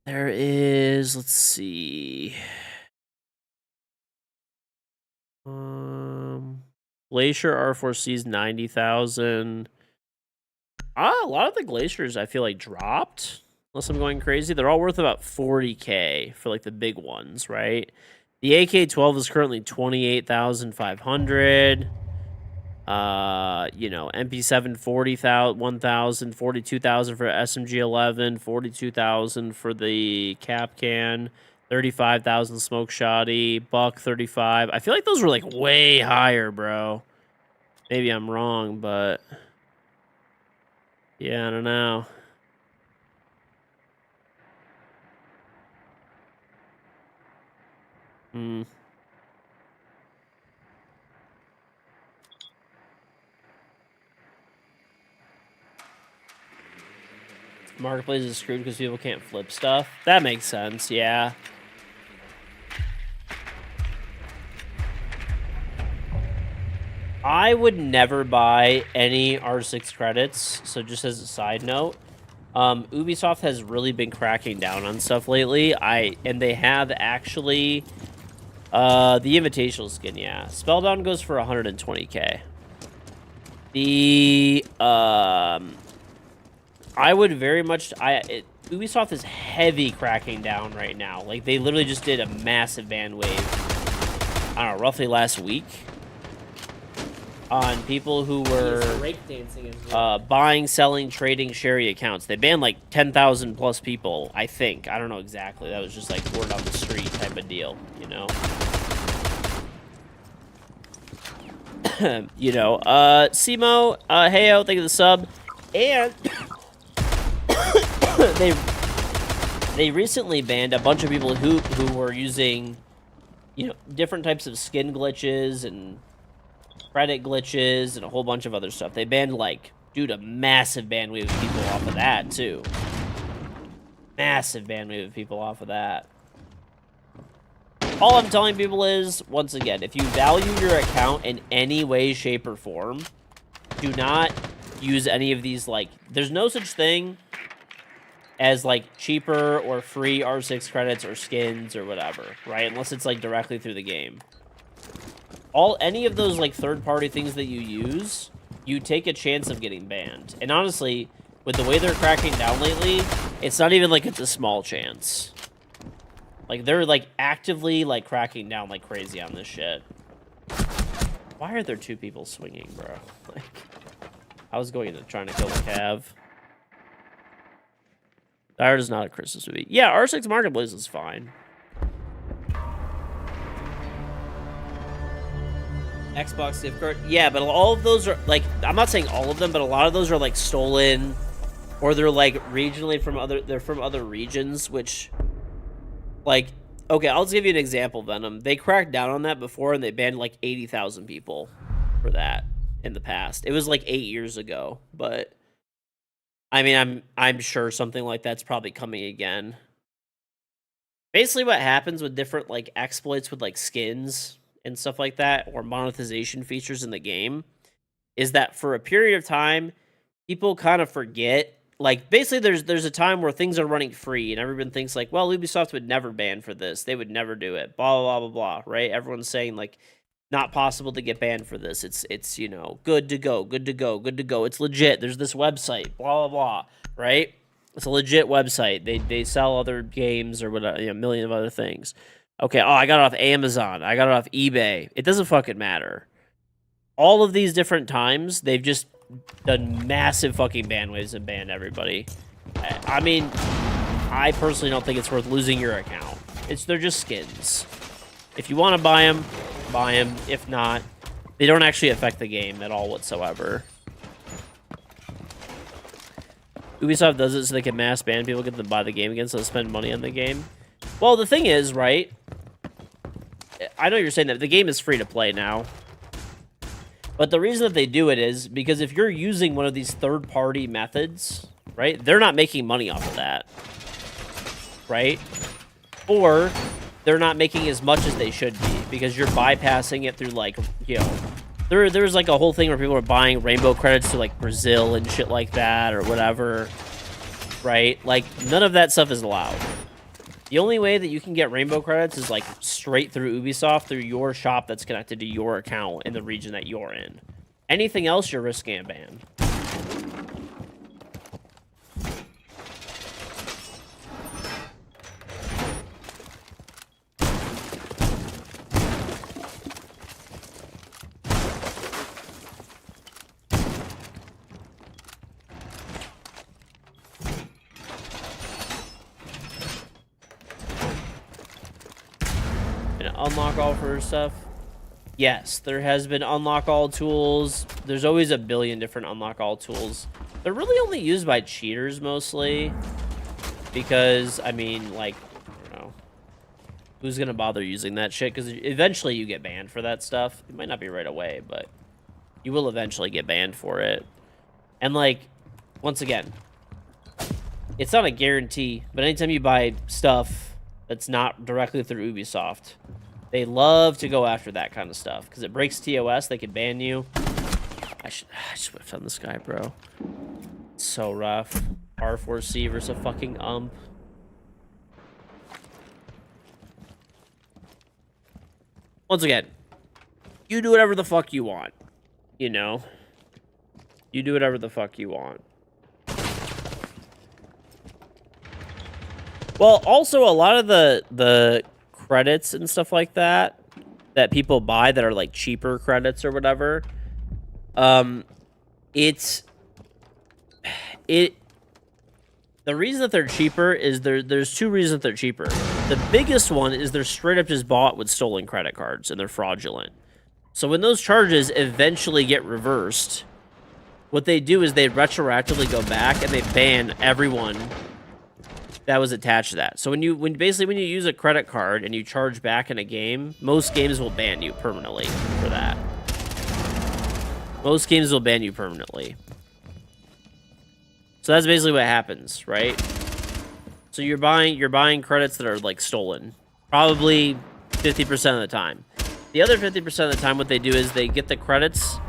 There is, let's see. Glacier R4C is 90,000. A lot of the glaciers I feel like dropped, unless I'm going crazy. They're all worth about 40K for like the big ones, right? The AK-12 is currently 28,500. You know, MP7 40,000, 1,000, 42,000 for SMG11, 42,000 for the cap can, 35,000 smoke shoddy, buck 35. I feel like those were like way higher, bro. Maybe I'm wrong, but yeah, I don't know. Marketplace is screwed because people can't flip stuff. That makes sense, yeah. I would never buy any R6 credits, so just as a side note, Ubisoft has really been cracking down on stuff lately. And they have actually the invitational skin, yeah. Spellbound goes for 120K. The I would very much Ubisoft is heavy cracking down right now. Like they literally just did a massive ban wave. I don't know, roughly last week on people who were buying, selling, trading Sherry accounts. They banned like 10,000 plus people, I think. I don't know exactly. That was just like word on the street type of deal, you know. You know, Simo, heyo, thank you for the sub. And they recently banned a bunch of people who were using, you know, different types of skin glitches and credit glitches and a whole bunch of other stuff. They banned, like, dude, a massive ban wave of people off of that, too. Massive ban wave of people off of that. All I'm telling people is, once again, if you value your account in any way, shape, or form, do not use any of these, like, there's no such thing as, like, cheaper or free R6 credits or skins or whatever, right? Unless it's, like, directly through the game. Any of those, like, third-party things that you use, you take a chance of getting banned. And honestly, with the way they're cracking down lately, it's not even like it's a small chance. Like, they're, like, actively, like, cracking down like crazy on this shit. Why are there 2 people swinging, bro? Like, I was going into trying to kill the Cav. That is not a Christmas movie. Yeah, R6 Marketplace is fine. Xbox gift card. Yeah, but all of those are, like, I'm not saying all of them, but a lot of those are, like, stolen, or they're, like, regionally from other regions, which, like, okay, I'll just give you an example, Venom. They cracked down on that before, and they banned, like, 80,000 people for that in the past. It was, like, 8 years ago, but, I mean, I'm sure something like that's probably coming again. Basically, what happens with different, like, exploits with, like, skins and stuff like that, or monetization features in the game, is that for a period of time, people kind of forget. Like, basically, there's a time where things are running free, and everyone thinks, like, well, Ubisoft would never ban for this. They would never do it. Blah, blah, blah, blah, blah, right? Everyone's saying, like, not possible to get banned for this. It's you know, good to go, good to go, good to go. It's legit. There's this website, blah, blah, blah, right? It's a legit website. They sell other games or whatever, you know, a million of other things. Okay, oh, I got it off Amazon. I got it off eBay. It doesn't fucking matter. All of these different times, they've just done massive fucking ban waves and banned everybody. I mean, I personally don't think it's worth losing your account. They're just skins. If you want to buy them, buy them. If not, they don't actually affect the game at all whatsoever. Ubisoft does it so they can mass ban people, get them to buy the game again, so they spend money on the game. Well, the thing is, right? I know you're saying that the game is free to play now. But the reason that they do it is because if you're using one of these third-party methods, right, they're not making money off of that, right? Or they're not making as much as they should be because you're bypassing it through, like, you know, there's like a whole thing where people are buying rainbow credits to, like, Brazil and shit like that or whatever, right? Like, none of that stuff is allowed. The only way that you can get rainbow credits is, like, straight through Ubisoft, through your shop that's connected to your account in the region that you're in. Anything else, you're risking a ban. Unlock all for stuff. Yes, there has been unlock all tools. There's always a billion different unlock all tools. They're really only used by cheaters mostly. Because, I mean, like, I don't know. Who's gonna bother using that shit? Because eventually you get banned for that stuff. It might not be right away, but you will eventually get banned for it. And, like, once again, it's not a guarantee, but anytime you buy stuff that's not directly through Ubisoft, they love to go after that kind of stuff because it breaks TOS. They can ban you. I just whiffed on this guy, bro. It's so rough. R4C versus a fucking ump. Once again, you do whatever the fuck you want. You know? You do whatever the fuck you want. Well, also, a lot of the credits and stuff like that that people buy that are, like, cheaper credits or whatever, the reason that they're cheaper is there's two reasons that they're cheaper. The biggest one is they're straight up just bought with stolen credit cards, and they're fraudulent. So when those charges eventually get reversed, what they do is they retroactively go back and they ban everyone that was attached to that. So when you use a credit card and you charge back in a game, most games will ban you permanently for that. Most games will ban you permanently. So that's basically what happens, right? So you're buying credits that are, like, stolen, probably 50% of the time. The other 50% of the time, what they do is they get the credits,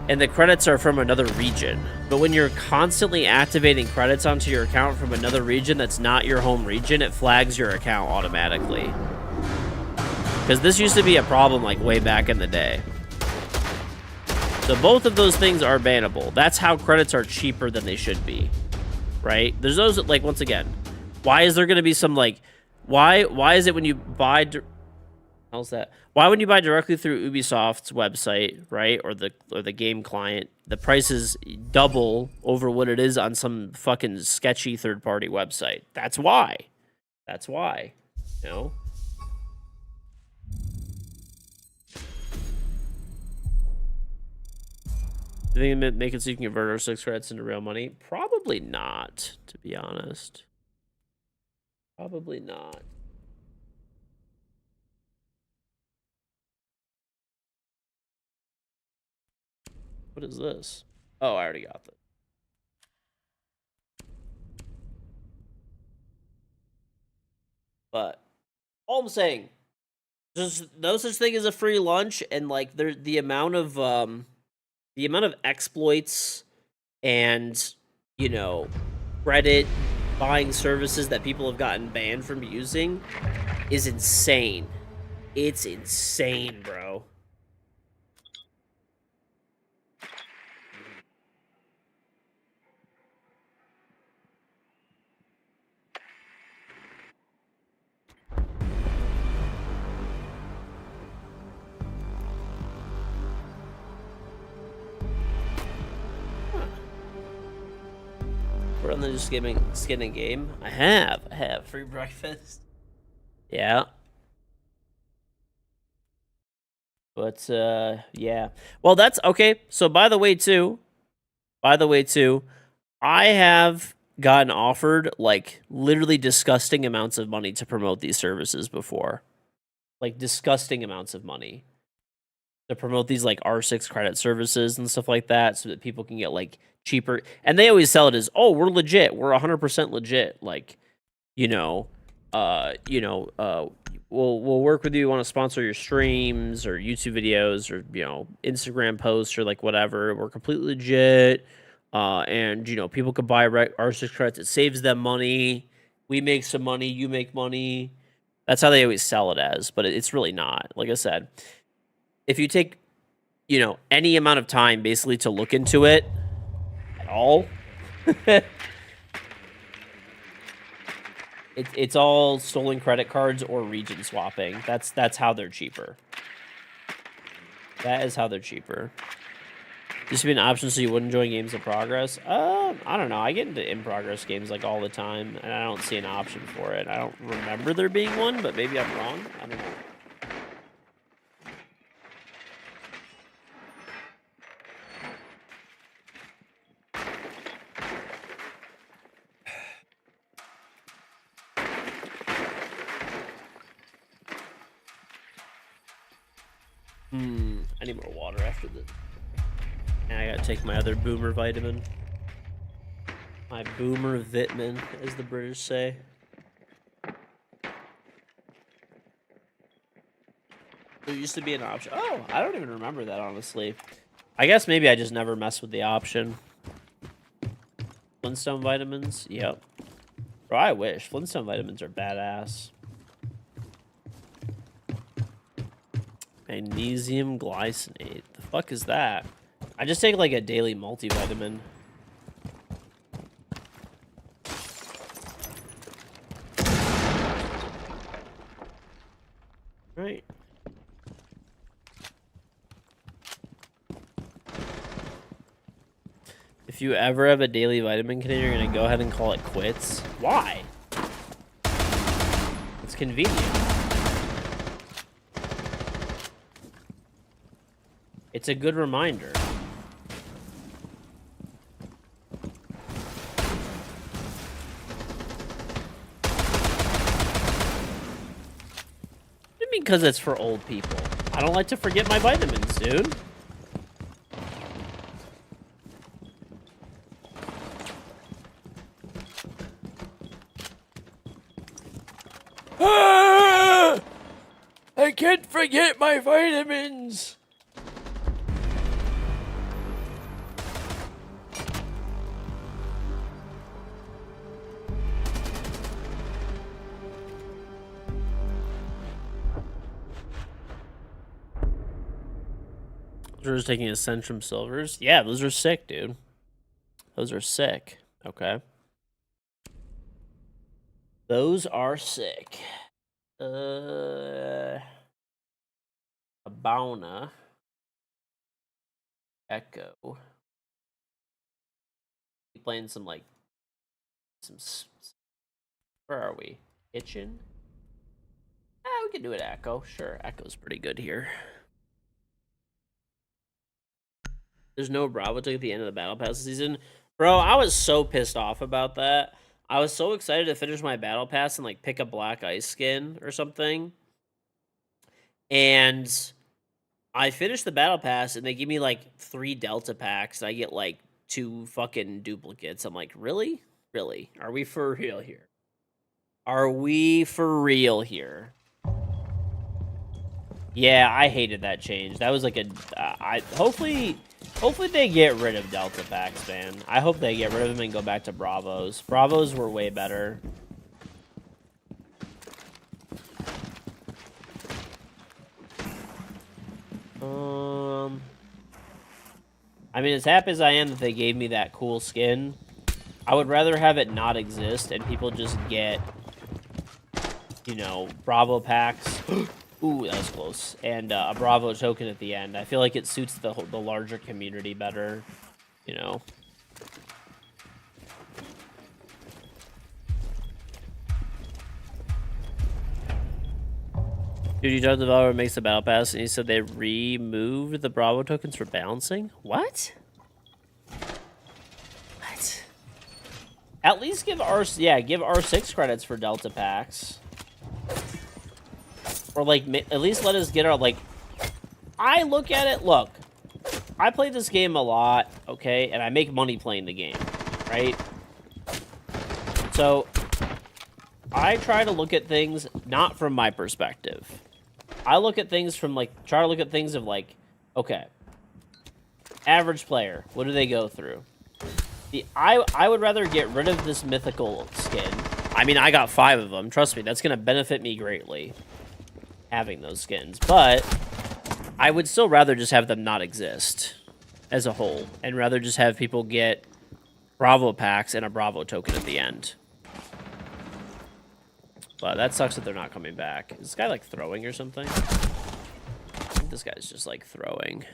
and the credits are from another region. But when you're constantly activating credits onto your account from another region that's not your home region, it flags your account automatically. Because this used to be a problem, like, way back in the day. So both of those things are bannable. That's how credits are cheaper than they should be, right? There's those that, like, once again, why is there going to be some, like, Why is it when you buy how's that? Why when you buy directly through Ubisoft's website, right, or the game client, the price is double over what it is on some fucking sketchy third-party website? That's why. That's why. You know? Do you think it make it so you can convert our 6 credits into real money? Probably not, to be honest. Probably not. What is this? Oh, I already got this. But all I'm saying, there's no such thing as a free lunch, and like the amount of exploits and credit buying services that people have gotten banned from using is insane. It's insane, bro. We're on the just skinning game. I have free breakfast. Yeah. But yeah. Well, that's okay. So by the way too, I have gotten offered like literally disgusting amounts of money to promote these services before. Like disgusting amounts of money to promote these like R6 credit services and stuff like that so that people can get like cheaper. And they always sell it as, "Oh, we're legit. We're 100% legit." Like, we'll work with you, want to sponsor your streams or YouTube videos or Instagram posts or like whatever. We're completely legit. And people could buy R6 credits. It saves them money. We make some money. You make money. That's how they always sell it as, but it's really not. Like I said, if you take, any amount of time basically to look into it at all, it's all stolen credit cards or region swapping. That's how they're cheaper. That is how they're cheaper. Used to be an option so you wouldn't join games in progress. I don't know. I get into in progress games like all the time, and I don't see an option for it. I don't remember there being one, but maybe I'm wrong. I don't know. I need more water after this. And I gotta take my other boomer vitamin. My boomer vitamin, as the British say. There used to be an option. Oh, I don't even remember that, honestly. I guess maybe I just never messed with the option. Flintstone vitamins? Yep. Bro, I wish. Flintstone vitamins are badass. Magnesium glycinate. The fuck is that? I just take like a daily multivitamin. Right. If you ever have a daily vitamin container, you're gonna go ahead and call it quits. Why? It's convenient. It's a good reminder. What do you mean because it's for old people? I don't like to forget my vitamins, dude. I can't forget my vitamins. Drew's taking his Centrum Silvers. Yeah, those are sick, dude. Those are sick. Okay. Those are sick. Abona. Echo. Playing some like where are we? Kitchen? We can do it Echo. Sure, Echo's pretty good here. There's no Bravo took at the end of the Battle Pass season. Bro, I was so pissed off about that. I was so excited to finish my Battle Pass and like pick a Black Ice skin or something. And I finished the Battle Pass and they give me like 3 Delta packs and I get like 2 fucking duplicates. I'm like, really? Really? Are we for real here? Are we for real here? Yeah, I hated that change. That was like a hopefully they get rid of Delta packs, man. I hope they get rid of them and go back to Bravos. Bravos were way better. I mean, as happy as I am that they gave me that cool skin, I would rather have it not exist and people just get, you know, Bravo packs. Ooh, that was close. And a Bravo token at the end. I feel like it suits the larger community better, you know. Dude, you talked to the developer makes the battle pass, and he said they removed the Bravo tokens for balancing. What? What? At least give R6 credits for Delta packs. Or, like, at least let us get our, like... I look at it, look. I play this game a lot, okay? And I make money playing the game, right? So, I try to look at things not from my perspective. I look at things from, like... Try to look at things of, like... Okay. Average player. What do they go through? I would rather get rid of this mythical skin. I mean, I got 5 of them. Trust me, that's going to benefit me greatly. Having those skins, but I would still rather just have them not exist as a whole, and rather just have people get Bravo packs and a Bravo token at the end. But that sucks that they're not coming back. Is this guy like throwing or something? I think this guy's just like throwing.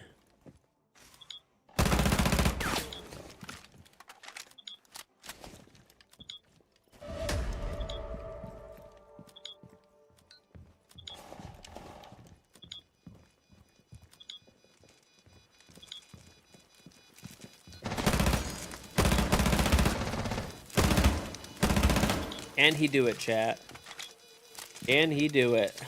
Can he do it, chat? Can he do it?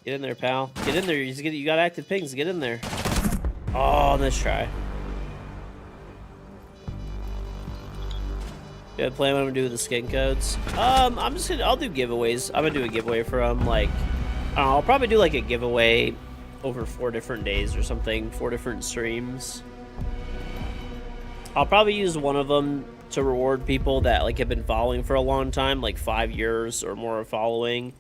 Get in there, pal. Get in there. You got active pings. Get in there. Oh, nice try. Good plan. What I'm gonna do with the skin codes? I'll do giveaways. I'm gonna do a giveaway from like, I'll probably do like a giveaway over 4 different days or something, 4 different streams. I'll probably use one of them to reward people that like have been following for a long time, like 5 years or more of following,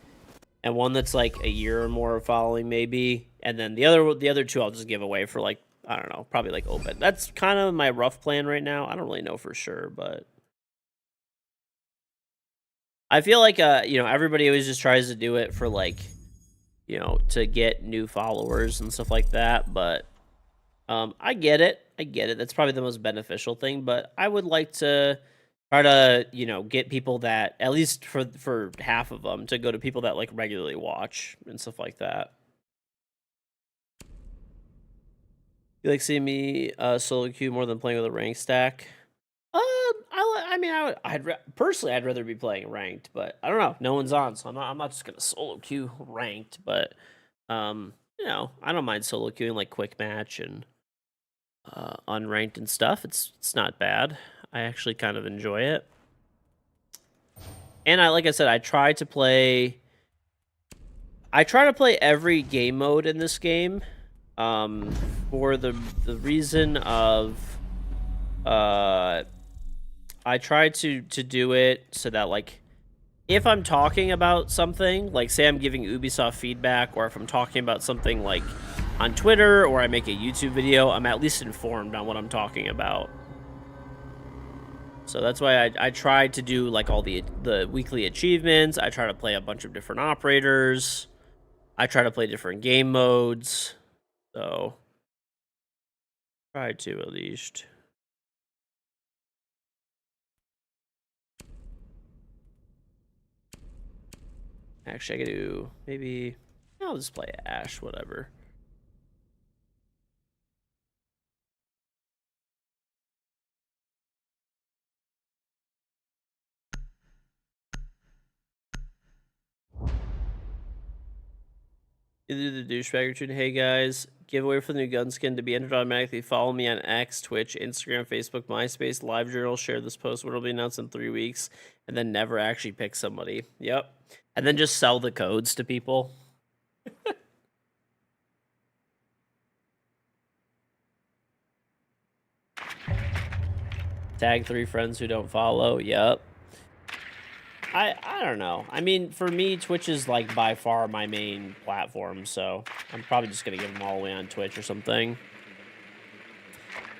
and one that's like a year or more of following maybe, and then the other 2 I'll just give away for like, I don't know, probably like open. That's kind of my rough plan right now. I don't really know for sure, but I feel like you know, everybody always just tries to do it for like, you know, to get new followers and stuff like that, but I get it. That's probably the most beneficial thing, but I would like to try to, you know, get people that, at least for half of them, to go to people that like regularly watch and stuff like that. You like seeing me solo queue more than playing with a rank stack? Personally, I'd rather be playing ranked, but I don't know. No one's on, so I'm not just gonna solo queue ranked, but you know, I don't mind solo queuing like quick match and unranked and stuff. It's not bad. I actually kind of enjoy it. And like I said, I try to play every game mode in this game for the reason of I try to do it so that like if I'm talking about something, like say I'm giving Ubisoft feedback, or if I'm talking about something like on Twitter or I make a YouTube video, I'm at least informed on what I'm talking about. So that's why I try to do like all the weekly achievements. I try to play a bunch of different operators. I try to play different game modes. So try to at least. Actually, I could do maybe. I'll just play Ash, whatever. Either the douchebag or tune. Hey guys, giveaway for the new gun skin to be entered automatically. Follow me on X, Twitch, Instagram, Facebook, MySpace, LiveJournal. Share this post when it'll be announced in 3 weeks, and then never actually pick somebody. Yep, and then just sell the codes to people. Tag 3 friends who don't follow. Yep. I don't know. I mean, for me, Twitch is like by far my main platform, so I'm probably just gonna give them all away on Twitch or something.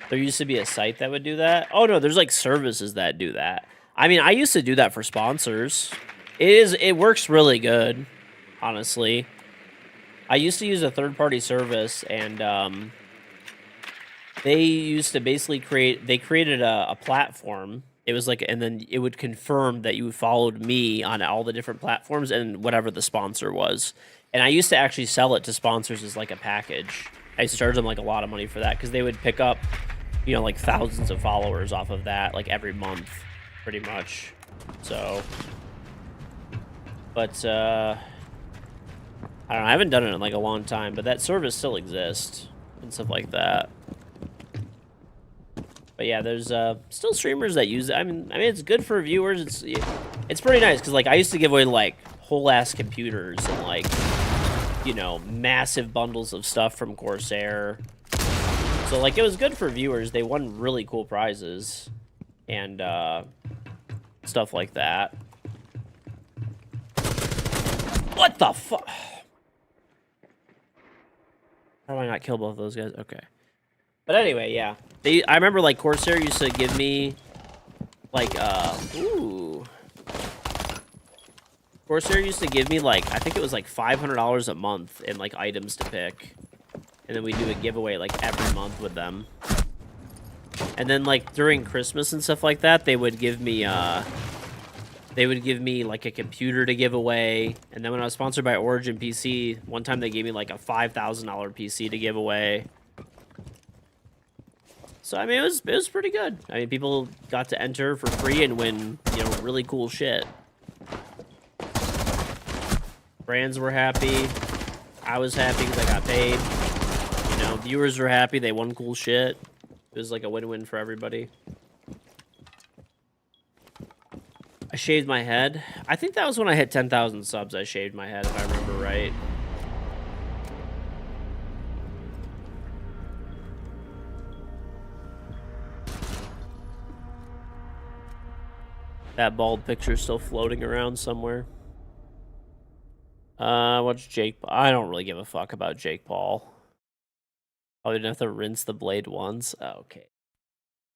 There used to be a site that would do that. Oh no, there's like services that do that. I mean, I used to do that for sponsors. It works really good, honestly. I used to use a third-party service, and they used to basically created a platform. It was like, and then it would confirm that you followed me on all the different platforms and whatever the sponsor was. And I used to actually sell it to sponsors as like a package. I used to charge them like a lot of money for that because they would pick up, you know, like thousands of followers off of that, like every month, pretty much. So, but I don't know. I haven't done it in like a long time, but that service still exists and stuff like that. But yeah, there's still streamers that use it. I mean, it's good for viewers. It's pretty nice because like I used to give away like whole ass computers and like, you know, massive bundles of stuff from Corsair. So like it was good for viewers. They won really cool prizes and stuff like that. What the fuck? How do I not kill both of those guys? Okay. But anyway, yeah. I remember like Corsair used to give me like ooh. Corsair used to give me like I think it was like $500 a month in like items to pick. And then we do a giveaway like every month with them. And then like during Christmas and stuff like that, they would give me like a computer to give away. And then when I was sponsored by Origin PC, one time they gave me like a $5,000 PC to give away. So I mean, it was pretty good. I mean, people got to enter for free and win, you know, really cool shit. Brands were happy. I was happy because I got paid. You know, viewers were happy. They won cool shit. It was like a win-win for everybody. I shaved my head. I think that was when I hit 10,000 subs. I shaved my head, if I remember right. That bald picture's still floating around somewhere. What's Jake? I don't really give a fuck about Jake Paul. Probably didn't have to rinse the blade once. Oh, okay.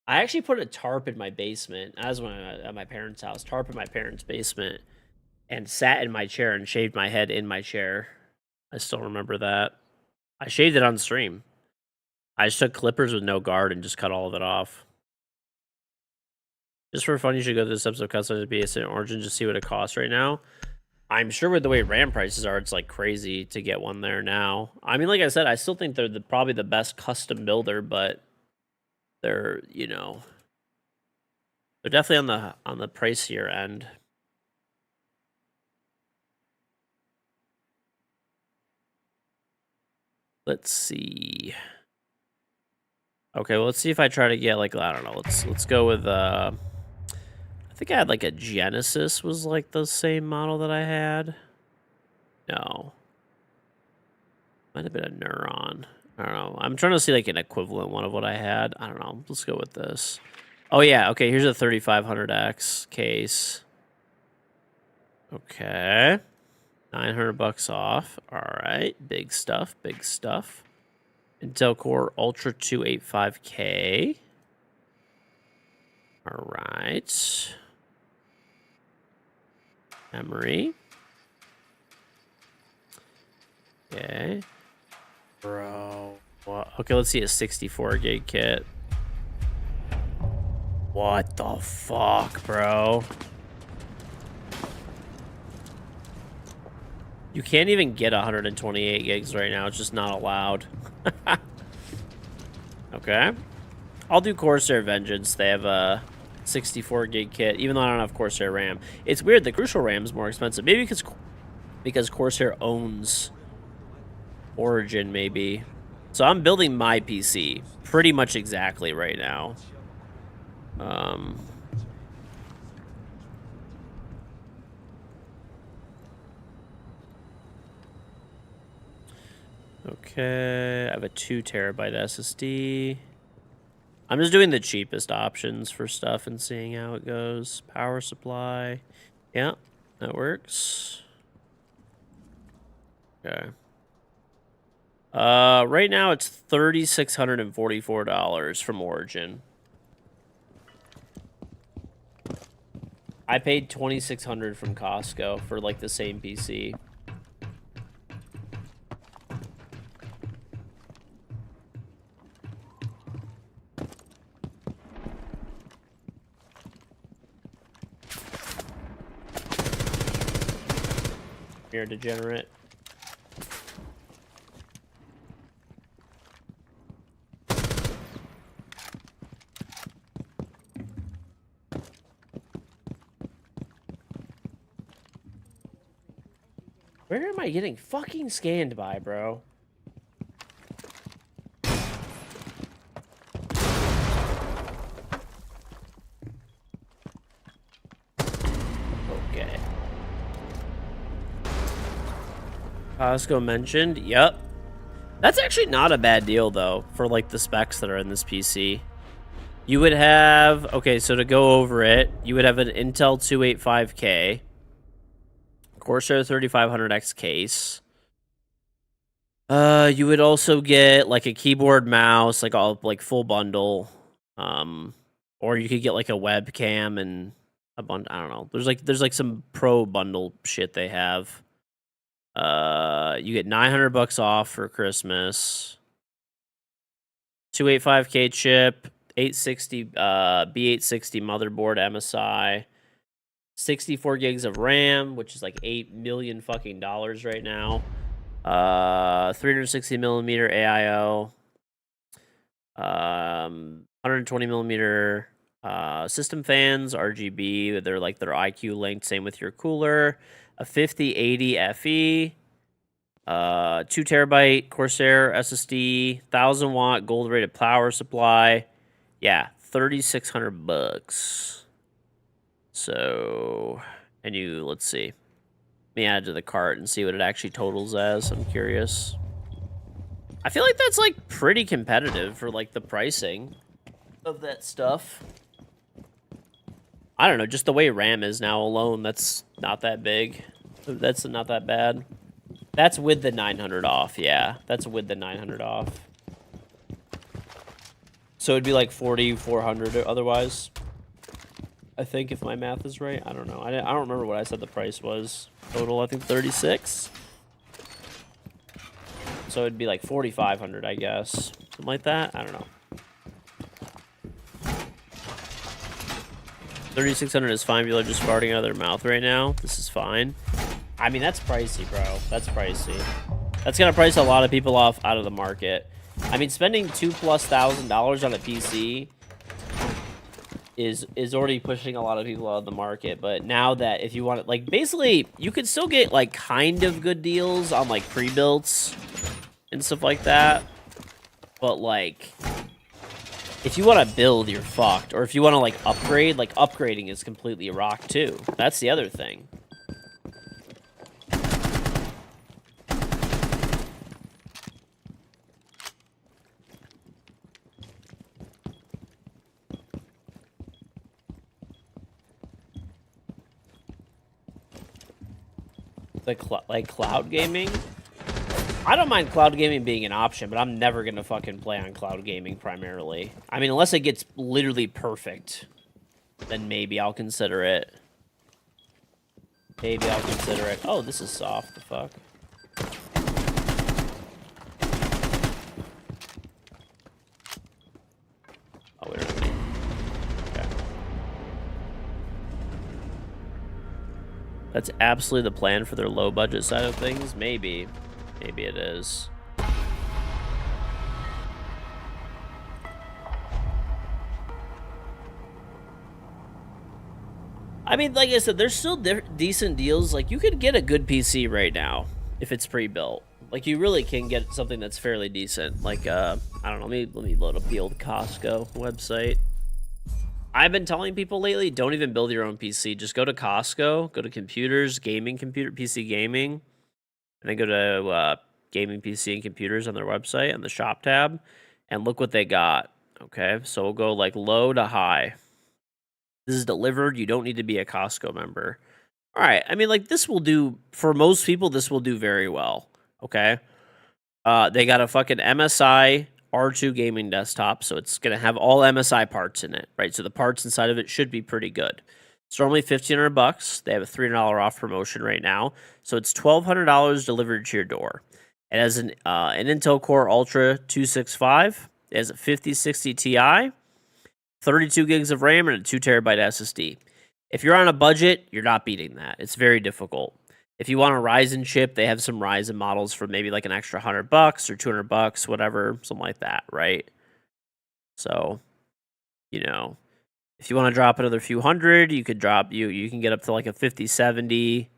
I actually put a tarp in my basement. As when at my parents' house, tarp in my parents' basement, and sat in my chair and shaved my head in my chair. I still remember that. I shaved it on stream. I just took clippers with no guard and just cut all of it off. Just for fun, you should go to this episode of Customized BS in Origin just see what it costs right now. I'm sure with the way RAM prices are, it's like crazy to get one there now. I mean, like I said, I still think they're probably the best custom builder, but they're, you know, they're definitely on the pricier end. Let's see. Okay, well, let's see if I try to get like, I don't know. Let's go with I think I had like a Genesis was like the same model that I had. No. Might have been a Neuron. I don't know. I'm trying to see like an equivalent one of what I had. I don't know. Let's go with this. Oh yeah, okay, here's a 3500X case. Okay. $900 off. Alright. Big stuff, big stuff. Intel Core Ultra 285K. All right. Memory. Okay. Bro. What? Okay, let's see a 64 gig kit. What the fuck, bro? You can't even get 128 gigs right now. It's just not allowed. Okay. I'll do Corsair Vengeance. They have a 64 gig kit, even though I don't have Corsair RAM. It's weird. The Crucial RAM is more expensive. Maybe because Corsair owns Origin, maybe. So I'm building my PC pretty much exactly right now. Okay, I have a 2 terabyte SSD. I'm just doing the cheapest options for stuff and seeing how it goes. Power supply. Yeah, that works. Okay. Right now it's $3,644 from Origin. I paid $2,600 from Costco for like the same PC. Here, degenerate. Where am I getting fucking scanned by, bro? Okay. Costco mentioned. Yep. That's actually not a bad deal, though, for, like, the specs that are in this PC. You would have... Okay, so to go over it, you would have an Intel 285K, Corsair 3500X case. You would also get, like, a keyboard, mouse, like, all, like, full bundle. Or you could get, like, a webcam and a bunch... I don't know. There's like, some pro bundle shit they have. You get $900 off for Christmas. 285K chip, 860 B860 motherboard MSI, 64 gigs of RAM, which is like $8 million fucking dollars right now. 360 millimeter AIO. 120 millimeter system fans, RGB. They're like their IQ linked. Same with your cooler. A 5080 FE. 2 terabyte Corsair SSD, 1,000 watt gold rated power supply. Yeah, $3,600. So, and let's see. Let me add to the cart and see what it actually totals as. I'm curious. I feel like that's like pretty competitive for like the pricing of that stuff. I don't know, just the way RAM is now alone, that's not that big. That's not that bad. That's with the 900 off, yeah. That's with the 900 off. So it'd be like 4,400 otherwise. I think if my math is right. I don't know. I don't remember what I said the price was. Total, I think 36. So it'd be like 4,500, I guess. Something like that. I don't know. 3,600 is fine. People are just farting out of their mouth right now. This is fine. I mean, that's pricey, bro. That's pricey. That's gonna price a lot of people off out of the market. I mean, spending $2,000+ on a PC is already pushing a lot of people out of the market. But now that if you want it, like, basically, you could still get like kind of good deals on like pre-builts and stuff like that. But like, if you want to build, you're fucked. Or if you want to like upgrading is completely rock too. That's the other thing. Like cloud gaming? I don't mind cloud gaming being an option, but I'm never gonna fucking play on cloud gaming primarily. I mean, unless it gets literally perfect. then maybe I'll consider it. Maybe I'll consider it. Oh, this is soft. The fuck? Oh, we don't have any. Okay. That's absolutely the plan for their low budget side of things? Maybe. Maybe it is. I mean, like I said, there's still decent deals. Like, you could get a good PC right now if it's pre-built. Like, you really can get something that's fairly decent. Like, I don't know. Let me load up the old Costco website. I've been telling people lately, don't even build your own PC. Just go to Costco, go to computers, gaming computer, PC gaming, and then go to gaming PC and computers on their website on the shop tab, and look what they got. Okay, so we'll go like low to high. This is delivered. You don't need to be a Costco member. All right. I mean, like, this will do for most people. This will do very well. Okay. They got a fucking MSI R2 gaming desktop, so it's gonna have all MSI parts in it, right? So the parts inside of it should be pretty good. It's normally $1,500. They have a $300 off promotion right now, so it's $1,200 delivered to your door. It has an Intel Core Ultra 265. It has a 5060 Ti, 32 gigs of RAM, and a 2 terabyte SSD. If you're on a budget, you're not beating that. It's very difficult. If you want a Ryzen chip, they have some Ryzen models for maybe like an extra $100 or $200, whatever, something like that, right? So, you know, if you want to drop another few hundred, you could drop you can get up to like a 5070,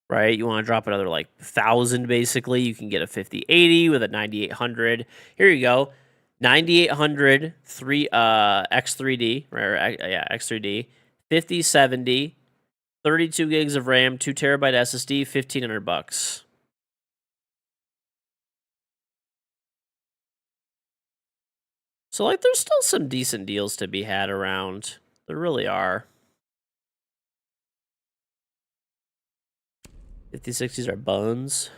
right? You want to drop another like 1,000 basically, you can get a 5080 with a 9800. Here you go. 9800 X3D, right? Yeah, X3D, 5070, 32 gigs of RAM, 2 terabyte SSD, $1,500. So, like, there's still some decent deals to be had around. There really are. 5060s are buns.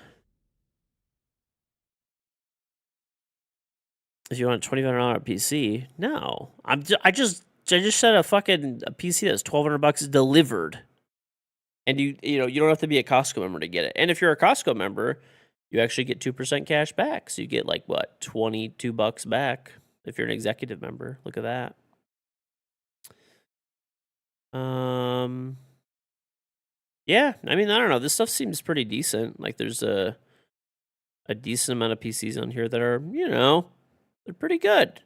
If you want a $2,500 PC, no. I just said a PC that's $1,200 is delivered. And you don't have to be a Costco member to get it. And if you're a Costco member, you actually get 2% cash back. So you get like what, $22 back if you're an executive member. Look at that. Yeah, I mean, I don't know. This stuff seems pretty decent. Like, there's a decent amount of PCs on here that are, they're pretty good.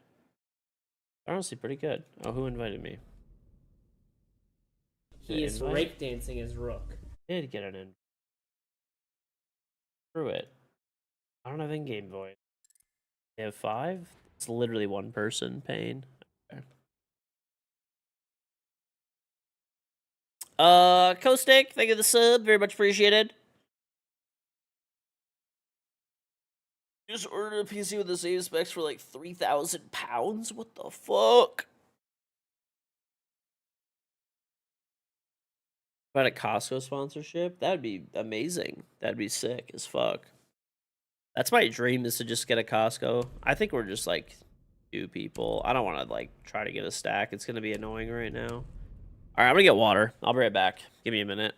Honestly, pretty good. Oh, who invited me? He is breakdancing as Rook. Did get it in. Through it. I don't have in-game voice. They have 5? It's literally one person paying. Okay. Kostek, thank you for the sub. Very much appreciated. Just ordered a PC with the same specs for like 3,000 pounds? What the fuck? About a Costco sponsorship? That'd be amazing. That'd be sick as fuck. That's my dream, is to just get a Costco. I think we're just like 2 people. I don't want to like try to get a stack. It's gonna be annoying right now. All right, I'm gonna get water. I'll be right back. Give me a minute.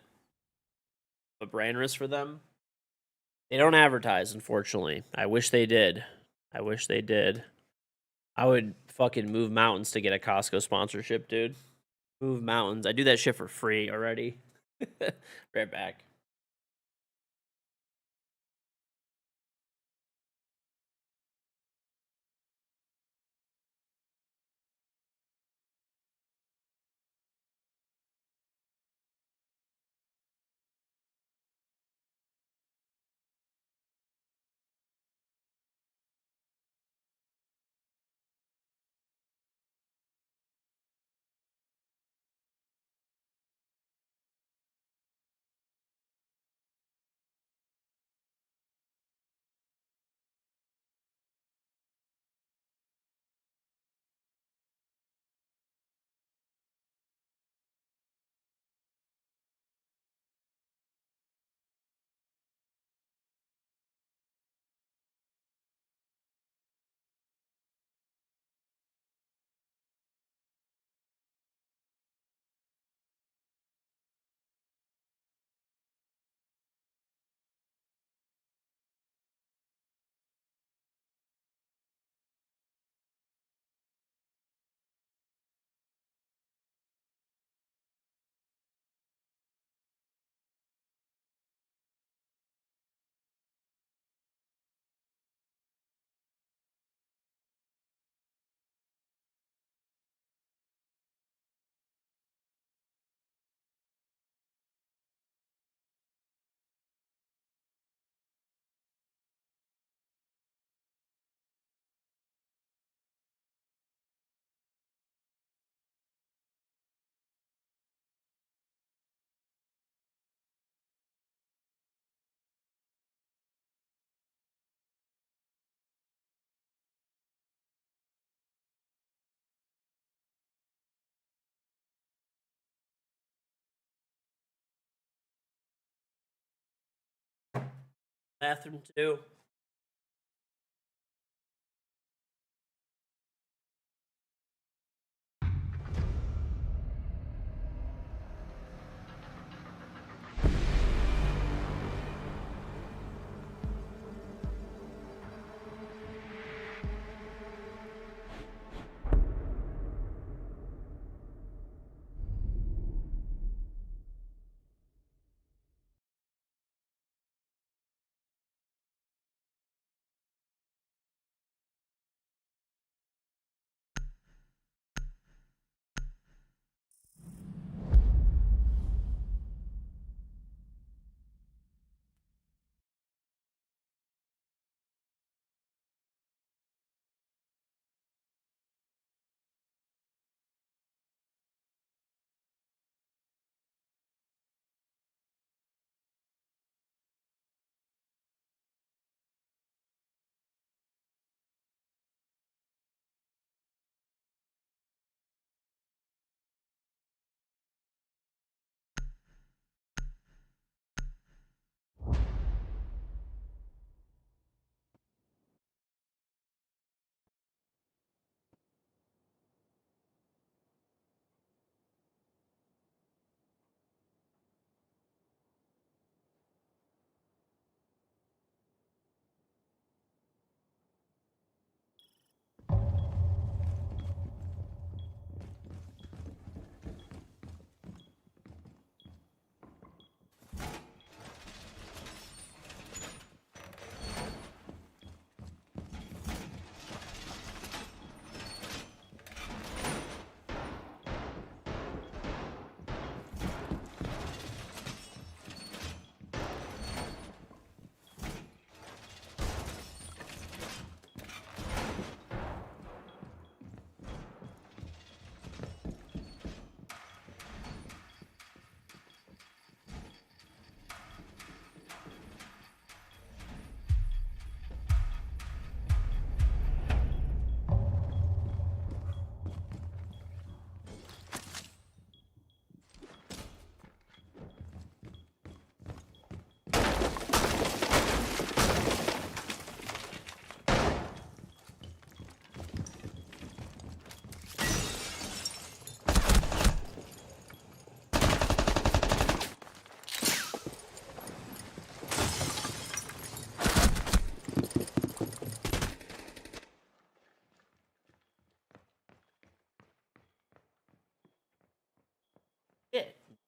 A brain risk for them. They don't advertise, unfortunately. I wish they did. I wish they did. I would fucking move mountains to get a Costco sponsorship, dude. Move mountains. I do that shit for free already. Right back. Bathroom too.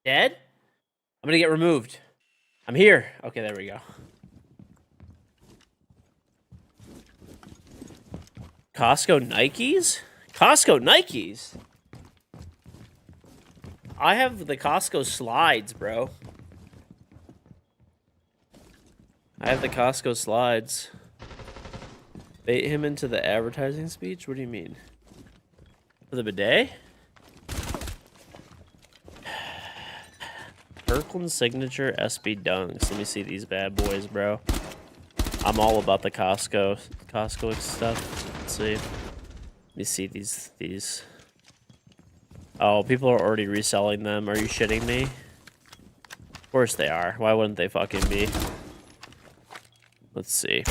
Dead? I'm gonna get removed. I'm here. Okay, there we go. Costco Nikes? Costco Nikes? I have the Costco slides, bro. I have the Costco slides. Bait him into the advertising speech? What do you mean? For the bidet? Kirkland Signature SB Dunks. Let me see these bad boys, bro. I'm all about the Costco stuff. Let's see. Let me see these. Oh, people are already reselling them. Are you shitting me? Of course they are. Why wouldn't they fucking be? Let's see.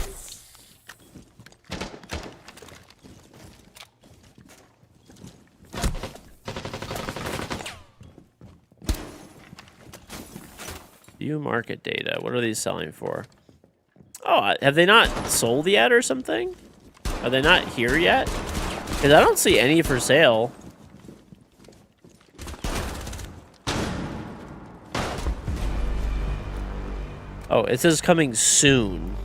View market data. What are these selling for? Oh, have they not sold yet or something? Are they not here yet? Because I don't see any for sale. Oh, it says coming soon.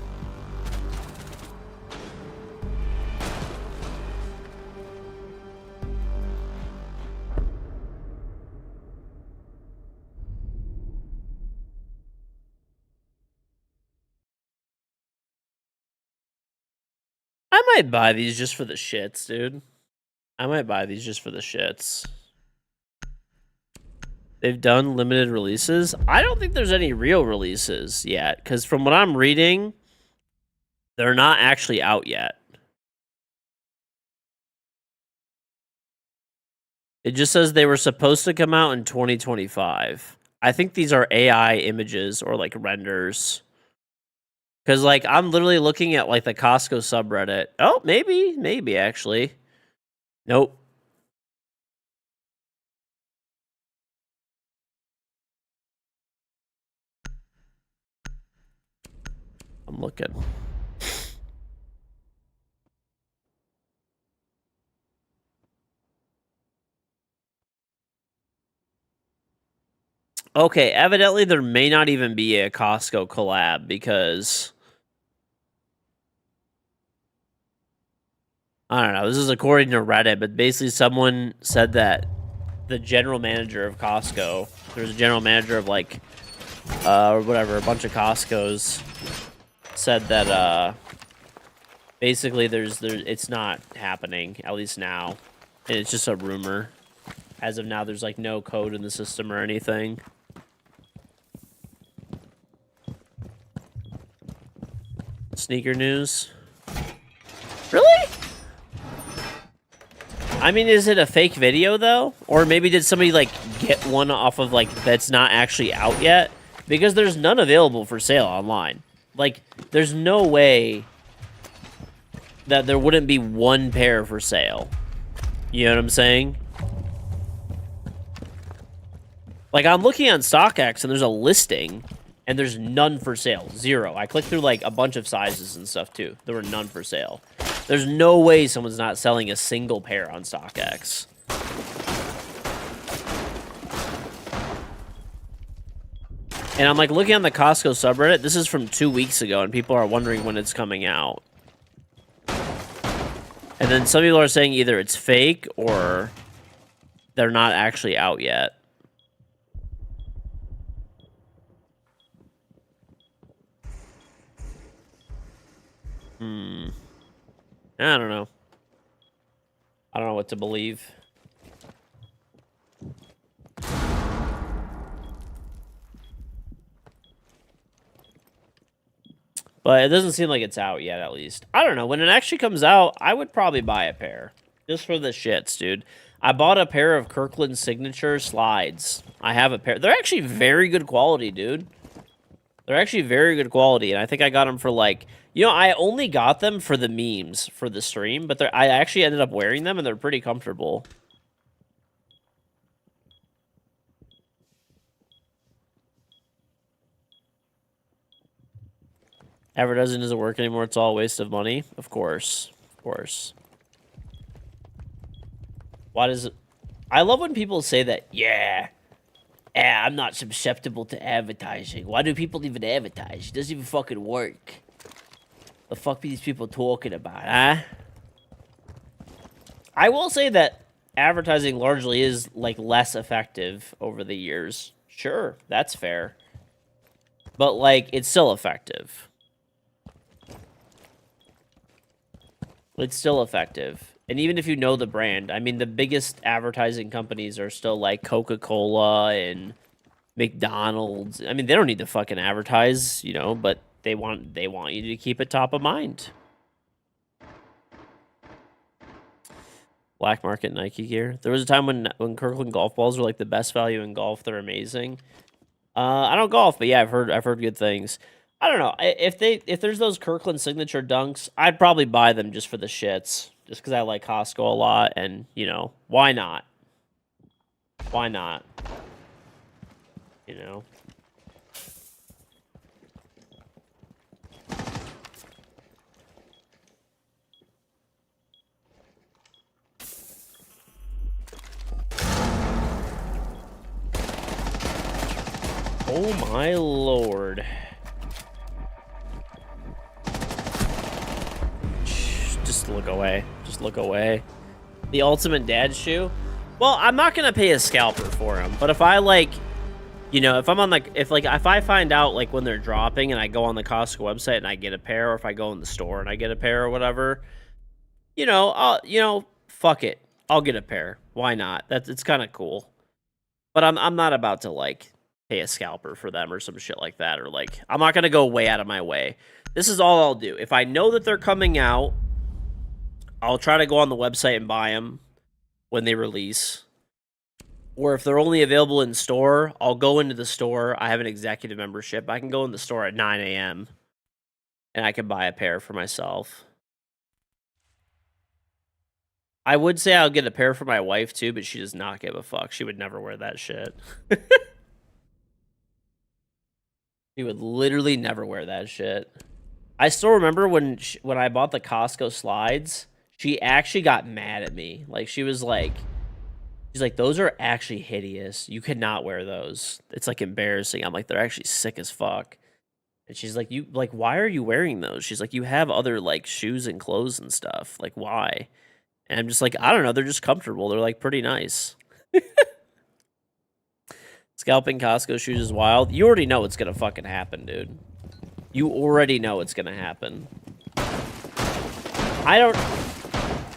I might buy these just for the shits, dude. I might buy these just for the shits. They've done limited releases. I don't think there's any real releases yet, because from what I'm reading, they're not actually out yet. It just says they were supposed to come out in 2025. I think these are AI images or like renders. Because, like, I'm literally looking at, like, the Costco subreddit. Oh, maybe, actually. Nope. I'm looking. Okay, evidently there may not even be a Costco collab because I don't know. This is according to Reddit, but basically someone said that the general manager of Costco, there's a general manager of like whatever, a bunch of Costcos, said that basically it's not happening, at least now. And it's just a rumor. As of now, there's like no code in the system or anything. Sneaker news. Really? I mean, is it a fake video though? Or maybe did somebody like get one off of like that's not actually out yet? Because there's none available for sale online. Like, there's no way that there wouldn't be one pair for sale. You know what I'm saying? Like, I'm looking on StockX and there's a listing and there's none for sale. 0. I clicked through like a bunch of sizes and stuff too. There were none for sale. There's no way someone's not selling a single pair on StockX. And I'm like looking on the Costco subreddit. This is from 2 weeks ago and people are wondering when it's coming out. And then some people are saying either it's fake or they're not actually out yet. I don't know. I don't know what to believe. But it doesn't seem like it's out yet, at least. I don't know. When it actually comes out, I would probably buy a pair. Just for the shits, dude. I bought a pair of Kirkland Signature slides. I have a pair. They're actually very good quality, dude. They're actually very good quality, and I think I got them for, like... You know, I only got them for the memes for the stream, but I actually ended up wearing them, and they're pretty comfortable. Advertising doesn't work anymore. It's all a waste of money. Of course. Of course. Why does it... I love when people say that, yeah, I'm not susceptible to advertising. Why do people even advertise? It doesn't even fucking work. The fuck are these people talking about, huh? I will say that advertising largely is, like, less effective over the years. Sure, that's fair. But, like, it's still effective. It's still effective. And even if you know the brand, I mean, the biggest advertising companies are still, like, Coca-Cola and McDonald's. I mean, they don't need to fucking advertise, you know, but they want you to keep it top of mind. Black market Nike gear. There was a time when Kirkland golf balls were like the best value in golf. They're amazing. I don't golf, but yeah, I've heard good things. I don't know if there's those Kirkland signature dunks, I'd probably buy them just for the shits, just because I like Costco a lot, and you know why not? Why not? You know. Oh my lord. Just look away. Just look away. The ultimate dad shoe? Well, I'm not going to pay a scalper for them, but if I like, you know, if I'm on like, if I find out like when they're dropping and I go on the Costco website and I get a pair, or if I go in the store and I get a pair or whatever, you know, fuck it. I'll get a pair. Why not? It's kind of cool. But I'm not about to like pay a scalper for them or some shit like that, or like I'm not gonna go way out of my way. This is all I'll do. If I know that they're coming out, I'll try to go on the website and buy them when they release. Or if they're only available in store, I'll go into the store. I have an executive membership. I can go in the store at 9 a.m. and I could buy a pair for myself. I would say I'll get a pair for my wife too, but she does not give a fuck. She would never wear that shit. She would literally never wear that shit. I still remember when I bought the Costco slides, she actually got mad at me. Like, she's like, those are actually hideous. You cannot wear those. It's like embarrassing. I'm like, they're actually sick as fuck. And she's like, why are you wearing those? She's like, you have other like shoes and clothes and stuff. Like, why? And I'm just like, I don't know. They're just comfortable. They're like pretty nice. Scalping Costco shoes is wild. You already know it's gonna fucking happen, dude. You already know it's gonna happen.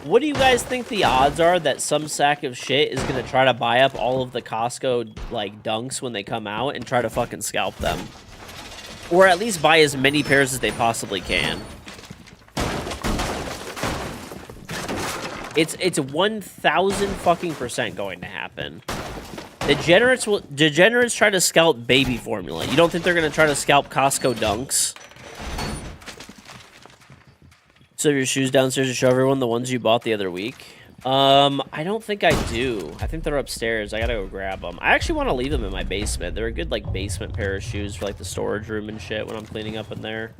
What do you guys think the odds are that some sack of shit is gonna try to buy up all of the Costco, like, dunks when they come out and try to fucking scalp them? Or at least buy as many pairs as they possibly can. It's 1,000 fucking % going to happen. Degenerates try to scalp baby formula. You don't think they're gonna try to scalp Costco dunks? So your shoes downstairs to show everyone the ones you bought the other week? I don't think I do. I think they're upstairs. I gotta go grab them. I actually want to leave them in my basement. They're a good, like, basement pair of shoes for, like, the storage room and shit when I'm cleaning up in there.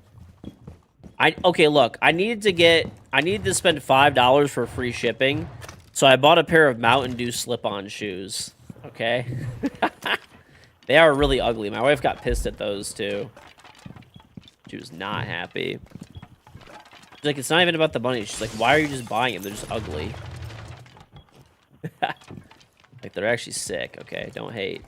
Okay, look. I needed to spend $5 for free shipping, so I bought a pair of Mountain Dew slip-on shoes. Okay? They are really ugly. My wife got pissed at those, too. She was not happy. She's like, it's not even about the money. She's like, why are you just buying them? They're just ugly. Like, they're actually sick. Okay, don't hate.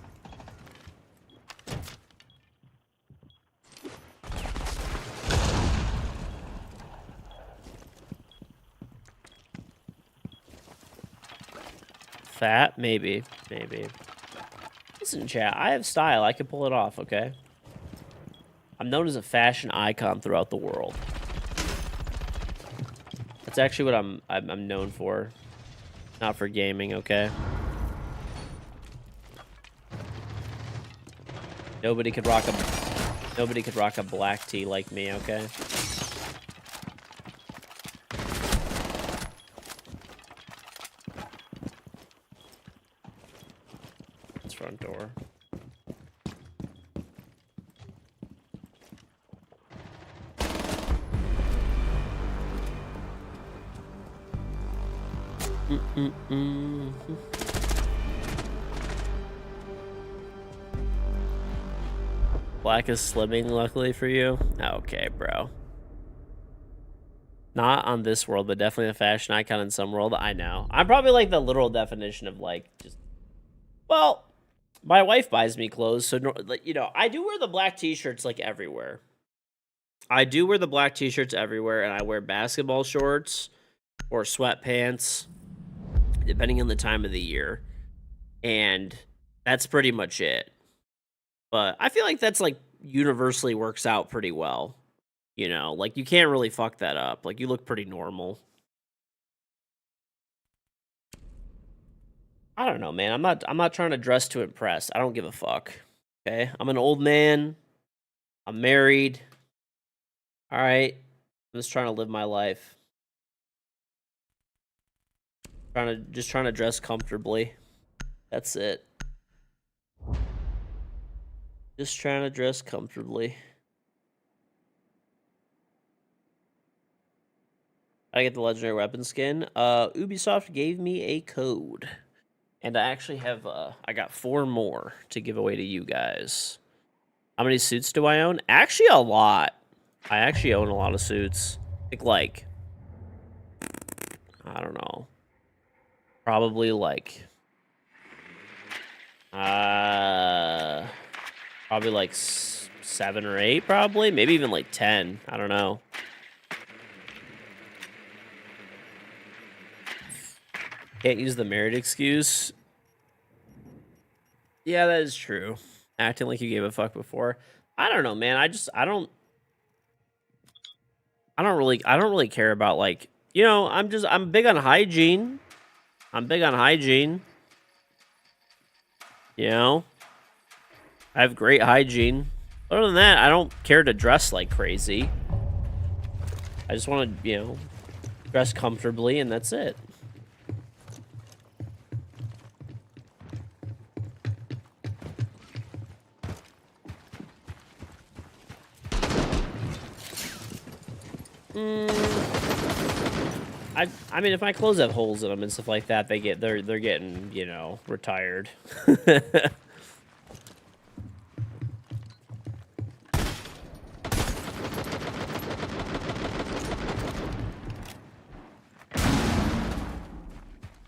Fat? Maybe. Maybe. Listen, chat, I have style. I can pull it off, okay? I'm known as a fashion icon throughout the world. That's actually what I'm known for. Not for gaming, okay? Nobody could rock a black tee like me, okay? It's front door. Black is slimming, luckily for you. Okay, bro. Not on this world, but definitely a fashion icon in some world. I know. I'm probably like the literal definition of like just. Well, my wife buys me clothes, so you know, I do wear the black t-shirts like everywhere. I do wear the black t-shirts everywhere, and I wear basketball shorts or sweatpants, depending on the time of the year. And that's pretty much it. But I feel like that's like universally works out pretty well. You know, like you can't really fuck that up. Like you look pretty normal. I don't know, man. I'm not trying to dress to impress. I don't give a fuck. Okay? I'm an old man. I'm married. All right. I'm just trying to live my life. Just trying to dress comfortably. That's it. Just trying to dress comfortably. I get the legendary weapon skin. Ubisoft gave me a code. And I actually have, I got 4 more to give away to you guys. How many suits do I own? Actually, a lot. I actually own a lot of suits. I think, like, I don't know. Probably, like, probably, like, 7 or 8, probably. Maybe even, like, 10. I don't know. Can't use the married excuse. Yeah, that is true. Acting like you gave a fuck before. I don't know, man. I don't really care about, like, you know, I'm big on hygiene. I'm big on hygiene. You know? I have great hygiene. Other than that, I don't care to dress like crazy. I just want to, you know, dress comfortably, and that's it. I mean, if my clothes have holes in them and stuff like that, they're getting, you know, retired.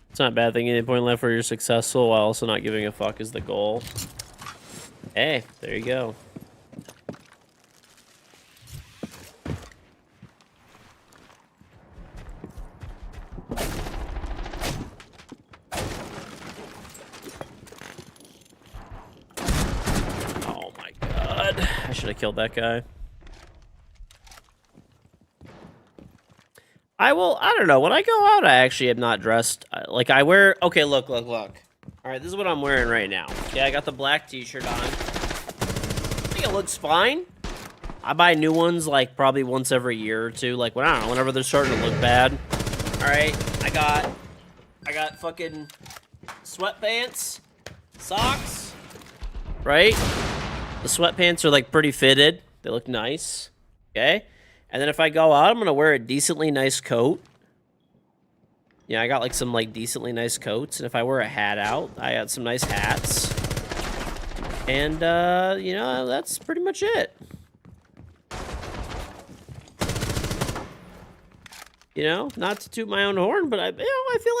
It's not a bad thing. Any point in life where you're successful while also not giving a fuck is the goal. Hey, there you go. Oh my god. I should have killed that guy. I don't know. When I go out, I actually am not dressed. Like, I wear... Okay, look. All right, this is what I'm wearing right now. Okay, I got the black t-shirt on. I think it looks fine. I buy new ones, like, probably once every year or two. Like, I don't know, whenever they're starting to look bad. All right, I got fucking sweatpants, socks, right? The sweatpants are, like, pretty fitted. They look nice, okay? And then if I go out, I'm going to wear a decently nice coat. Yeah, I got like some like decently nice coats. And if I wear a hat out, I got some nice hats. And, you know, that's pretty much it. You know, not to toot my own horn, but I feel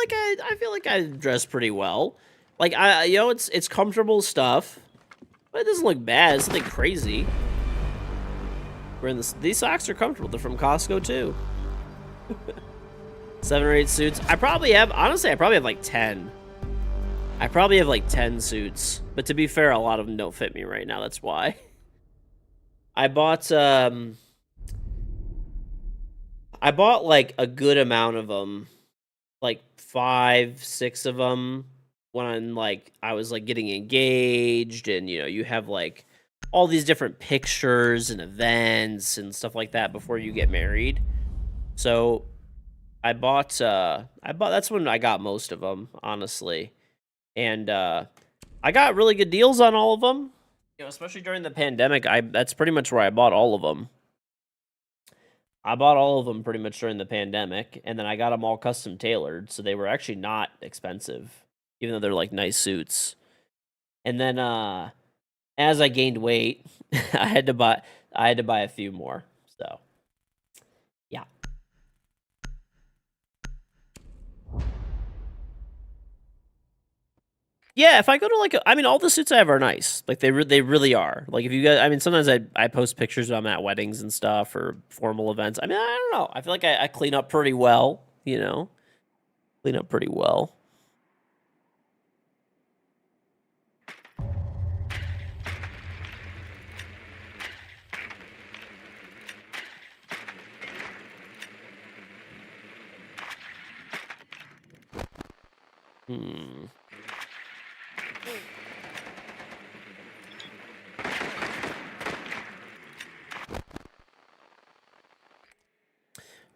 like I dress pretty well. Like, you know, it's comfortable stuff. But it doesn't look bad. It's nothing crazy. These socks are comfortable. They're from Costco too. 7 or 8 suits. Honestly, I probably have like 10. I probably have like 10 suits. But to be fair, a lot of them don't fit me right now. That's why. I bought like a good amount of them. Like 5, 6 of them when like I was like getting engaged, and you know, you have like all these different pictures and events and stuff like that before you get married. So I bought that's when I got most of them, honestly. And I got really good deals on all of them. You know, especially during the pandemic, that's pretty much where I bought all of them. I bought all of them pretty much during the pandemic, and then I got them all custom tailored, so they were actually not expensive, even though they're like nice suits. And then as I gained weight, I had to buy a few more. So, yeah. Yeah, if I go to like, I mean, all the suits I have are nice. Like they really are. Like if you guys, I mean, sometimes I post pictures when I'm at weddings and stuff or formal events. I mean, I don't know. I feel like I clean up pretty well. You know, clean up pretty well.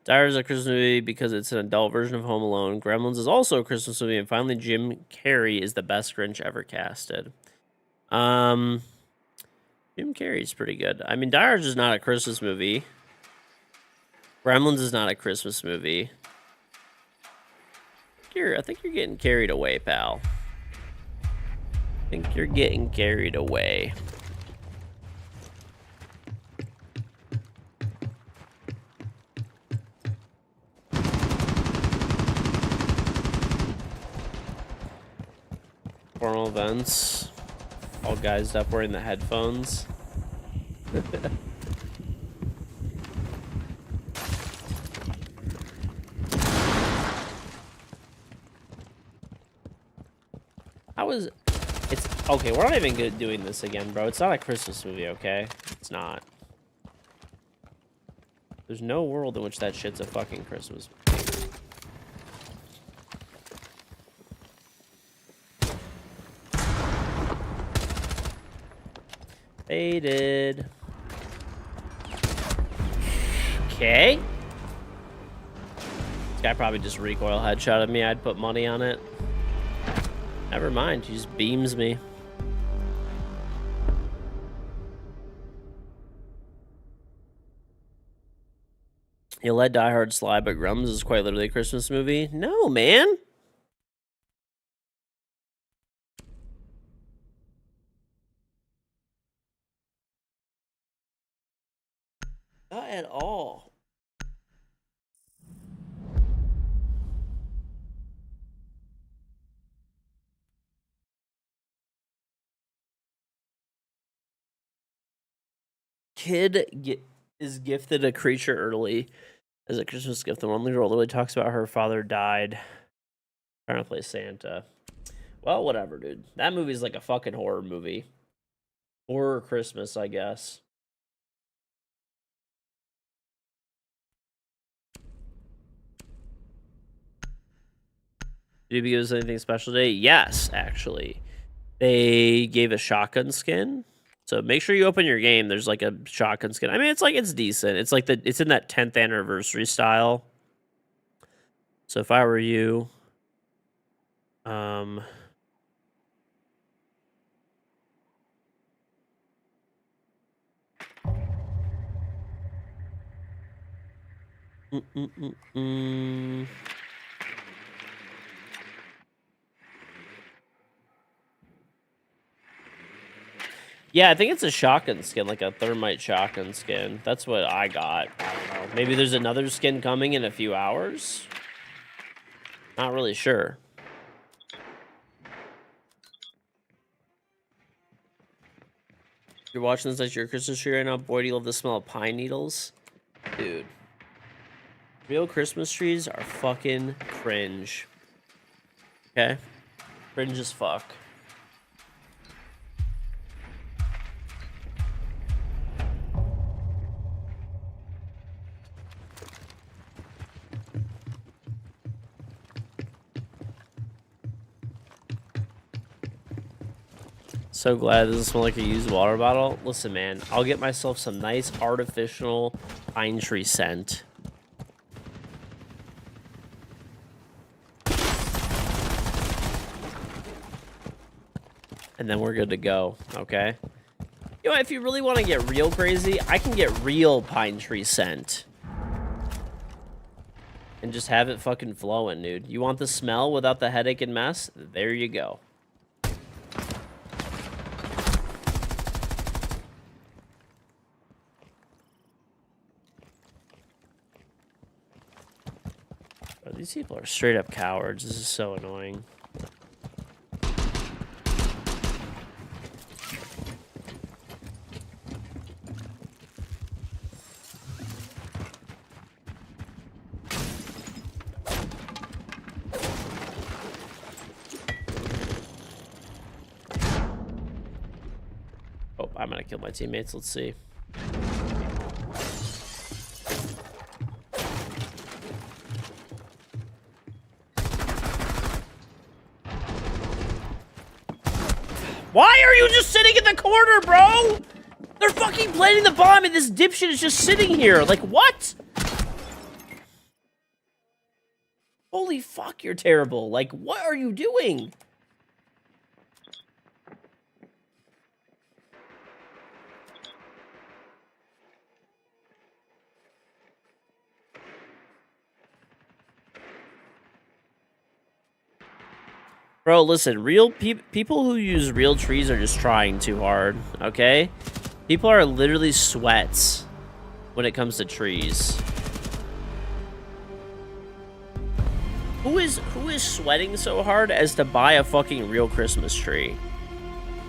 Dire is a Christmas movie because it's an adult version of Home Alone. Gremlins is also a Christmas movie, and finally, Jim Carrey is the best Grinch ever casted. Jim Carrey's pretty good. I mean, Dire is not a Christmas movie. Gremlins is not a Christmas movie. I think you're getting carried away, pal. I think you're getting carried away. Formal events. All guys up wearing the headphones. It's okay. We're not even good doing this again, bro. It's not a Christmas movie, okay? It's not. There's no world in which that shit's a fucking Christmas movie. Faded. Okay. Guy probably just recoil headshot at me. I'd put money on it. Never mind. He just beams me. You let Die Hard slide, but Grums is quite literally a Christmas movie. No, man. Not at all. Kid is gifted a creature early as a Christmas gift. The one girl literally talks about her father died trying to play Santa. Well, whatever, dude. That movie's like a fucking horror movie. Horror Christmas, I guess. Did you give us anything special today? Yes, actually. They gave a shotgun skin. So make sure you open your game. There's like a shotgun skin. I mean, it's decent. It's like it's in that 10th anniversary style. So if I were you, Yeah, I think it's a shotgun skin, like a thermite shotgun skin. That's what I got. I don't know. Maybe there's another skin coming in a few hours. Not really sure. You're watching this at your Christmas tree right now. Boy, do you love the smell of pine needles? Dude. Real Christmas trees are fucking cringe. Okay? Cringe as fuck. So glad it doesn't smell like a used water bottle. Listen, man, I'll get myself some nice artificial pine tree scent. And then we're good to go, okay? You know, if you really want to get real crazy, I can get real pine tree scent. And just have it fucking flowing, dude. You want the smell without the headache and mess? There you go. Bro, these people are straight up cowards. This is so annoying. Oh, I'm gonna kill my teammates. Let's see. Why are you just sitting in the corner, bro? They're fucking planting the bomb and this dipshit is just sitting here. Like, what? Holy fuck, you're terrible. Like, what are you doing? Bro, listen, people who use real trees are just trying too hard, okay? People are literally sweats when it comes to trees. Who is sweating so hard as to buy a fucking real Christmas tree?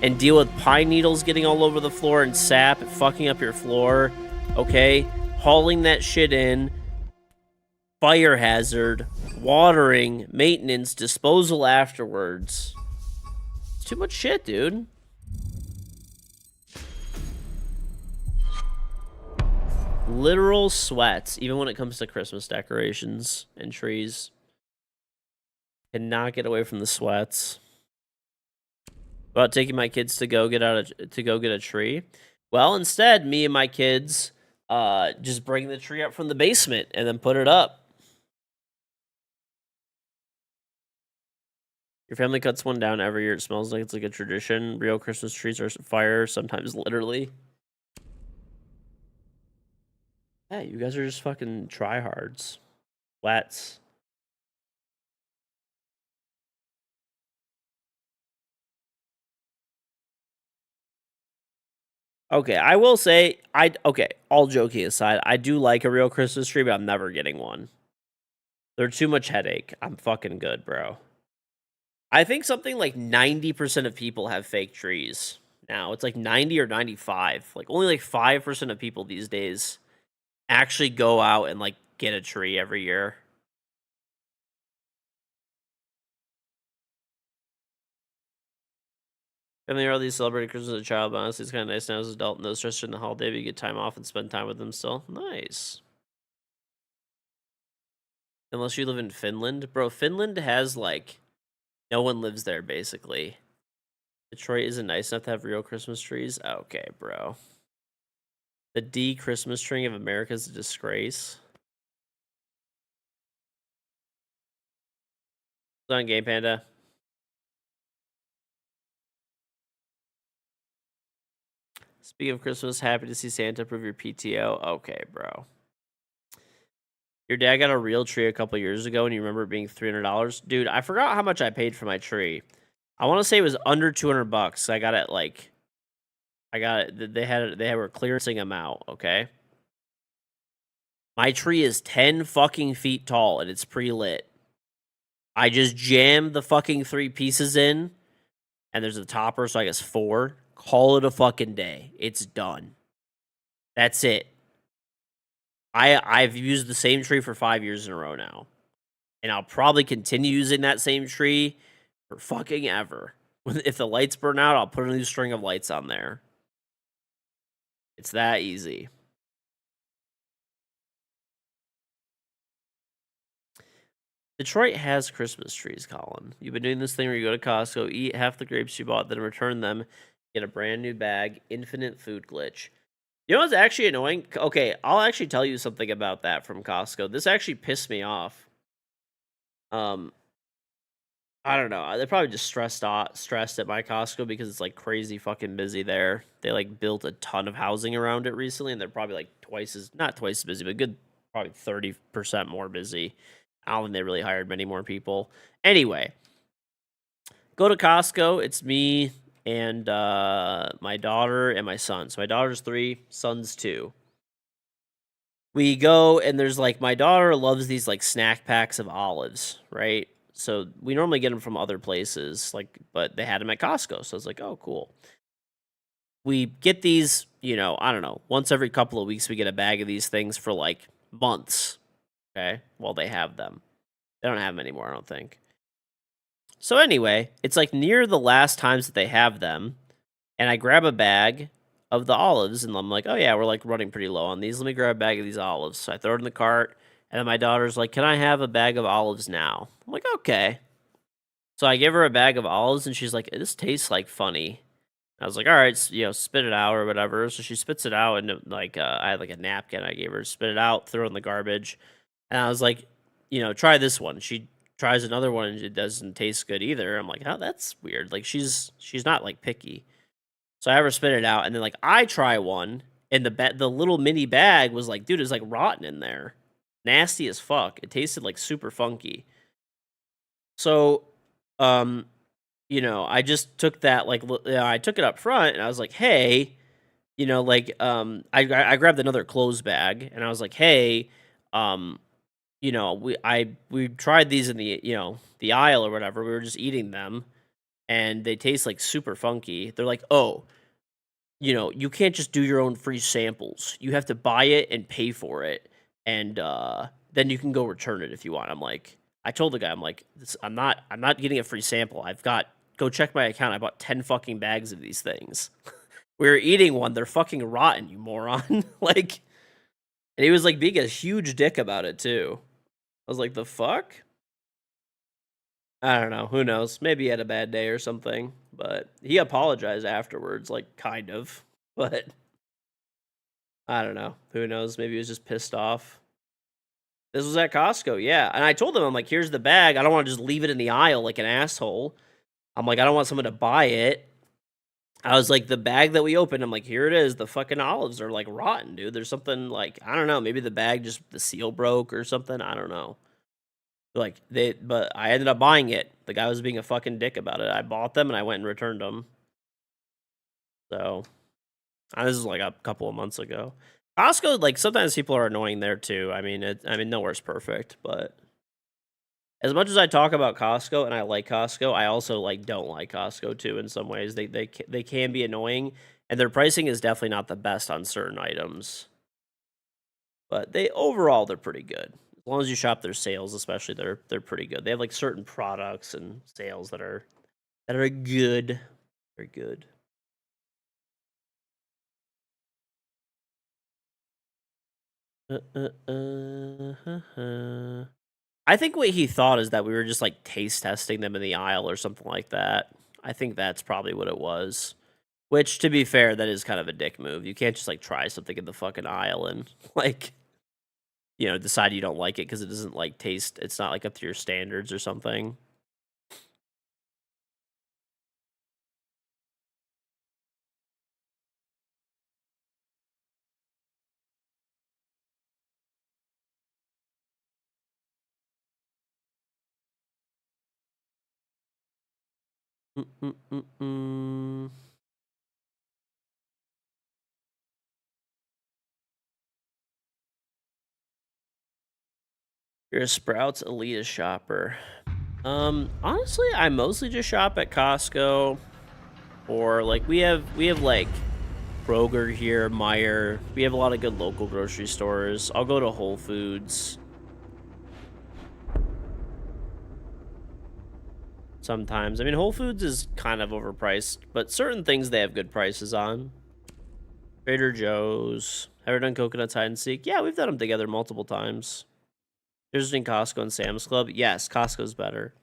And deal with pine needles getting all over the floor and sap fucking up your floor, okay? Hauling that shit in, fire hazard, watering, maintenance, disposal afterwards. It's too much shit, dude. Literal sweats, even when it comes to Christmas decorations and trees. Cannot get away from the sweats. About taking my kids to go get a tree. Well, instead, me and my kids just bring the tree up from the basement and then put it up. Your family cuts one down every year. It smells like it's like a tradition. Real Christmas trees are fire, sometimes literally. Yeah, you guys are just fucking tryhards. Flats. Okay, I will say, okay, all joking aside, I do like a real Christmas tree, but I'm never getting one. They're too much headache. I'm fucking good, bro. I think something like 90% of people have fake trees now. It's like 90 or 95. Like only like 5% of people these days actually go out and like get a tree every year. Family early celebrated Christmas as a child, but honestly, it's kind of nice now as an adult. No stress during the holiday, but you get time off and spend time with them still. Nice. Unless you live in Finland. Bro, Finland has like no one lives there basically. Detroit isn't nice enough to have real Christmas trees. Okay, bro. The D Christmas tree of America is a disgrace. It's on Game Panda. Speaking of Christmas, happy to see Santa approve your PTO. Okay, bro. Your dad got a real tree a couple years ago, and you remember it being $300. Dude, I forgot how much I paid for my tree. I want to say it was under $200. I got it like, I got it. They were clearancing them out. Okay. My tree is 10 fucking feet tall, and it's pre-lit. I just jammed the fucking 3 pieces in, and there's a topper, so I guess 4. Call it a fucking day. It's done. That's it. I've used the same tree for 5 years in a row now. And I'll probably continue using that same tree for fucking ever. If the lights burn out, I'll put a new string of lights on there. It's that easy. Detroit has Christmas trees, Colin. You've been doing this thing where you go to Costco, eat half the grapes you bought, then return them, get a brand new bag, infinite food glitch. You know what's actually annoying? Okay, I'll actually tell you something about that from Costco. This actually pissed me off. I don't know. They're probably just stressed at my Costco because it's like crazy fucking busy there. They like built a ton of housing around it recently, and they're probably like not twice as busy, but good, probably 30% more busy. I don't think they really hired many more people. Anyway, go to Costco. It's me and my daughter and my son. So my daughter's 3, son's 2. We go and there's like my daughter loves these like snack packs of olives, right? So we normally get them from other places, like, but they had them at Costco. So I was like, oh, cool. We get these, I don't know, once every couple of weeks, we get a bag of these things for like months. Okay. While they have them. They don't have them anymore, I don't think. So anyway, it's like near the last times that they have them. And I grab a bag of the olives and I'm like, oh yeah, we're like running pretty low on these. Let me grab a bag of these olives. So I throw it in the cart. And then my daughter's like, can I have a bag of olives now? I'm like, okay. So I give her a bag of olives, and she's like, this tastes like funny. I was like, all right, spit it out or whatever. So she spits it out, and like I had like a napkin I gave her, spit it out, throw it in the garbage. And I was like, try this one. She tries another one, and it doesn't taste good either. I'm like, oh, that's weird. Like she's not like picky. So I have her spit it out, and then like I try one, and the little mini bag was like, dude, it's like rotten in there. Nasty as fuck. It tasted like super funky. So, I just took that like I took it up front and I was like, hey, I grabbed another clothes bag and I was like, hey, we tried these in the aisle or whatever. We were just eating them and they taste like super funky. They're like, oh, you can't just do your own free samples. You have to buy it and pay for it. And then you can go return it if you want. I'm like, I told the guy, I'm like, I'm not getting a free sample. Go check my account. I bought 10 fucking bags of these things. We were eating one. They're fucking rotten, you moron. Like, and he was like being a huge dick about it too. I was like, the fuck? I don't know. Who knows? Maybe he had a bad day or something. But he apologized afterwards, like kind of. But I don't know. Who knows? Maybe he was just pissed off. This was at Costco, yeah. And I told them, I'm like, here's the bag. I don't want to just leave it in the aisle like an asshole. I'm like, I don't want someone to buy it. I was like, the bag that we opened, I'm like, here it is. The fucking olives are like rotten, dude. There's something like, I don't know, maybe the bag just, the seal broke or something. I don't know. Like, but I ended up buying it. The guy was being a fucking dick about it. I bought them and I went and returned them. So, this is like a couple of months ago. Costco, like, sometimes people are annoying there too. I mean, nowhere's perfect, but as much as I talk about Costco and I like Costco, I also like don't like Costco too in some ways. They can be annoying, and their pricing is definitely not the best on certain items. But overall they're pretty good. As long as you shop their sales, especially, they're pretty good. They have like certain products and sales that are good. They're good. I think what he thought is that we were just like taste testing them in the aisle or something like that. I think that's probably what it was. Which, to be fair, that is kind of a dick move. You can't just like try something in the fucking aisle and like, you know, decide you don't like it because it doesn't like taste. It's not like up to your standards or something. You're a Sprouts Elitist shopper. Honestly, I mostly just shop at Costco, or like we have like Kroger here, Meijer. We have a lot of good local grocery stores. I'll go to Whole Foods sometimes. I mean, Whole Foods is kind of overpriced, but certain things they have good prices on. Trader Joe's. Ever done Coconuts Hide and Seek? Yeah, we've done them together multiple times. There's between Costco and Sam's Club. Yes, Costco's better.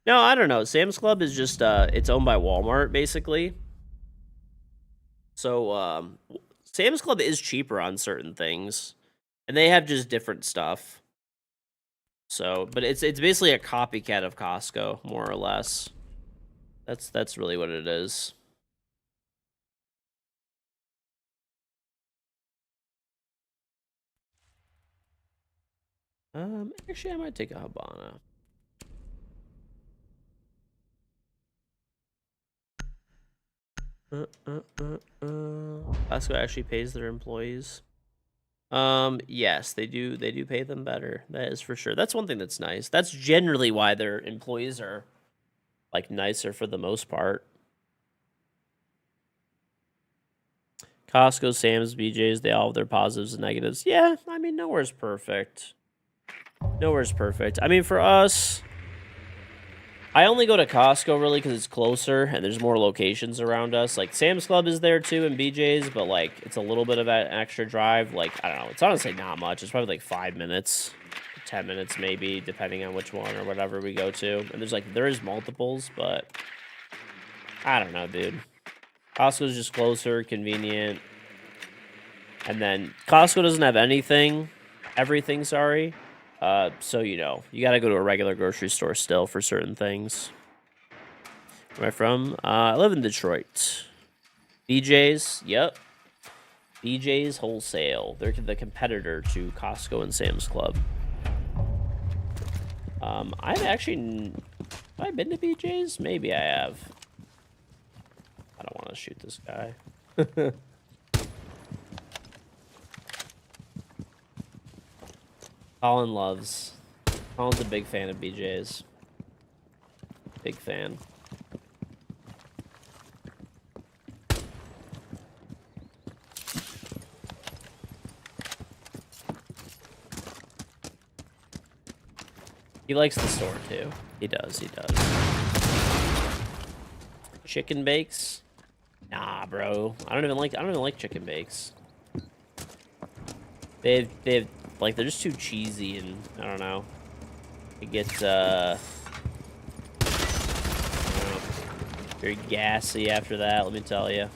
No, I don't know. Sam's Club is just it's owned by Walmart basically. So Sam's Club is cheaper on certain things, and they have just different stuff. So, but it's basically a copycat of Costco, more or less. That's really what it is. Actually, I might take a Habana. Costco actually pays their employees. Yes, they do. They do pay them better. That is for sure. That's one thing that's nice. That's generally why their employees are like nicer for the most part. Costco, Sam's, BJ's, they all have their positives and negatives. Yeah, I mean, nowhere's perfect. Nowhere's perfect. I mean, for us, I only go to Costco really because it's closer and there's more locations around us. Like, Sam's Club is there too and BJ's, but like, it's a little bit of an extra drive. Like, I don't know. It's honestly not much. It's probably like 5 minutes, 10 minutes maybe, depending on which one or whatever we go to. And there is multiples, but I don't know, dude. Costco's just closer, convenient. And then Costco doesn't have everything, sorry. So, you know, you got to go to a regular grocery store still for certain things. Where am I from? I live in Detroit. BJ's, yep. BJ's Wholesale. They're the competitor to Costco and Sam's Club. I've actually... Have I been to BJ's? Maybe I have. I don't want to shoot this guy. Colin's a big fan of BJ's. Big fan. He likes the store too. He does. Chicken bakes? Nah, bro. I don't even like chicken bakes. They've like, they're just too cheesy, and I don't know. It gets I don't know, very gassy after that, let me tell you.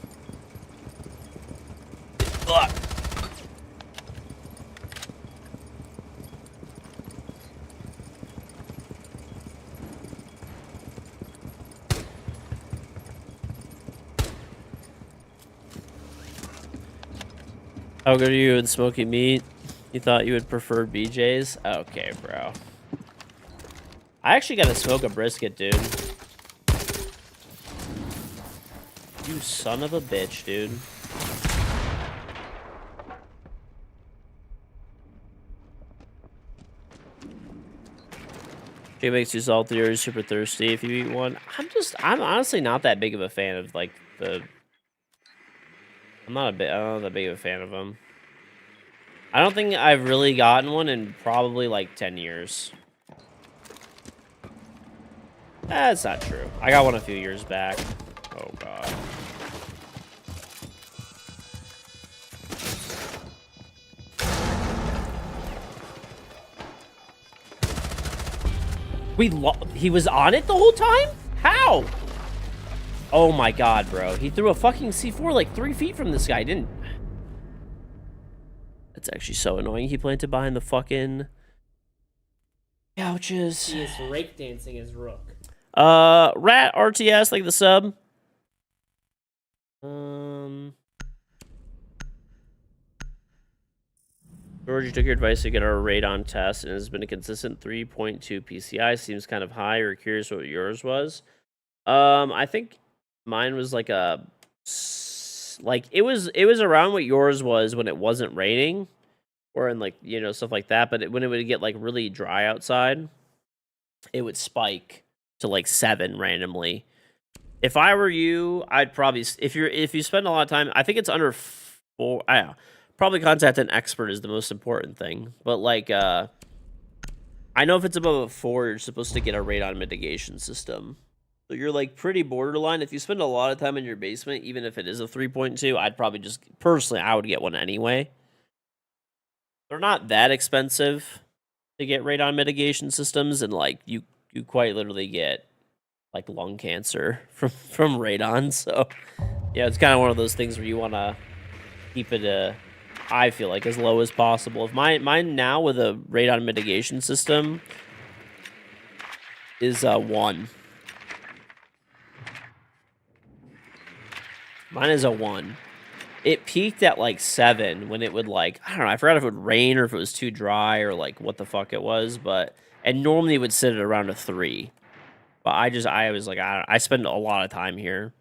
How good are you in smoking meat? You thought you would prefer BJ's? Okay, bro. I actually gotta smoke a brisket, dude. You son of a bitch, dude. It makes you salty or super thirsty if you eat one. I'm honestly not that big of a fan of like I'm not that big of a fan of them. I don't think I've really gotten one in probably like 10 years. That's not true. I got one a few years back. Oh god. He was on it the whole time? How? Oh my god, bro. He threw a fucking C4 like 3 feet from this guy, didn't... That's actually so annoying. He planted behind the fucking couches. He is rake dancing his rook. Rat RTS, like the sub. George, you took your advice to get our radon test, and it has been a consistent 3.2 PCI. Seems kind of high. Or curious what yours was. I think mine was like a... Like, it was around what yours was when it wasn't raining. Or in, like, you know, stuff like that. But when it would get, like, really dry outside, it would spike to, like, 7 randomly. If I were you, I'd probably... If you spend a lot of time... I think it's under 4... I don't know. Probably contact an expert is the most important thing. But, like, I know if it's above a 4, you're supposed to get a radon mitigation system. So you're, like, pretty borderline. If you spend a lot of time in your basement, even if it is a 3.2, I'd probably just... Personally, I would get one anyway. They're not that expensive to get radon mitigation systems, and, like, you quite literally get, like, lung cancer from radon. So, yeah, it's kind of one of those things where you want to keep it... I feel like as low as possible. If mine now with a radon mitigation system is 1. Mine is a 1. It peaked at like 7 when it would like, I don't know, I forgot if it would rain or if it was too dry or like what the fuck it was, but and normally it would sit at around a 3. But I was like, I spend a lot of time here.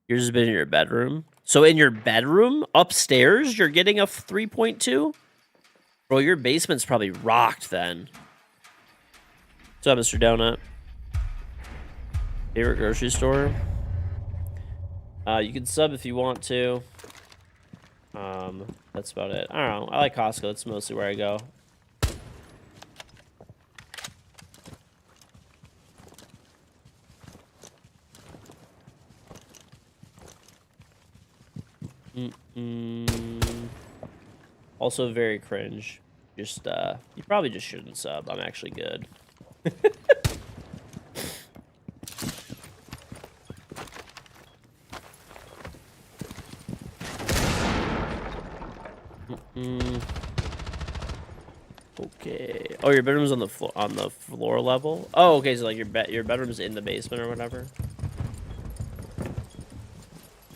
Yours has been in your bedroom. So in your bedroom, upstairs, you're getting a 3.2? Bro, your basement's probably rocked then. What's up, Mr. Donut? Favorite grocery store? You can sub if you want to. That's about it. I don't know. I like Costco. That's mostly where I go. Also very cringe. Just, you probably just shouldn't sub. I'm actually good. Okay. Oh, your bedroom's on the floor level? Oh, okay, so like your bedroom's in the basement or whatever.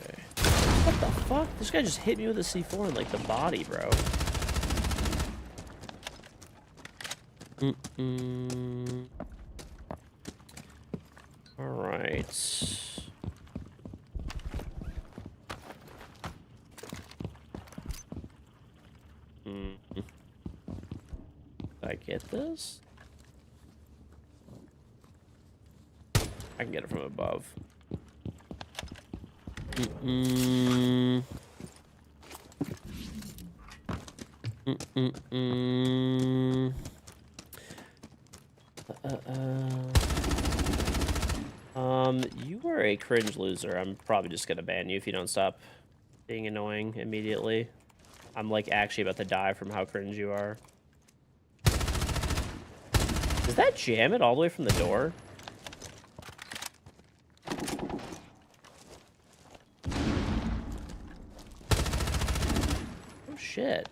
Okay. What the fuck? This guy just hit me with a C4 in like the body, bro. All right. Did I get this? I can get it from above. You are a cringe loser. I'm probably just gonna ban you if you don't stop being annoying immediately. I'm like actually about to die from how cringe you are. Does that jam it all the way from the door? Oh shit.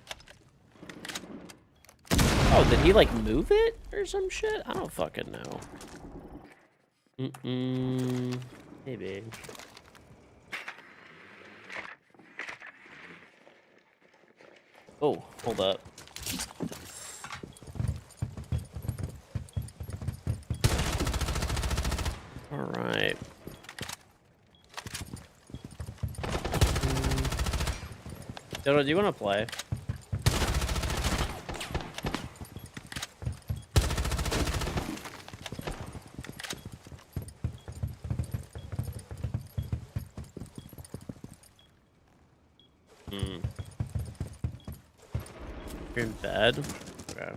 Oh, did he like move it or some shit? I don't fucking know. Maybe. Oh, hold up. All right. Dodo, do you want to play? You're in bed? Okay.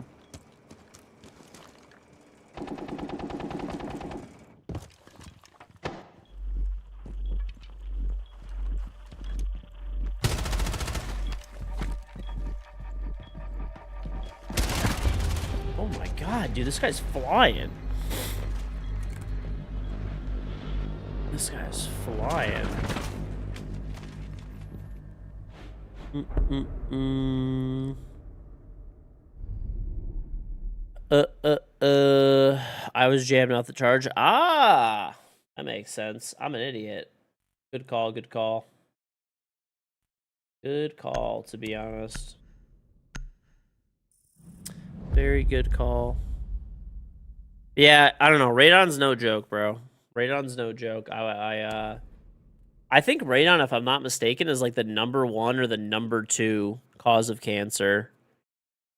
Oh my god, dude, this guy's flying. This guy's flying. I was jamming out the charge. Ah, that makes sense. I'm an idiot. Good call, good call. Good call, to be honest. Very good call. Yeah, I don't know. Radon's no joke, bro. Radon's no joke. I think radon, if I'm not mistaken, is like the #1 or the #2 cause of cancer.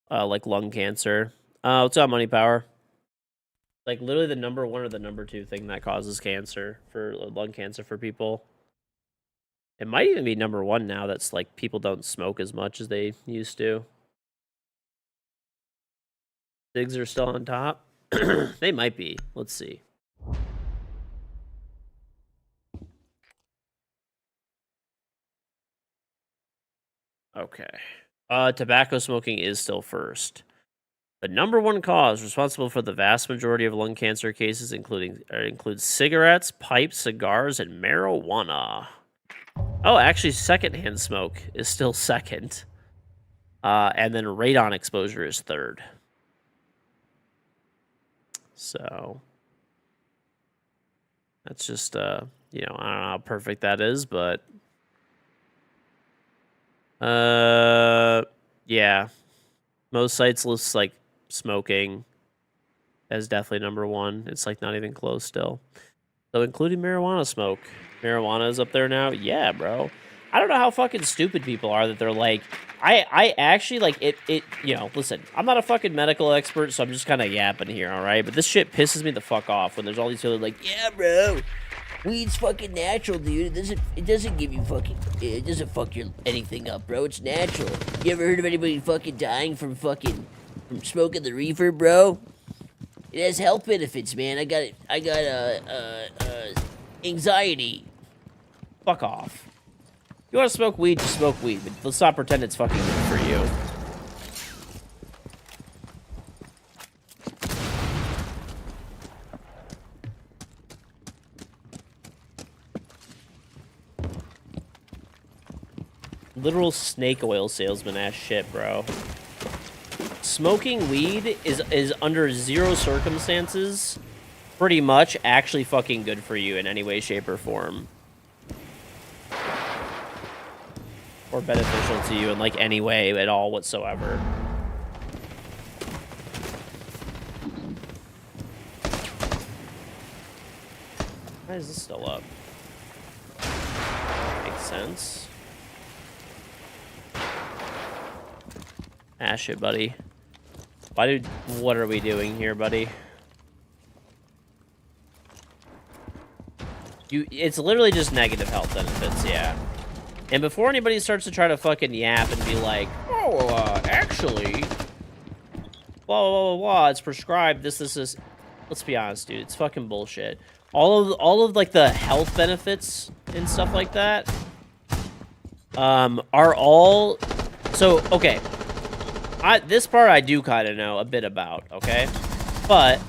Like lung cancer. What's up, Money Power? Like literally the #1 or the #2 thing that causes cancer for lung cancer for people. It might even be #1 now. That's like people don't smoke as much as they used to. Cigs are still on top. They might be. Let's see. Okay. Tobacco smoking is still first. The #1 cause responsible for the vast majority of lung cancer cases includes cigarettes, pipes, cigars, and marijuana. Oh, actually, secondhand smoke is still second. And then radon exposure is third. So that's just, you know, I don't know how perfect that is, but yeah. Most sites list like smoking as definitely #1. It's like not even close still. So including marijuana smoke. Marijuana is up there now? Yeah, bro. I don't know how fucking stupid people are that they're like, I actually like it, you know, listen, I'm not a fucking medical expert, so I'm just kind of yapping here, all right? But this shit pisses me the fuck off when there's all these people like, yeah, bro, weed's fucking natural, dude. It doesn't give you fucking, it doesn't fuck your anything up, bro. It's natural. You ever heard of anybody fucking dying from smoking the reefer, bro? It has health benefits, man. I got anxiety. Fuck off. You want to smoke weed, just smoke weed, but let's not pretend it's fucking good for you. Literal snake oil salesman ass shit, bro. Smoking weed is under zero circumstances pretty much actually fucking good for you in any way, shape, or form. Or beneficial to you in like any way at all whatsoever. Why is this still up? Makes sense. Ah, shit, buddy. What are we doing here, buddy? It's literally just negative health benefits, yeah. And before anybody starts to try to fucking yap and be like, oh, actually, blah, blah, blah, blah, it's prescribed, this, let's be honest, dude, it's fucking bullshit. All of like the health benefits and stuff like that, are all, so, okay, this part I do kind of know a bit about, okay? But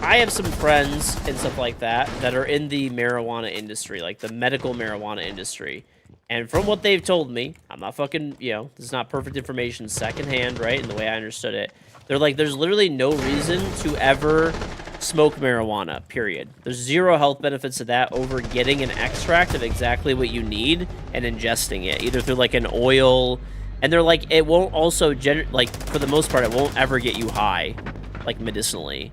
I have some friends and stuff like that that are in the marijuana industry, like the medical marijuana industry. And from what they've told me, I'm not fucking, you know, this is not perfect information, secondhand, right? And the way I understood it, they're like, there's literally no reason to ever smoke marijuana, period. There's zero health benefits to that over getting an extract of exactly what you need and ingesting it, either through like an oil, And they're like, it won't also, like, for the most part, it won't ever get you high, like, medicinally,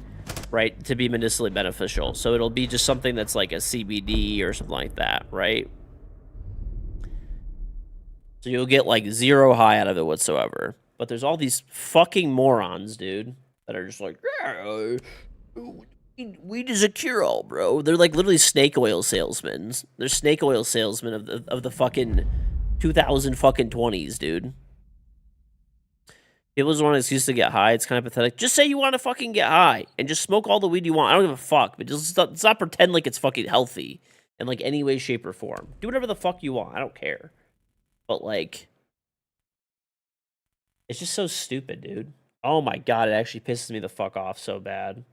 right? To be medicinally beneficial. So it'll be just something that's like a CBD or something like that, right? So you'll get, like, zero high out of it whatsoever. But there's all these fucking morons, dude, that are just like, yeah, weed is a cure-all, bro. They're, like, literally snake oil salesmen. They're snake oil salesmen of the fucking 2000 fucking 20s, dude. People just want an excuse to get high. It's kind of pathetic. Just say you want to fucking get high and just smoke all the weed you want. I don't give a fuck, but just let's not pretend like it's fucking healthy in, like, any way, shape, or form. Do whatever the fuck you want. I don't care. But, like, it's just so stupid, dude. Oh my god, it actually pisses me the fuck off so bad.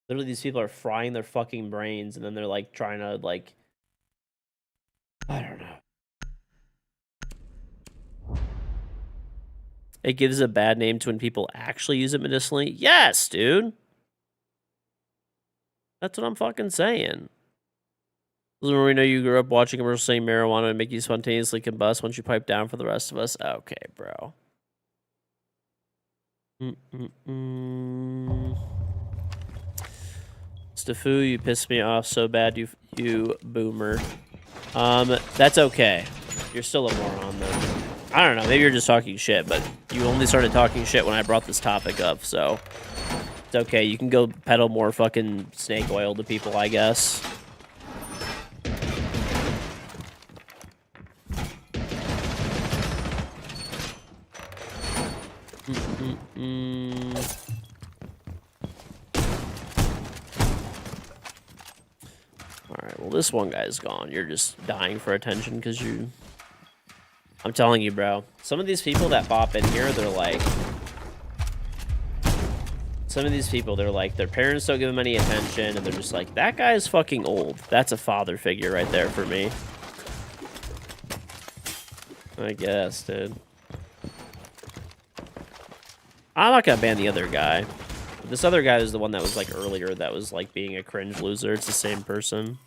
Literally, these people are frying their fucking brains, and then they're, like, trying to, like, I don't know. It gives a bad name to when people actually use it medicinally. Yes, dude. That's what I'm fucking saying. We know you grew up watching commercials saying marijuana would make you spontaneously combust once you pipe down for the rest of us. Okay, bro. Stafu, you pissed me off so bad, you boomer. That's okay. You're still a moron, though. I don't know. Maybe you're just talking shit, but you only started talking shit when I brought this topic up, so it's okay. You can go peddle more fucking snake oil to people, I guess. Alright, well, this one guy's gone. You're just dying for attention because you... I'm telling you, bro. Some of these people that pop in here, they're like... Some of these people, they're like, their parents don't give them any attention, and they're just like, that guy is fucking old. That's a father figure right there for me. I guess, dude. I'm not gonna ban the other guy. This other guy is the one that was, like, earlier that was, like, being a cringe loser. It's the same person.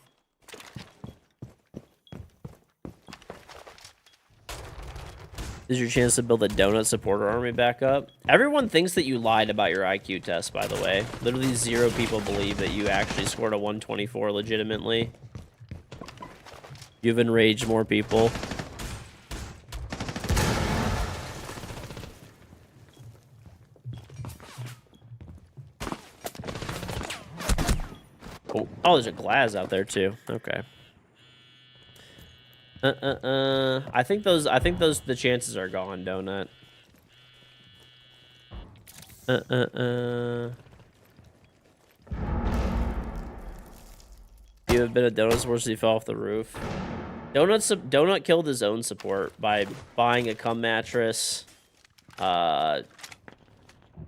This is your chance to build a donut supporter army back up. Everyone thinks that you lied about your IQ test, by the way. Literally 0 people believe that you actually scored a 124 legitimately. You've enraged more people. Oh, there's a glass out there too. Okay. I think the chances are gone, Donut. You have been a donut support so you fell off the roof. Donut killed his own support by buying a cum mattress,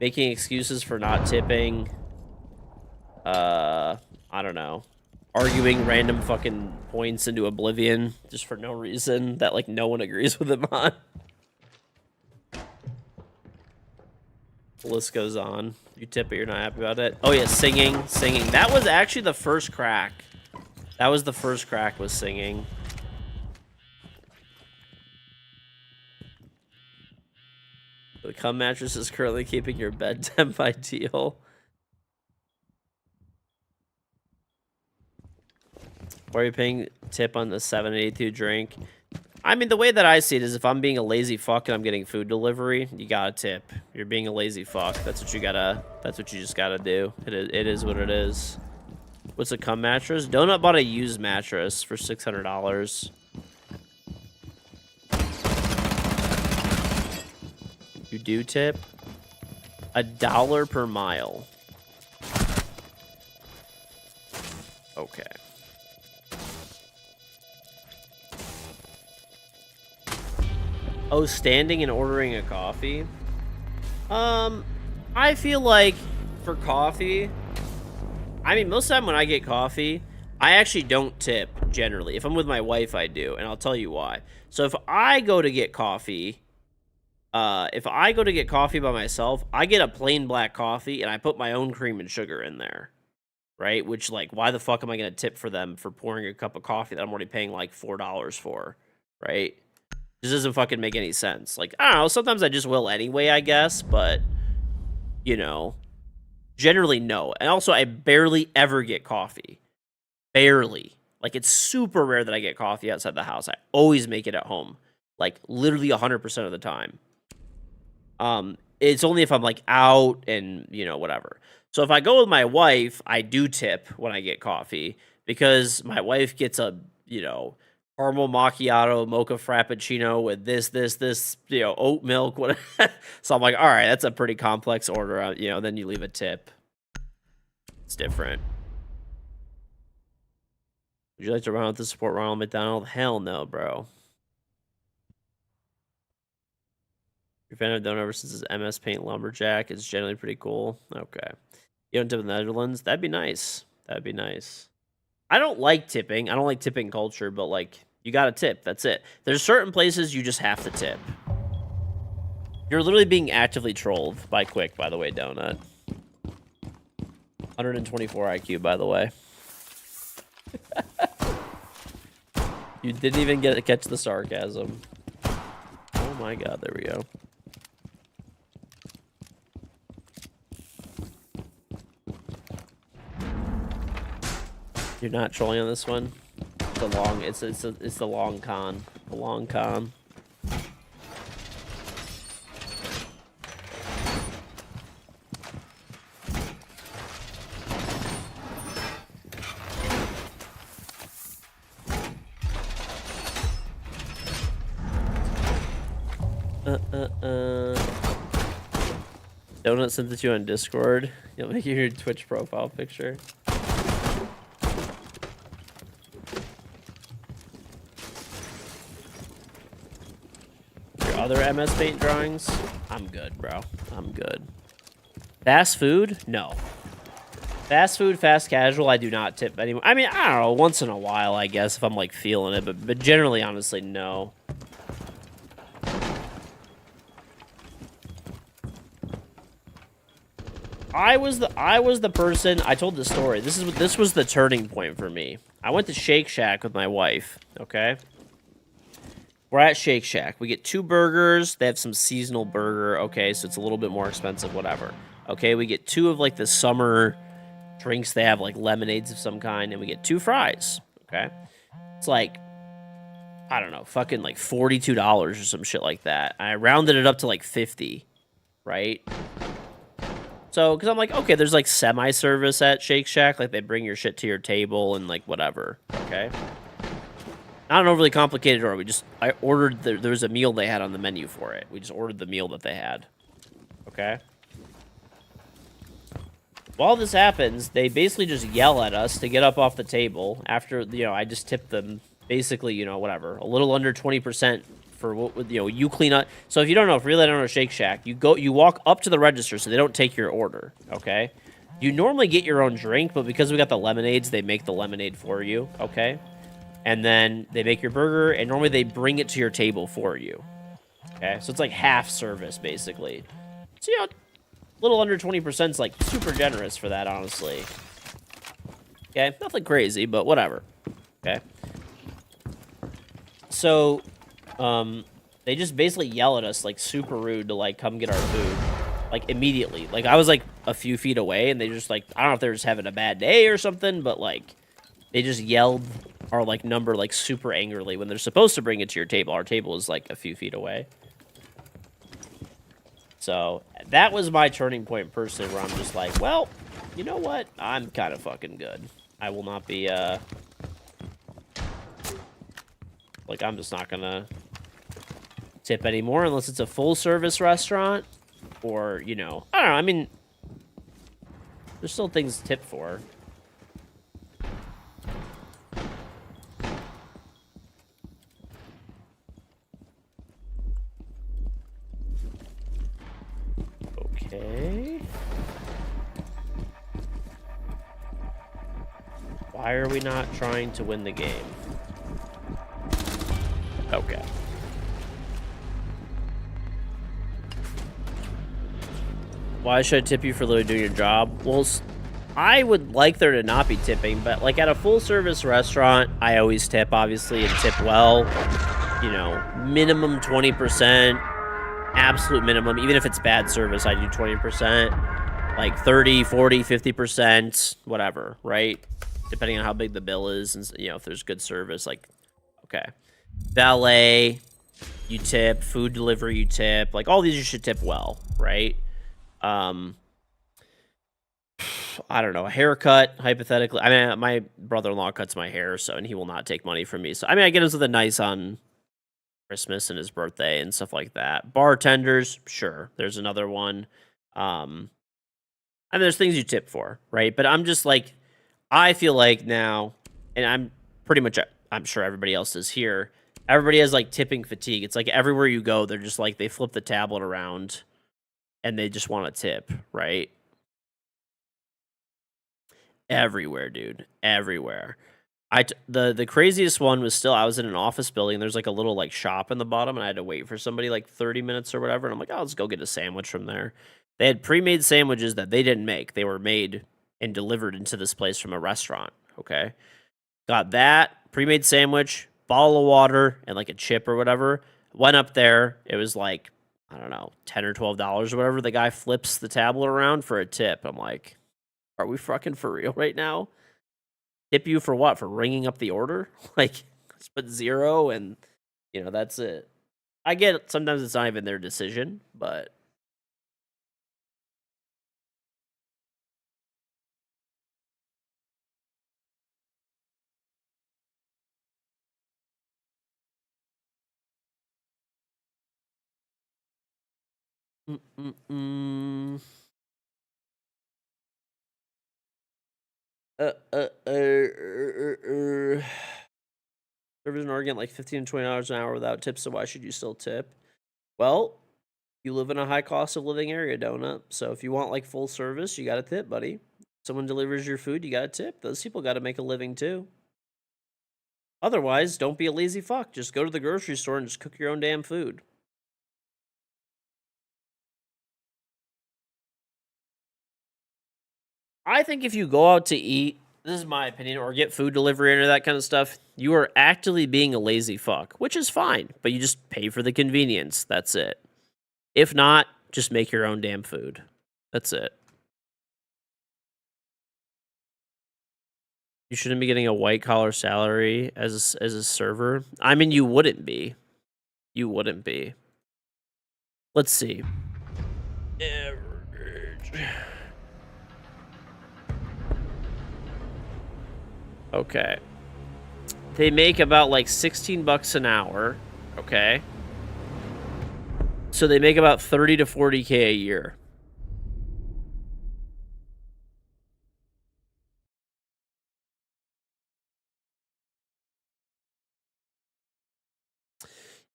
making excuses for not tipping, I don't know, arguing random fucking points into oblivion just for no reason that, like, no one agrees with him on. The list goes on. You tip it, you're not happy about it. Oh yeah, singing. That was actually the first crack. That was the first crack, was singing. The cum mattress is currently keeping your bed temp ideal. Why are you paying tip on the 782 drink? I mean, the way that I see it is if I'm being a lazy fuck and I'm getting food delivery, you gotta tip. You're being a lazy fuck. That's what you just gotta do. It is what it is. What's a cum mattress? Donut bought a used mattress for $600. You do tip? $1 per mile. Okay. Oh, standing and ordering a coffee? I feel like for coffee, I mean, most of the time when I get coffee, I actually don't tip, generally. If I'm with my wife, I do, and I'll tell you why. So if I go to get coffee, by myself, I get a plain black coffee, and I put my own cream and sugar in there, right? Which, like, why the fuck am I going to tip for them for pouring a cup of coffee that I'm already paying, like, $4 for, right? This doesn't fucking make any sense. Like, I don't know, sometimes I just will anyway, I guess, but, you know, generally no. And also, I barely ever get coffee. Barely. Like, it's super rare that I get coffee outside the house. I always make it at home. Like, literally 100% of the time. It's only if I'm, like, out and, you know, whatever. So if I go with my wife, I do tip when I get coffee because my wife gets a, you know, caramel macchiato, mocha frappuccino with this, you know, oat milk. Whatever. So I'm like, all right, that's a pretty complex order. You know, then you leave a tip. It's different. Would you like to run out to support Ronald McDonald? Hell no, bro. Your fan I've done ever since his MS Paint Lumberjack is generally pretty cool. Okay. You don't tip in the Netherlands? That'd be nice. That'd be nice. I don't like tipping. I don't like tipping culture, but, like, you gotta tip. That's it. There's certain places you just have to tip. You're literally being actively trolled by Quick, by the way, Donut. 124 IQ, by the way. You didn't even catch the sarcasm. Oh my god, there we go. You're not trolling on this one. The long, it's the long con. The long con. Donut sent it to you on Discord. You'll make your Twitch profile picture. Your other MS Paint drawings? I'm good, bro. I'm good. Fast food? No. Fast food, fast casual, I do not tip anymore. I mean, I don't know, once in a while, I guess, if I'm, like, feeling it. But generally, honestly, no. I was the person. I told the story. This was the turning point for me. I went to Shake Shack with my wife. Okay, we're at Shake Shack. We get 2 burgers. They have some seasonal burger. Okay, so it's a little bit more expensive. Whatever. Okay, we get 2 of like the summer drinks. They have like lemonades of some kind, and we get 2 fries. Okay, it's like, I don't know, fucking like $42 or some shit like that. I rounded it up to like 50, right? So, because I'm like, okay, there's like semi-service at Shake Shack. Like, they bring your shit to your table and like whatever, okay? Not an overly complicated order. I ordered, there was a meal they had on the menu for it. We just ordered the meal that they had, okay? While this happens, they basically just yell at us to get up off the table after, you know, I just tipped them basically, you know, whatever, a little under 20% for what, you know, you clean up. So if you don't know, if you really don't know Shake Shack, you walk up to the register so they don't take your order, okay? You normally get your own drink, but because we got the lemonades, they make the lemonade for you, okay? And then they make your burger, and normally they bring it to your table for you, okay? So it's like half service, basically. So, you know, a little under 20% is like super generous for that, honestly. Okay, nothing crazy, but whatever, okay? So, they just basically yell at us, like, super rude to, like, come get our food, like, immediately. Like, I was, like, a few feet away, and they just, like, I don't know if they're just having a bad day or something, but, like, they just yelled our, like, number, like, super angrily when they're supposed to bring it to your table. Our table is, like, a few feet away. So, that was my turning point, personally, where I'm just like, well, you know what? I'm kind of fucking good. I will not be, like, I'm just not gonna tip anymore unless it's a full-service restaurant or, you know, I don't know. I mean, there's still things to tip for. Okay. Why are we not trying to win the game? Okay. Why should I tip you for literally doing your job? Well, I would like there to not be tipping, but like at a full-service restaurant, I always tip, obviously, and tip well. you know, minimum 20%, absolute minimum. Even if it's bad service, I do 20%, like 30, 40, 50%, whatever, right? Depending on how big the bill is and, you know, if there's good service, like, okay. Valet, you tip. Food delivery, you tip. Like, all these you should tip well, right? I don't know, a haircut, hypothetically. I mean, my brother-in-law cuts my hair, so, and he will not take money from me. So, I mean, I get him something nice on Christmas and his birthday and stuff like that. Bartenders, sure. There's another one. I mean, there's things you tip for, right? But I'm just like, I feel like now, and I'm pretty much, I'm sure everybody else is here. Everybody has like tipping fatigue. It's like everywhere you go, they're just like, they flip the tablet around and they just want to tip, right? Everywhere, dude. Everywhere. The craziest one was still, I was in an office building. There's like a little like shop in the bottom, and I had to wait for somebody like 30 minutes or whatever. And I'm like, oh, let's go get a sandwich from there. They had pre-made sandwiches that they didn't make. They were made and delivered into this place from a restaurant. Okay, got that pre-made sandwich, bottle of water, and like a chip or whatever. Went up there. It was like, I don't know, $10 or $12 or whatever. The guy flips the tablet around for a tip. I'm like, are we fucking for real right now? Tip you for what? For ringing up the order? Like, let's put 0 and, you know, that's it. I get it. Sometimes it's not even their decision, but. Mm-mm-mm. Servers in Oregon like $15 to $20 an hour without tips, so why should you still tip? Well, you live in a high cost of living area, Donut. So if you want like full service, you got to tip, buddy. Someone delivers your food, you got to tip. Those people got to make a living too. Otherwise, don't be a lazy fuck. Just go to the grocery store and just cook your own damn food. I think if you go out to eat, this is my opinion, or get food delivery or that kind of stuff, you are actively being a lazy fuck, which is fine, but you just pay for the convenience. That's it. If not, just make your own damn food. That's it. You shouldn't be getting a white collar salary as a server. I mean, you wouldn't be. You wouldn't be. Let's see. Average. Okay. They make about like $16 an hour. Okay. So they make about 30 to 40K a year.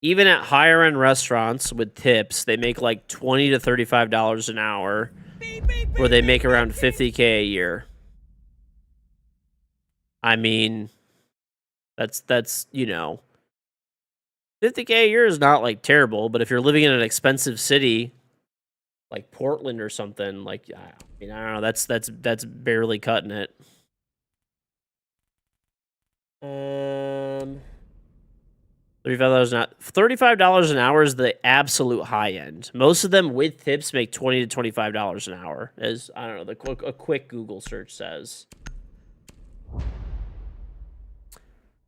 Even at higher end restaurants with tips, they make like $20 to $35 an hour, where they make around 50K a year. I mean, that's you know, 50K a year is not like terrible, but if you're living in an expensive city like Portland or something, like, I mean, I don't know, that's barely cutting it. $35 an hour is the absolute high end. Most of them with tips make $20 to $25 an hour, as I don't know, a quick Google search says.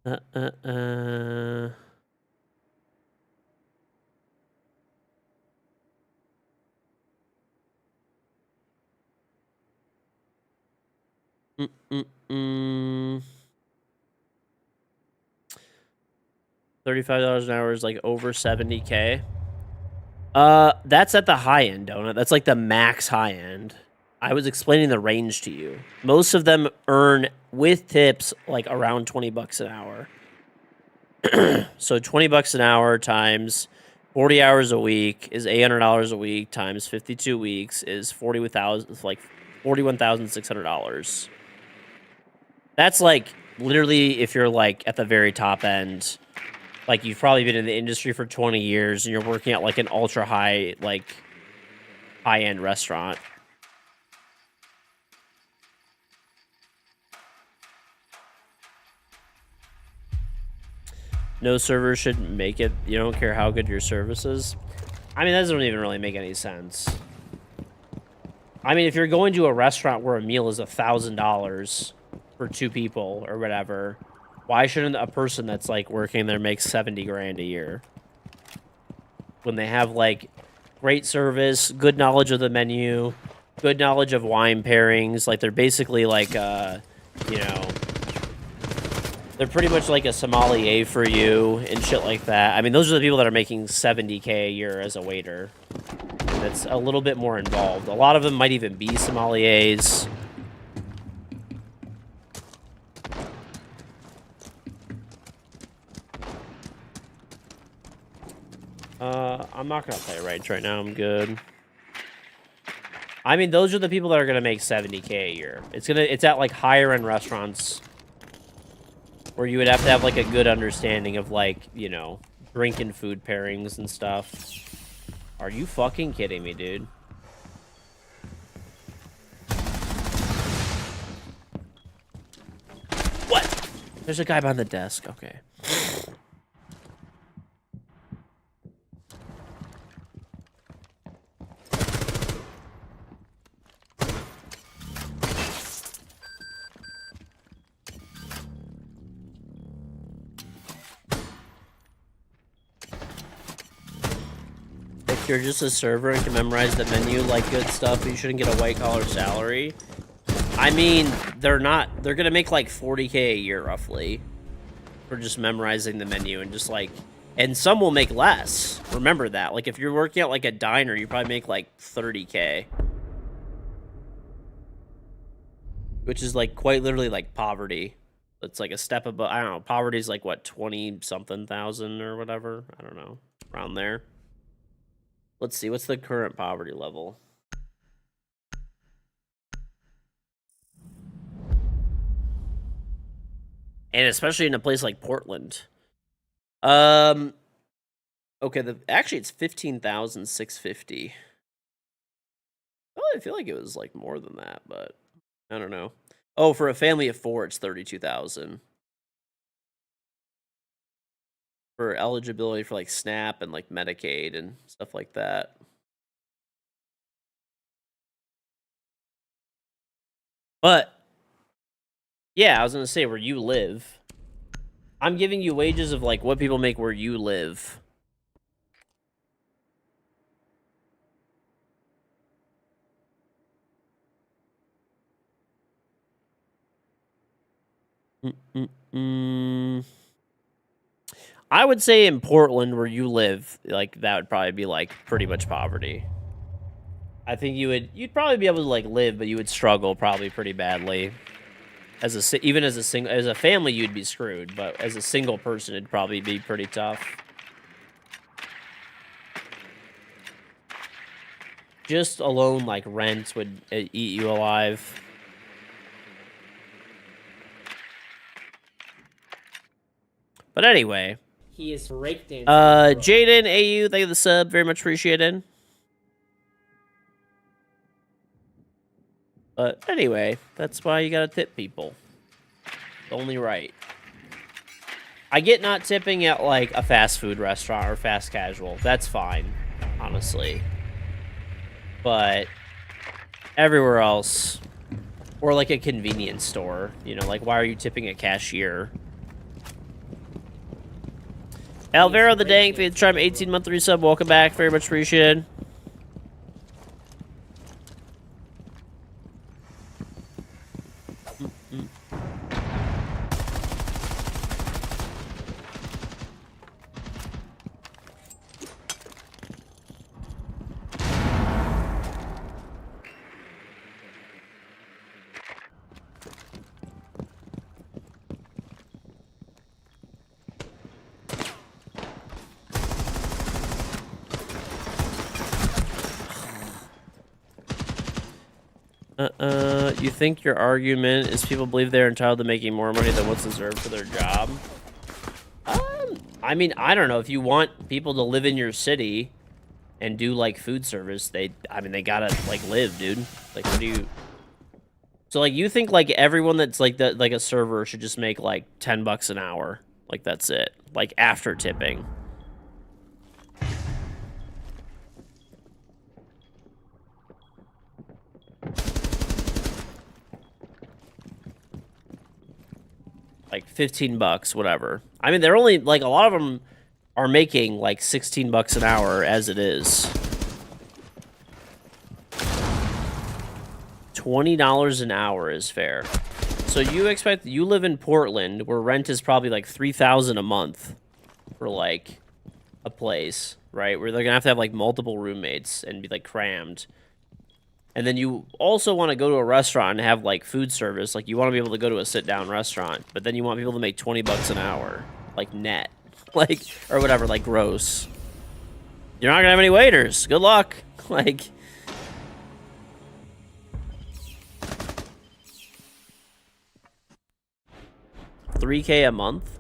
$35 an hour is like over 70K. That's at the high end, Donut. That's like the max high end. I was explaining the range to you. Most of them earn with tips like around $20 an hour. So $20 an hour times 40 hours a week is $800 a week times 52 weeks is $41,600. That's like literally if you're like at the very top end, like you've probably been in the industry for 20 years and you're working at like an ultra high, like high end restaurant. No server should make it. You don't care how good your service is. I mean, that doesn't even really make any sense. I mean, if you're going to a restaurant where a meal is $1,000 for 2 people or whatever, why shouldn't a person that's like working there make 70 grand a year? When they have like great service, good knowledge of the menu, good knowledge of wine pairings, like they're basically like you know, they're pretty much like a sommelier for you and shit like that. I mean, those are the people that are making 70K a year as a waiter. And that's a little bit more involved. A lot of them might even be sommeliers. I'm not gonna play Rage right now. I'm good. I mean, those are the people that are gonna make 70K a year. It's at like higher end restaurants where you would have to have like a good understanding of like, you know, drink and food pairings and stuff. Are you fucking kidding me, dude? What? There's a guy behind the desk. Okay. If you're just a server and can memorize the menu like good stuff, you shouldn't get a white-collar salary. I mean, they're not. They're gonna make like 40K a year, roughly, for just memorizing the menu and just like... And some will make less. Remember that. Like, if you're working at like a diner, you probably make like 30K. Which is like quite literally like poverty. It's like a step above... I don't know. Poverty's like, what, 20-something thousand or whatever? I don't know. Around there. Let's see, what's the current poverty level? And especially in a place like Portland. Okay, actually it's 15,650. Oh, I feel like it was like more than that, but I don't know. Oh, for a family of 4, it's 32,000. For eligibility for like SNAP and like Medicaid and stuff like that. But yeah, I was gonna say where you live. I'm giving you wages of like what people make where you live. I would say in Portland where you live, like that would probably be like pretty much poverty. I think you'd probably be able to like live, but you would struggle probably pretty badly. Even as a family, you'd be screwed, but as a single person, it'd probably be pretty tough. Just alone, like rent would eat you alive. But anyway, He is breakdancing. Jaden, AU, thank you for the sub, very much appreciated. But anyway, that's why you gotta tip people. Only right. I get not tipping at like a fast food restaurant or fast casual. That's fine, honestly. But everywhere else, or like a convenience store, you know, like why are you tipping a cashier? Alvaro the Dank, the Tribe 18-month resub, welcome back, very much appreciated. You think your argument is people believe they're entitled to making more money than what's deserved for their job? I mean, I don't know. If you want people to live in your city and do, like, food service, they gotta, like, live, dude. Like, what do you... So, like, you think, like, everyone that's, like, a server should just make, like, $10 an hour? Like, that's it. Like, after tipping. Like, 15 bucks, whatever. I mean, they're only, like, a lot of them are making, like, 16 bucks an hour as it is. $20 an hour is fair. So you live in Portland, where rent is probably, like, $3,000 a month for, like, a place, right? Where they're gonna have to have, like, multiple roommates and be, like, crammed. And then you also want to go to a restaurant and have, like, food service. Like, you want to be able to go to a sit-down restaurant. But then you want people to make 20 bucks an hour. Like, net. Like, or whatever, like, gross. You're not going to have any waiters. Good luck. Like... $3K a month?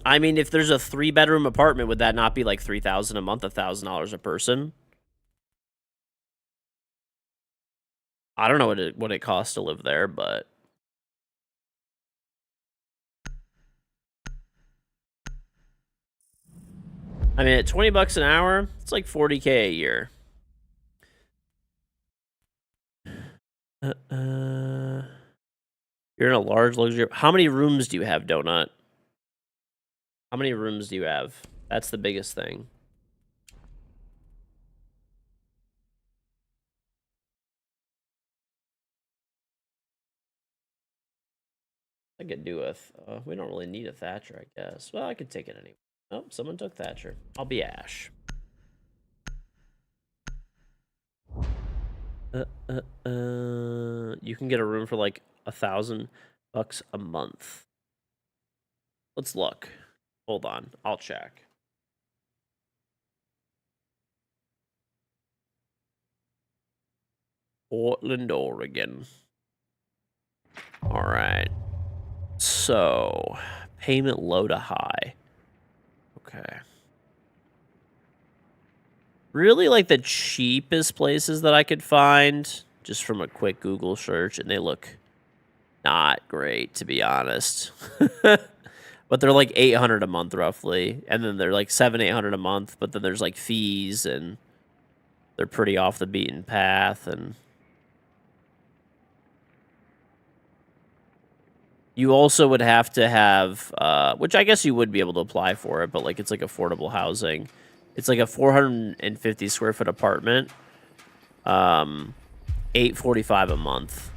I mean, if there's a 3-bedroom apartment, would that not be, like, $3,000 a month, $1,000 a person? I don't know what it costs to live there, but... I mean, at 20 bucks an hour, it's like 40K a year. You're in a large luxury... How many rooms do you have, Donut? How many rooms do you have? That's the biggest thing. I could do with... we don't really need a Thatcher, I guess. Well, I could take it anyway. Oh, someone took Thatcher. I'll be Ash. You can get a room for like $1,000 a month. Let's look. Hold on, I'll check. Portland, Oregon. All right. So, payment low to high. Okay. Really, like, the cheapest places that I could find, just from a quick Google search, and they look not great, to be honest. But they're like $800 a month, roughly. And then they're like $700-800 a month, but then there's like fees, and they're pretty off the beaten path, and... You also would have to have, which I guess you would be able to apply for it, but like it's like affordable housing. It's like a 450 square foot apartment, $845 a month.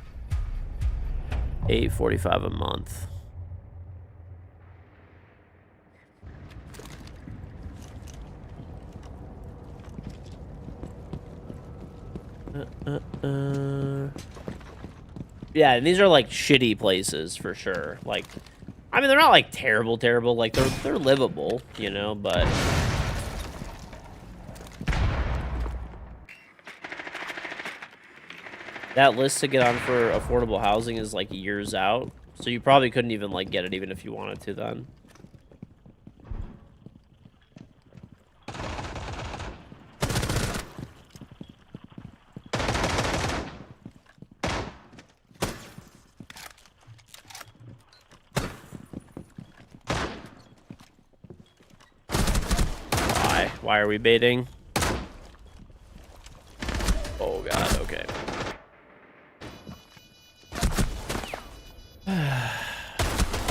$845 a month. Yeah, and these are like shitty places for sure. Like, I mean, they're not like terrible. Like they're livable, you know. But that list to get on for affordable housing is like years out, so you probably couldn't even like get it even if you wanted to. Then. Why are we baiting? Oh god, okay.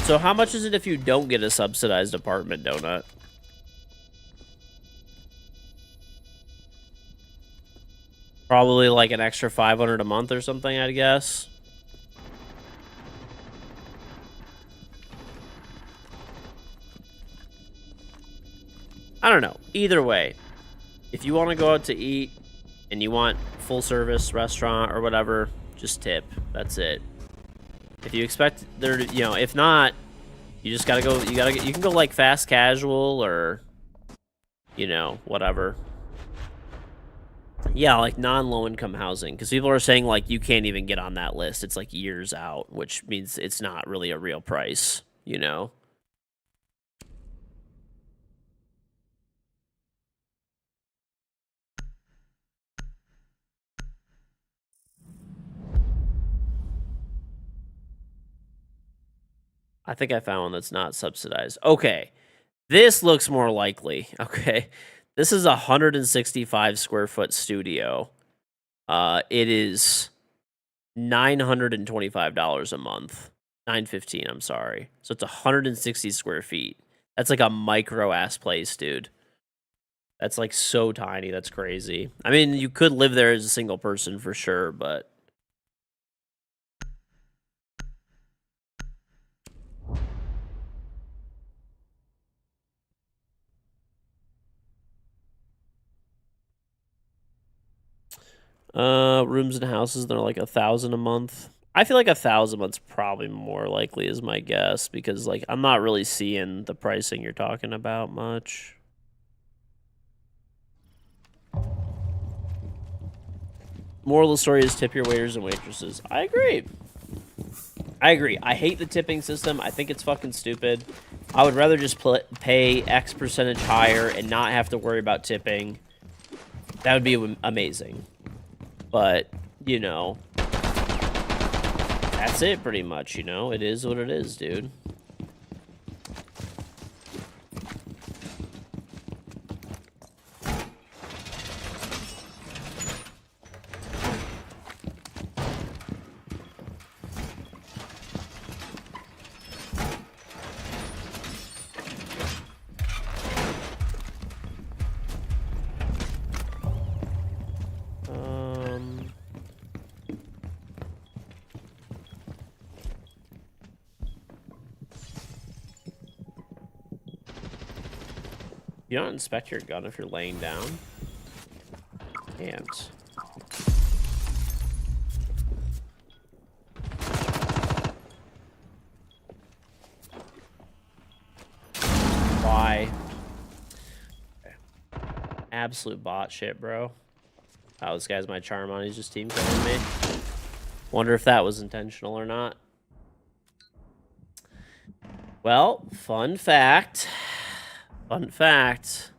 So how much is it if you don't get a subsidized apartment, Donut? Probably like an extra $500 a month or something, I'd guess. I don't know. Either way, if you want to go out to eat and you want full service restaurant or whatever, just tip. That's it. If you expect there to, you know, if not, you just gotta go. You can go like fast casual or, you know, whatever. Yeah, like non-low income housing, because people are saying like you can't even get on that list. It's like years out, which means it's not really a real price, you know. I think I found one that's not subsidized. Okay. This looks more likely. Okay. This is a 165 square foot studio. It is $925 a month. $915, I'm sorry. So it's 160 square feet. That's like a micro ass place, dude. That's like so tiny. That's crazy. I mean, you could live there as a single person for sure, but rooms and houses, they're like 1,000 a month. I feel like 1,000 a month's probably more likely is my guess because like I'm not really seeing the pricing you're talking about much. Moral of the story is tip your waiters and waitresses. I agree. I hate the tipping system. I think it's fucking stupid. I would rather just pay X percentage higher and not have to worry about tipping. That would be amazing. But, you know, that's it pretty much, you know? It is what it is, dude. You don't inspect your gun if you're laying down. Can't. Why? Okay. Absolute bot shit, bro. Oh, this guy's my charm on. He's just team killing me. Wonder if that was intentional or not. Well, fun fact. Fun fact.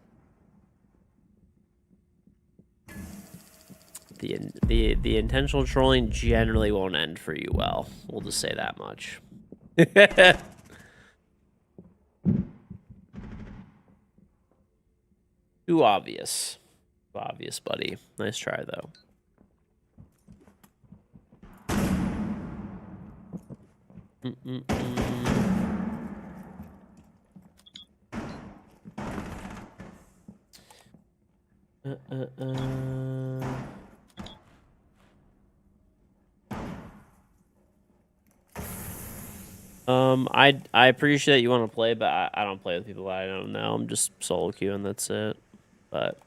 The intentional trolling generally won't end for you well. We'll just say that much. Too obvious. Too obvious, buddy. Nice try, though. I appreciate you want to play, but I don't play with people I don't know. I'm just solo queuing, that's it. But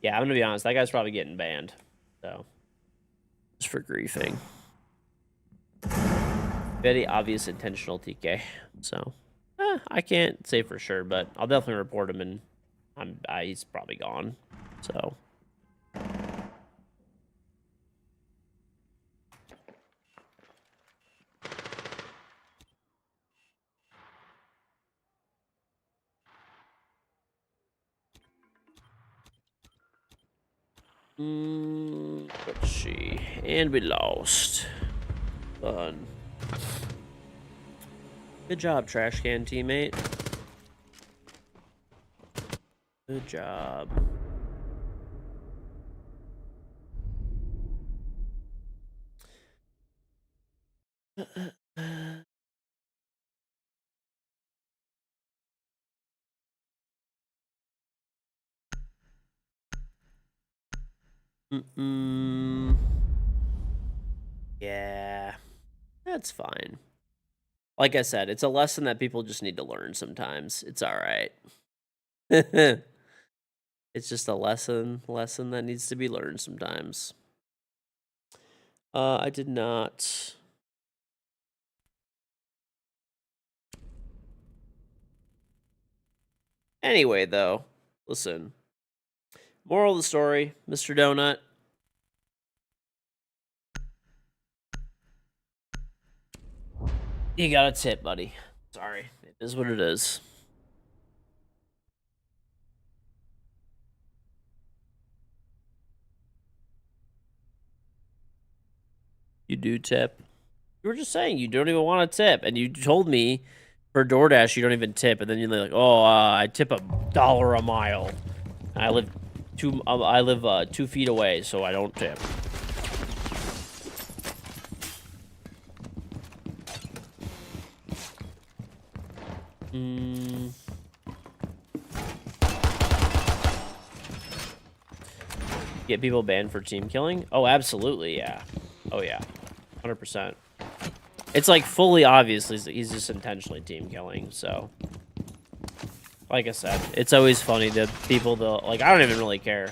yeah, I'm gonna be honest, that guy's probably getting banned. So just for griefing. Very obvious intentional TK. So I can't say for sure, but I'll definitely report him and he's probably gone. So let's see. And we lost. Fun. Good job, trash can teammate. Good job. Yeah, that's fine. Like I said, it's a lesson that people just need to learn sometimes. It's all right. It's just a lesson that needs to be learned sometimes. I did not. Anyway, though, listen. Moral of the story, Mr. Donut. You got a tip, buddy. Sorry. It is what it is. You do tip. You were just saying you don't even want a tip, and you told me For DoorDash, you don't even tip, and then you're like, oh, I tip $1 a mile. I live 2 feet away, so I don't tip. Get people banned for team killing? Oh, absolutely, yeah. Oh, yeah. 100%. It's, like, fully obvious he's just intentionally team killing, so... Like I said, it's always funny to people that, like, I don't even really care.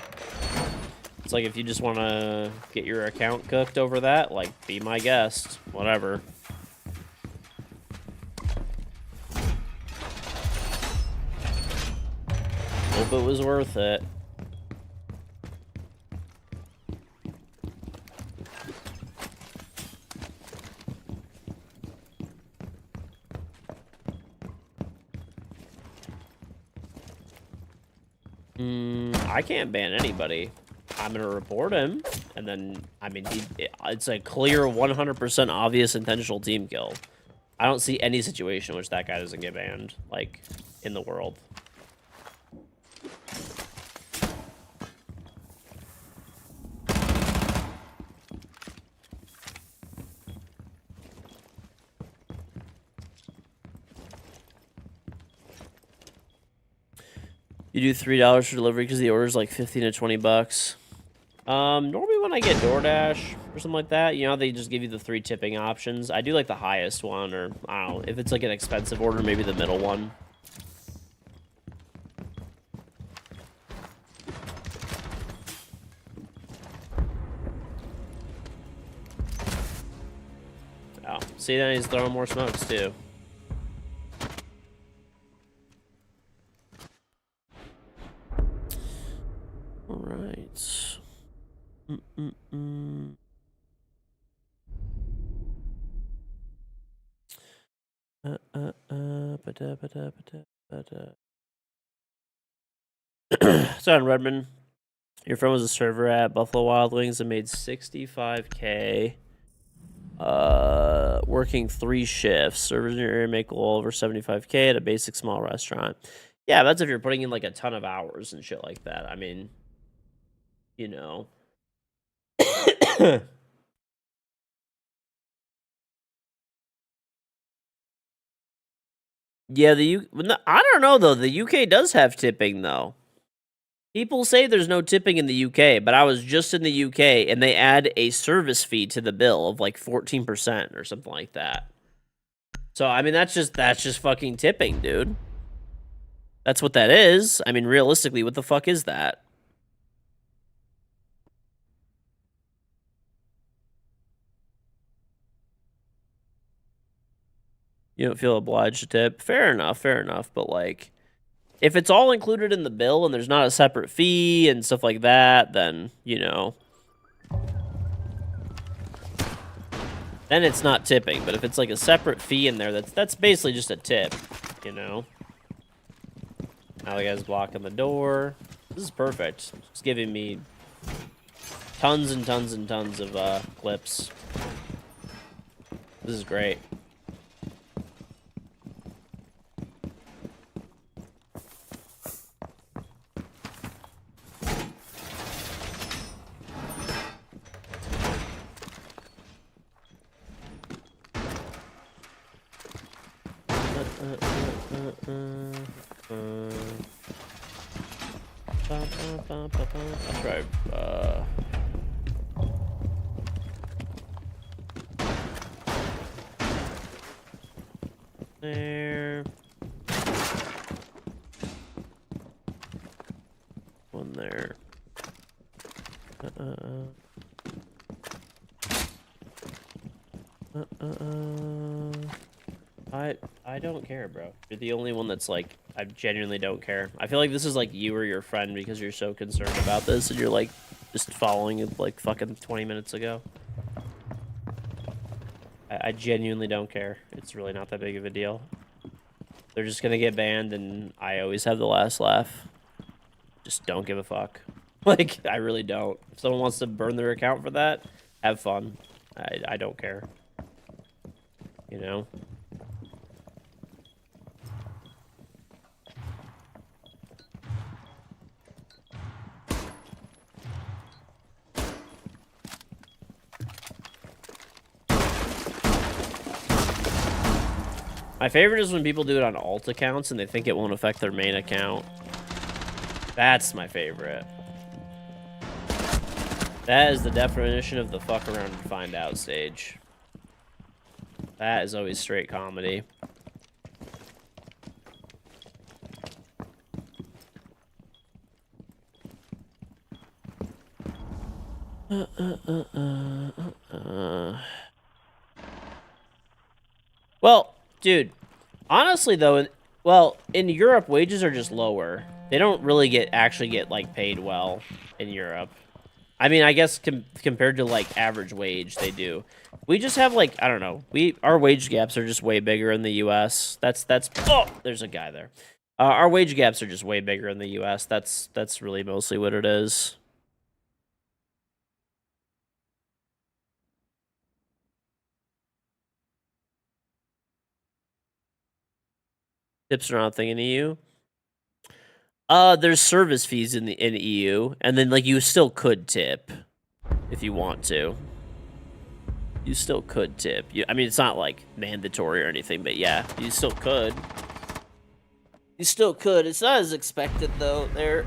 It's like, if you just want to get your account cooked over that, like, be my guest. Whatever. Hope it was worth it. I can't ban anybody. I'm gonna report him, and then, I mean, it's a clear 100% obvious intentional team kill. I don't see any situation in which that guy doesn't get banned, like, in the world. You do $3 for delivery because the order's like 15 to 20 bucks. Normally when I get DoorDash or something like that, you know, they just give you the 3 tipping options. I do like the highest one, or I don't know, if it's like an expensive order, maybe the middle one. Oh, see, then he's throwing more smokes too. All right. So in Redmond, your friend was a server at Buffalo Wild Wings and made $65K. Working 3 shifts. Servers in your area make well over $75K at a basic small restaurant. Yeah, that's if you're putting in like a ton of hours and shit like that. I mean, you know. Yeah, I don't know though. The UK does have tipping though. People say there's no tipping in the UK, but I was just in the UK and they add a service fee to the bill of like 14% or something like that. So I mean that's just fucking tipping, dude. That's what that is. I mean, realistically, what the fuck is that? You don't feel obliged to tip. Fair enough, but like, if it's all included in the bill and there's not a separate fee and stuff like that, then, you know, then it's not tipping. But if it's like a separate fee in there, that's basically just a tip, you know? Now the guy's blocking the door. This is perfect. It's giving me tons and tons and tons of clips. This is great. I'll try, there. One there. I don't care, bro. You're the only one that's like, I genuinely don't care. I feel like this is like you or your friend because you're so concerned about this and you're like just following it like fucking 20 minutes ago. I genuinely don't care. It's really not that big of a deal. They're just gonna get banned and I always have the last laugh. Just don't give a fuck. Like, I really don't. If someone wants to burn their account for that, have fun. I don't care. You know? My favorite is when people do it on alt accounts and they think it won't affect their main account. That's my favorite. That is the definition of the fuck around and find out stage. That is always straight comedy. Well, dude, honestly though, in Europe, wages are just lower. They don't really actually get like paid well in Europe. I mean, I guess compared to like average wage, they do. We just have like, I don't know. Our wage gaps are just way bigger in the U.S. That's oh, there's a guy there. Our wage gaps are just way bigger in the U.S. That's really mostly what it is. Tips are not a thing in EU. There's service fees in EU, and then like you still could tip if you want to. You still could tip. I mean, it's not like mandatory or anything, but yeah, you still could. You still could. It's not as expected though. There.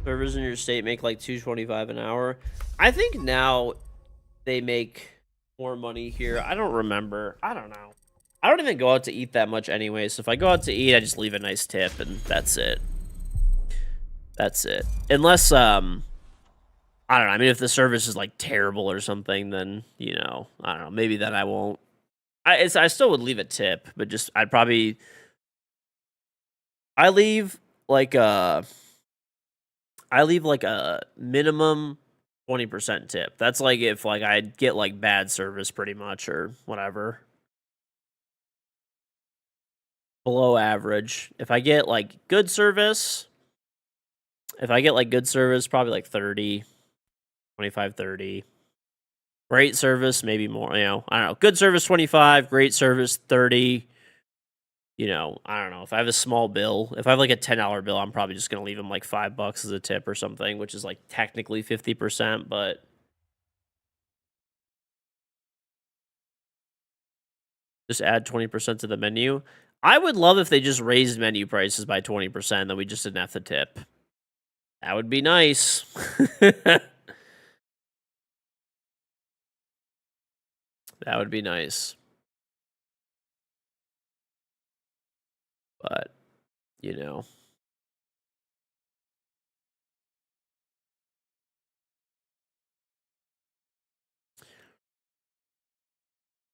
Servers in your state make like $2.25 an hour. I think now they make more money here. I don't remember. I don't know. I don't even go out to eat that much anyway. So if I go out to eat, I just leave a nice tip and that's it. That's it. Unless I don't know. I mean, if the service is like terrible or something, then you know, I don't know. Maybe then I won't. I still would leave a tip, but just I leave like a minimum 20% tip. That's like if like I get like bad service pretty much or whatever. Below average. If I get like good service, probably like 30, 25, 30. Great service, maybe more, you know, I don't know. Good service, 25, great service, 30. You know, I don't know. If I have a small bill, if I have like a $10 bill, I'm probably just going to leave them like $5 as a tip or something, which is like technically 50%, but just add 20% to the menu. I would love if they just raised menu prices by 20%, then we just didn't have to tip. That would be nice. That would be nice. But, you know.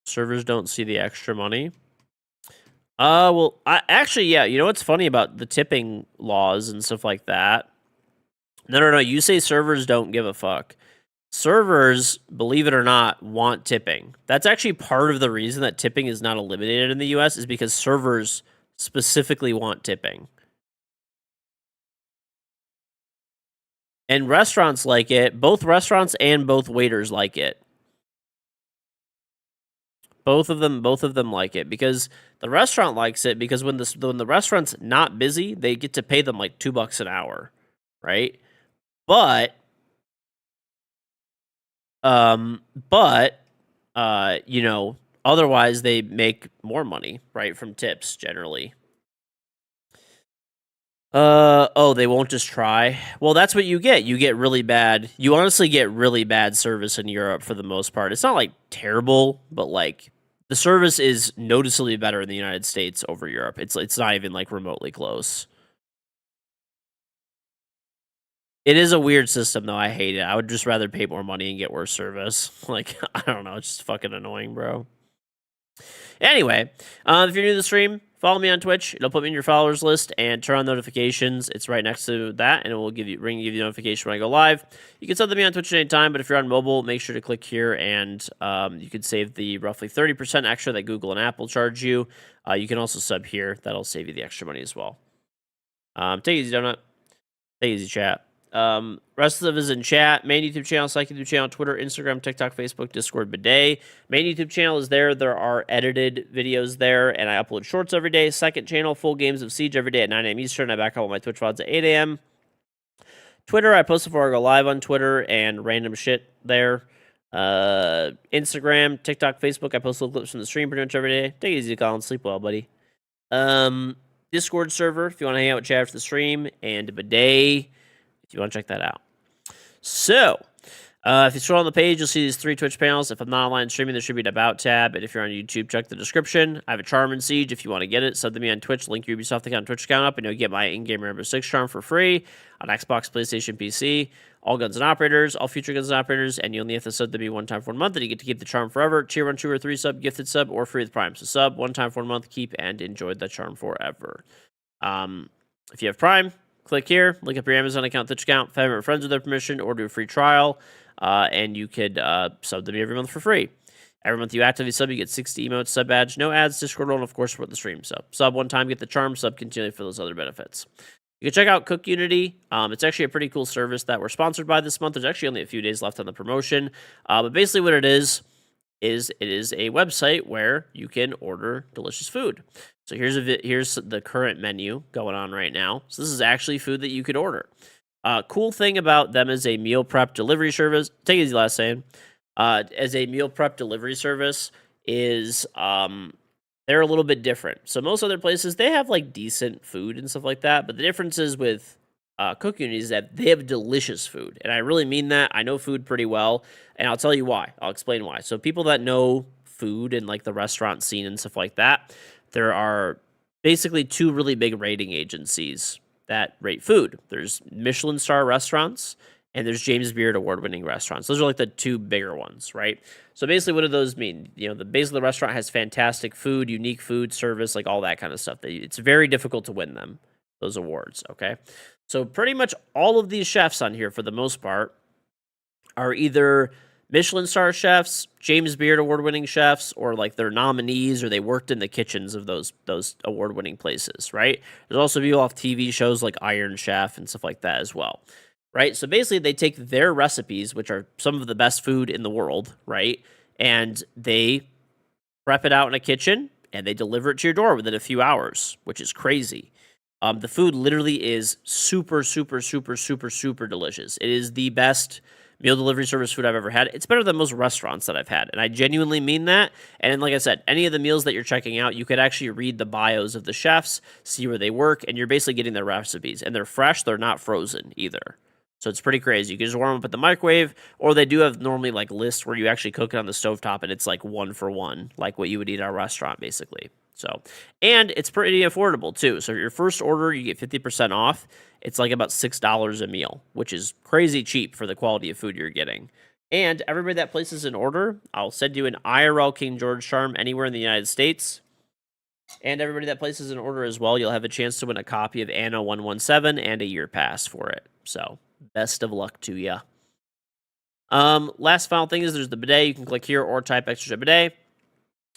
Servers don't see the extra money. Well, actually, yeah. You know what's funny about the tipping laws and stuff like that? No. You say servers don't give a fuck. Servers, believe it or not, want tipping. That's actually part of the reason that tipping is not eliminated in the US is because servers specifically want tipping. And restaurants like it. Both restaurants and both waiters like it. Both of them like it because the restaurant likes it because when the restaurant's not busy, they get to pay them like $2 an hour, right? But you know, otherwise they make more money, right, from tips generally. Oh, they won't just try. Well, that's what you get. You get really bad. You honestly get really bad service in Europe for the most part. It's not like terrible, but like the service is noticeably better in the United States over Europe. It's not even like remotely close. It is a weird system though. I hate it. I would just rather pay more money and get worse service. Like, I don't know, it's just fucking annoying, bro. Anyway, if you're new to the stream, follow me on Twitch. It'll put me in your followers list and turn on notifications. It's right next to that, and it will give you notification when I go live. You can sub to me on Twitch at any time, but if you're on mobile, make sure to click here, and you can save the roughly 30% extra that Google and Apple charge you. You can also sub here. That'll save you the extra money as well. Take it easy, Donut. Take it easy, chat. Rest of it is in chat. Main YouTube channel, Psych YouTube channel, Twitter, Instagram, TikTok, Facebook, Discord, Bidet. Main YouTube channel is there. There are edited videos there, and I upload shorts every day. Second channel, full games of Siege every day at 9 a.m. Eastern. I back up on my Twitch VODs at 8 a.m. Twitter, I post before I go live on Twitter and random shit there. Instagram, TikTok, Facebook, I post little clips from the stream pretty much every day. Take it easy, Colin. Sleep well, buddy. Discord server, if you want to hang out with chat after the stream, and Bidet, if you want to check that out. So, if you scroll on the page, you'll see these 3 Twitch panels. If I'm not online streaming, there should be an About tab. And if you're on YouTube, check the description. I have a charm in Siege if you want to get it. Sub to me on Twitch. Link your Ubisoft account, Twitch account up, and you'll get my in-game Rainbow Six charm for free on Xbox, PlayStation, PC. All guns and operators, all future guns and operators, and you only have to sub to me 1 time for 1 month, and you get to keep the charm forever. Tier 1, 2, or 3 sub, gifted sub, or free with Prime. So sub 1 time for 1 month, keep and enjoy the charm forever. If you have Prime, click here, link up your Amazon account, Twitch account, family or friends with their permission, or do a free trial, and you could sub to me every month for free. Every month you actively sub, you get 60 emotes, sub badge, no ads, Discord role, and of course support the stream. So sub 1 time, get the charm, sub continually for those other benefits. You can check out Cook Unity. It's actually a pretty cool service that we're sponsored by this month. There's actually only a few days left on the promotion. But basically what it is it is a website where you can order delicious food. So here's the current menu going on right now. So this is actually food that you could order. Cool thing about them is a meal prep delivery service. Take it easy, last saying. As a meal prep delivery service is they're a little bit different. So most other places, they have like decent food and stuff like that. But the difference is with Cook Unity is that they have delicious food. And I really mean that. I know food pretty well. And I'll tell you why. I'll explain why. So people that know food and like the restaurant scene and stuff like that, there are basically 2 really big rating agencies that rate food. There's Michelin star restaurants and there's James Beard award-winning restaurants. Those are like the 2 bigger ones, right? So basically, what do those mean? You know, the base of the restaurant has fantastic food, unique food, service, like all that kind of stuff. It's very difficult to win them, those awards, okay? So pretty much all of these chefs on here, for the most part, are either Michelin star chefs, James Beard award-winning chefs, or like they're nominees, or they worked in the kitchens of those award-winning places, right? There's also people off TV shows like Iron Chef and stuff like that as well. Right? So basically, they take their recipes, which are some of the best food in the world, right? And they prep it out in a kitchen, and they deliver it to your door within a few hours, which is crazy. The food literally is super, super, super, super, super delicious. It is the best meal delivery service food I've ever had. It's better than most restaurants that I've had, and I genuinely mean that. And like I said, any of the meals that you're checking out, you could actually read the bios of the chefs, see where they work, and you're basically getting their recipes. And they're fresh. They're not frozen either. So it's pretty crazy. You can just warm them up at the microwave, or they do have normally like lists where you actually cook it on the stovetop, and it's like 1 for 1, like what you would eat at a restaurant, basically. So, and it's pretty affordable too. So your first order, you get 50% off. It's like about $6 a meal, which is crazy cheap for the quality of food you're getting. And everybody that places an order, I'll send you an IRL KingGeorge charm anywhere in the United States. And everybody that places an order as well, you'll have a chance to win a copy of Anno 117 and a year pass for it. So best of luck to ya. Last final thing is there's the bidet. You can click here or type extra bidet.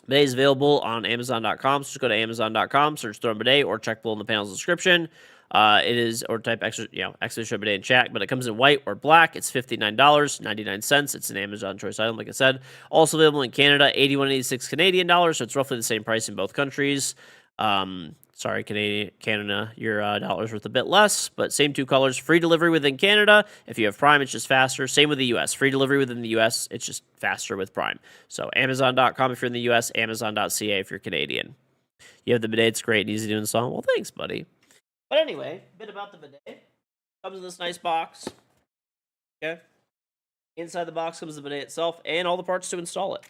Bidet is available on Amazon.com. So just go to Amazon.com, search Throne Bidet, or check below in the panel's description. It is, or type extra bidet in chat, but it comes in white or black. It's $59.99. It's an Amazon choice item, like I said. Also available in Canada, $81.86 Canadian dollars. So it's roughly the same price in both countries. Sorry, Canada, your dollar's worth a bit less, but same 2 colors. Free delivery within Canada. If you have Prime, it's just faster. Same with the U.S. Free delivery within the U.S., it's just faster with Prime. So Amazon.com if you're in the U.S., Amazon.ca if you're Canadian. You have the bidet. It's great and easy to install. Well, thanks, buddy. But anyway, a bit about the bidet. Comes in this nice box. Okay. Inside the box comes the bidet itself and all the parts to install it.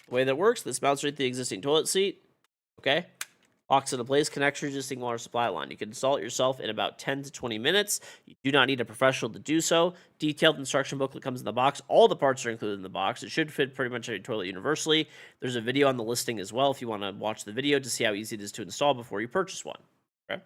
The way that works, this mounts right to the existing toilet seat. Okay. Locks into place, connects your existing water supply line. You can install it yourself in about 10 to 20 minutes. You do not need a professional to do so. Detailed instruction booklet comes in the box. All the parts are included in the box. It should fit pretty much every toilet universally. There's a video on the listing as well if you want to watch the video to see how easy it is to install before you purchase one. Okay.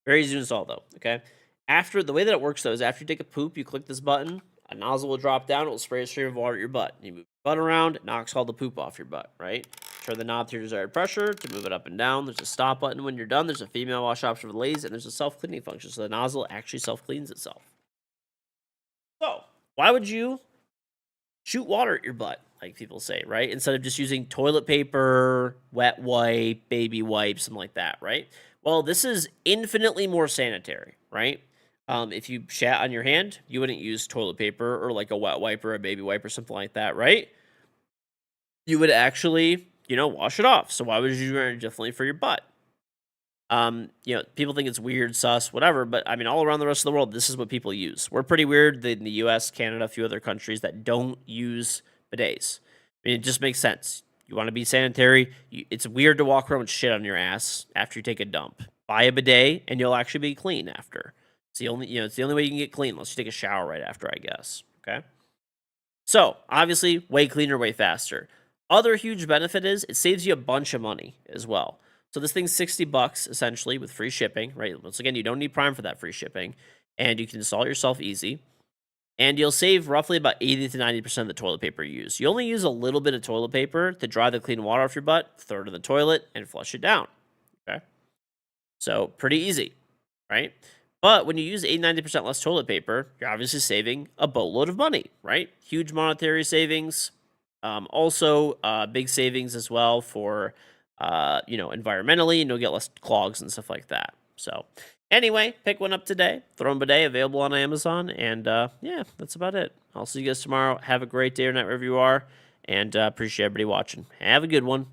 Very easy to install though. Okay. The way that it works though is after you take a poop, you click this button. A nozzle will drop down. It will spray a stream of water at your butt. You move your butt around. It knocks all the poop off your butt. Right. Turn the knob to your desired pressure to move it up and down. There's a stop button when you're done. There's a female wash option for the ladies, and there's a self-cleaning function. So the nozzle actually self-cleans itself. why would you shoot water at your butt, like people say, right? Instead of just using toilet paper, wet wipe, baby wipes, something like that, right? Well, this is infinitely more sanitary, right? If you shat on your hand, you wouldn't use toilet paper or like a wet wipe or a baby wipe or something like that, right? You would actually, wash it off. So why would you do it differently for your butt? People think it's weird, sus, whatever, but I mean, all around the rest of the world, this is what people use. We're pretty weird in the US, Canada, a few other countries that don't use bidets. I mean, it just makes sense. You want to be sanitary. It's weird to walk around with shit on your ass after you take a dump. Buy a bidet, and you'll actually be clean after. It's the only way you can get clean unless you take a shower right after, I guess. Okay. So obviously, way cleaner, way faster. Other huge benefit is it saves you a bunch of money as well. So this thing's $60 essentially with free shipping, right? Once again, you don't need Prime for that free shipping, and you can install it yourself easy. And you'll save roughly about 80 to 90% of the toilet paper you use. You only use a little bit of toilet paper to dry the clean water off your butt, throw it in the toilet, and flush it down. Okay. So pretty easy, right? But when you use 80-90% less toilet paper, you're obviously saving a boatload of money, right? Huge monetary savings. Also, big savings as well for, environmentally, and you'll get less clogs and stuff like that. So, anyway, pick one up today. Throw bidet available on Amazon, and yeah, that's about it. I'll see you guys tomorrow. Have a great day or night wherever you are, and appreciate everybody watching. Have a good one.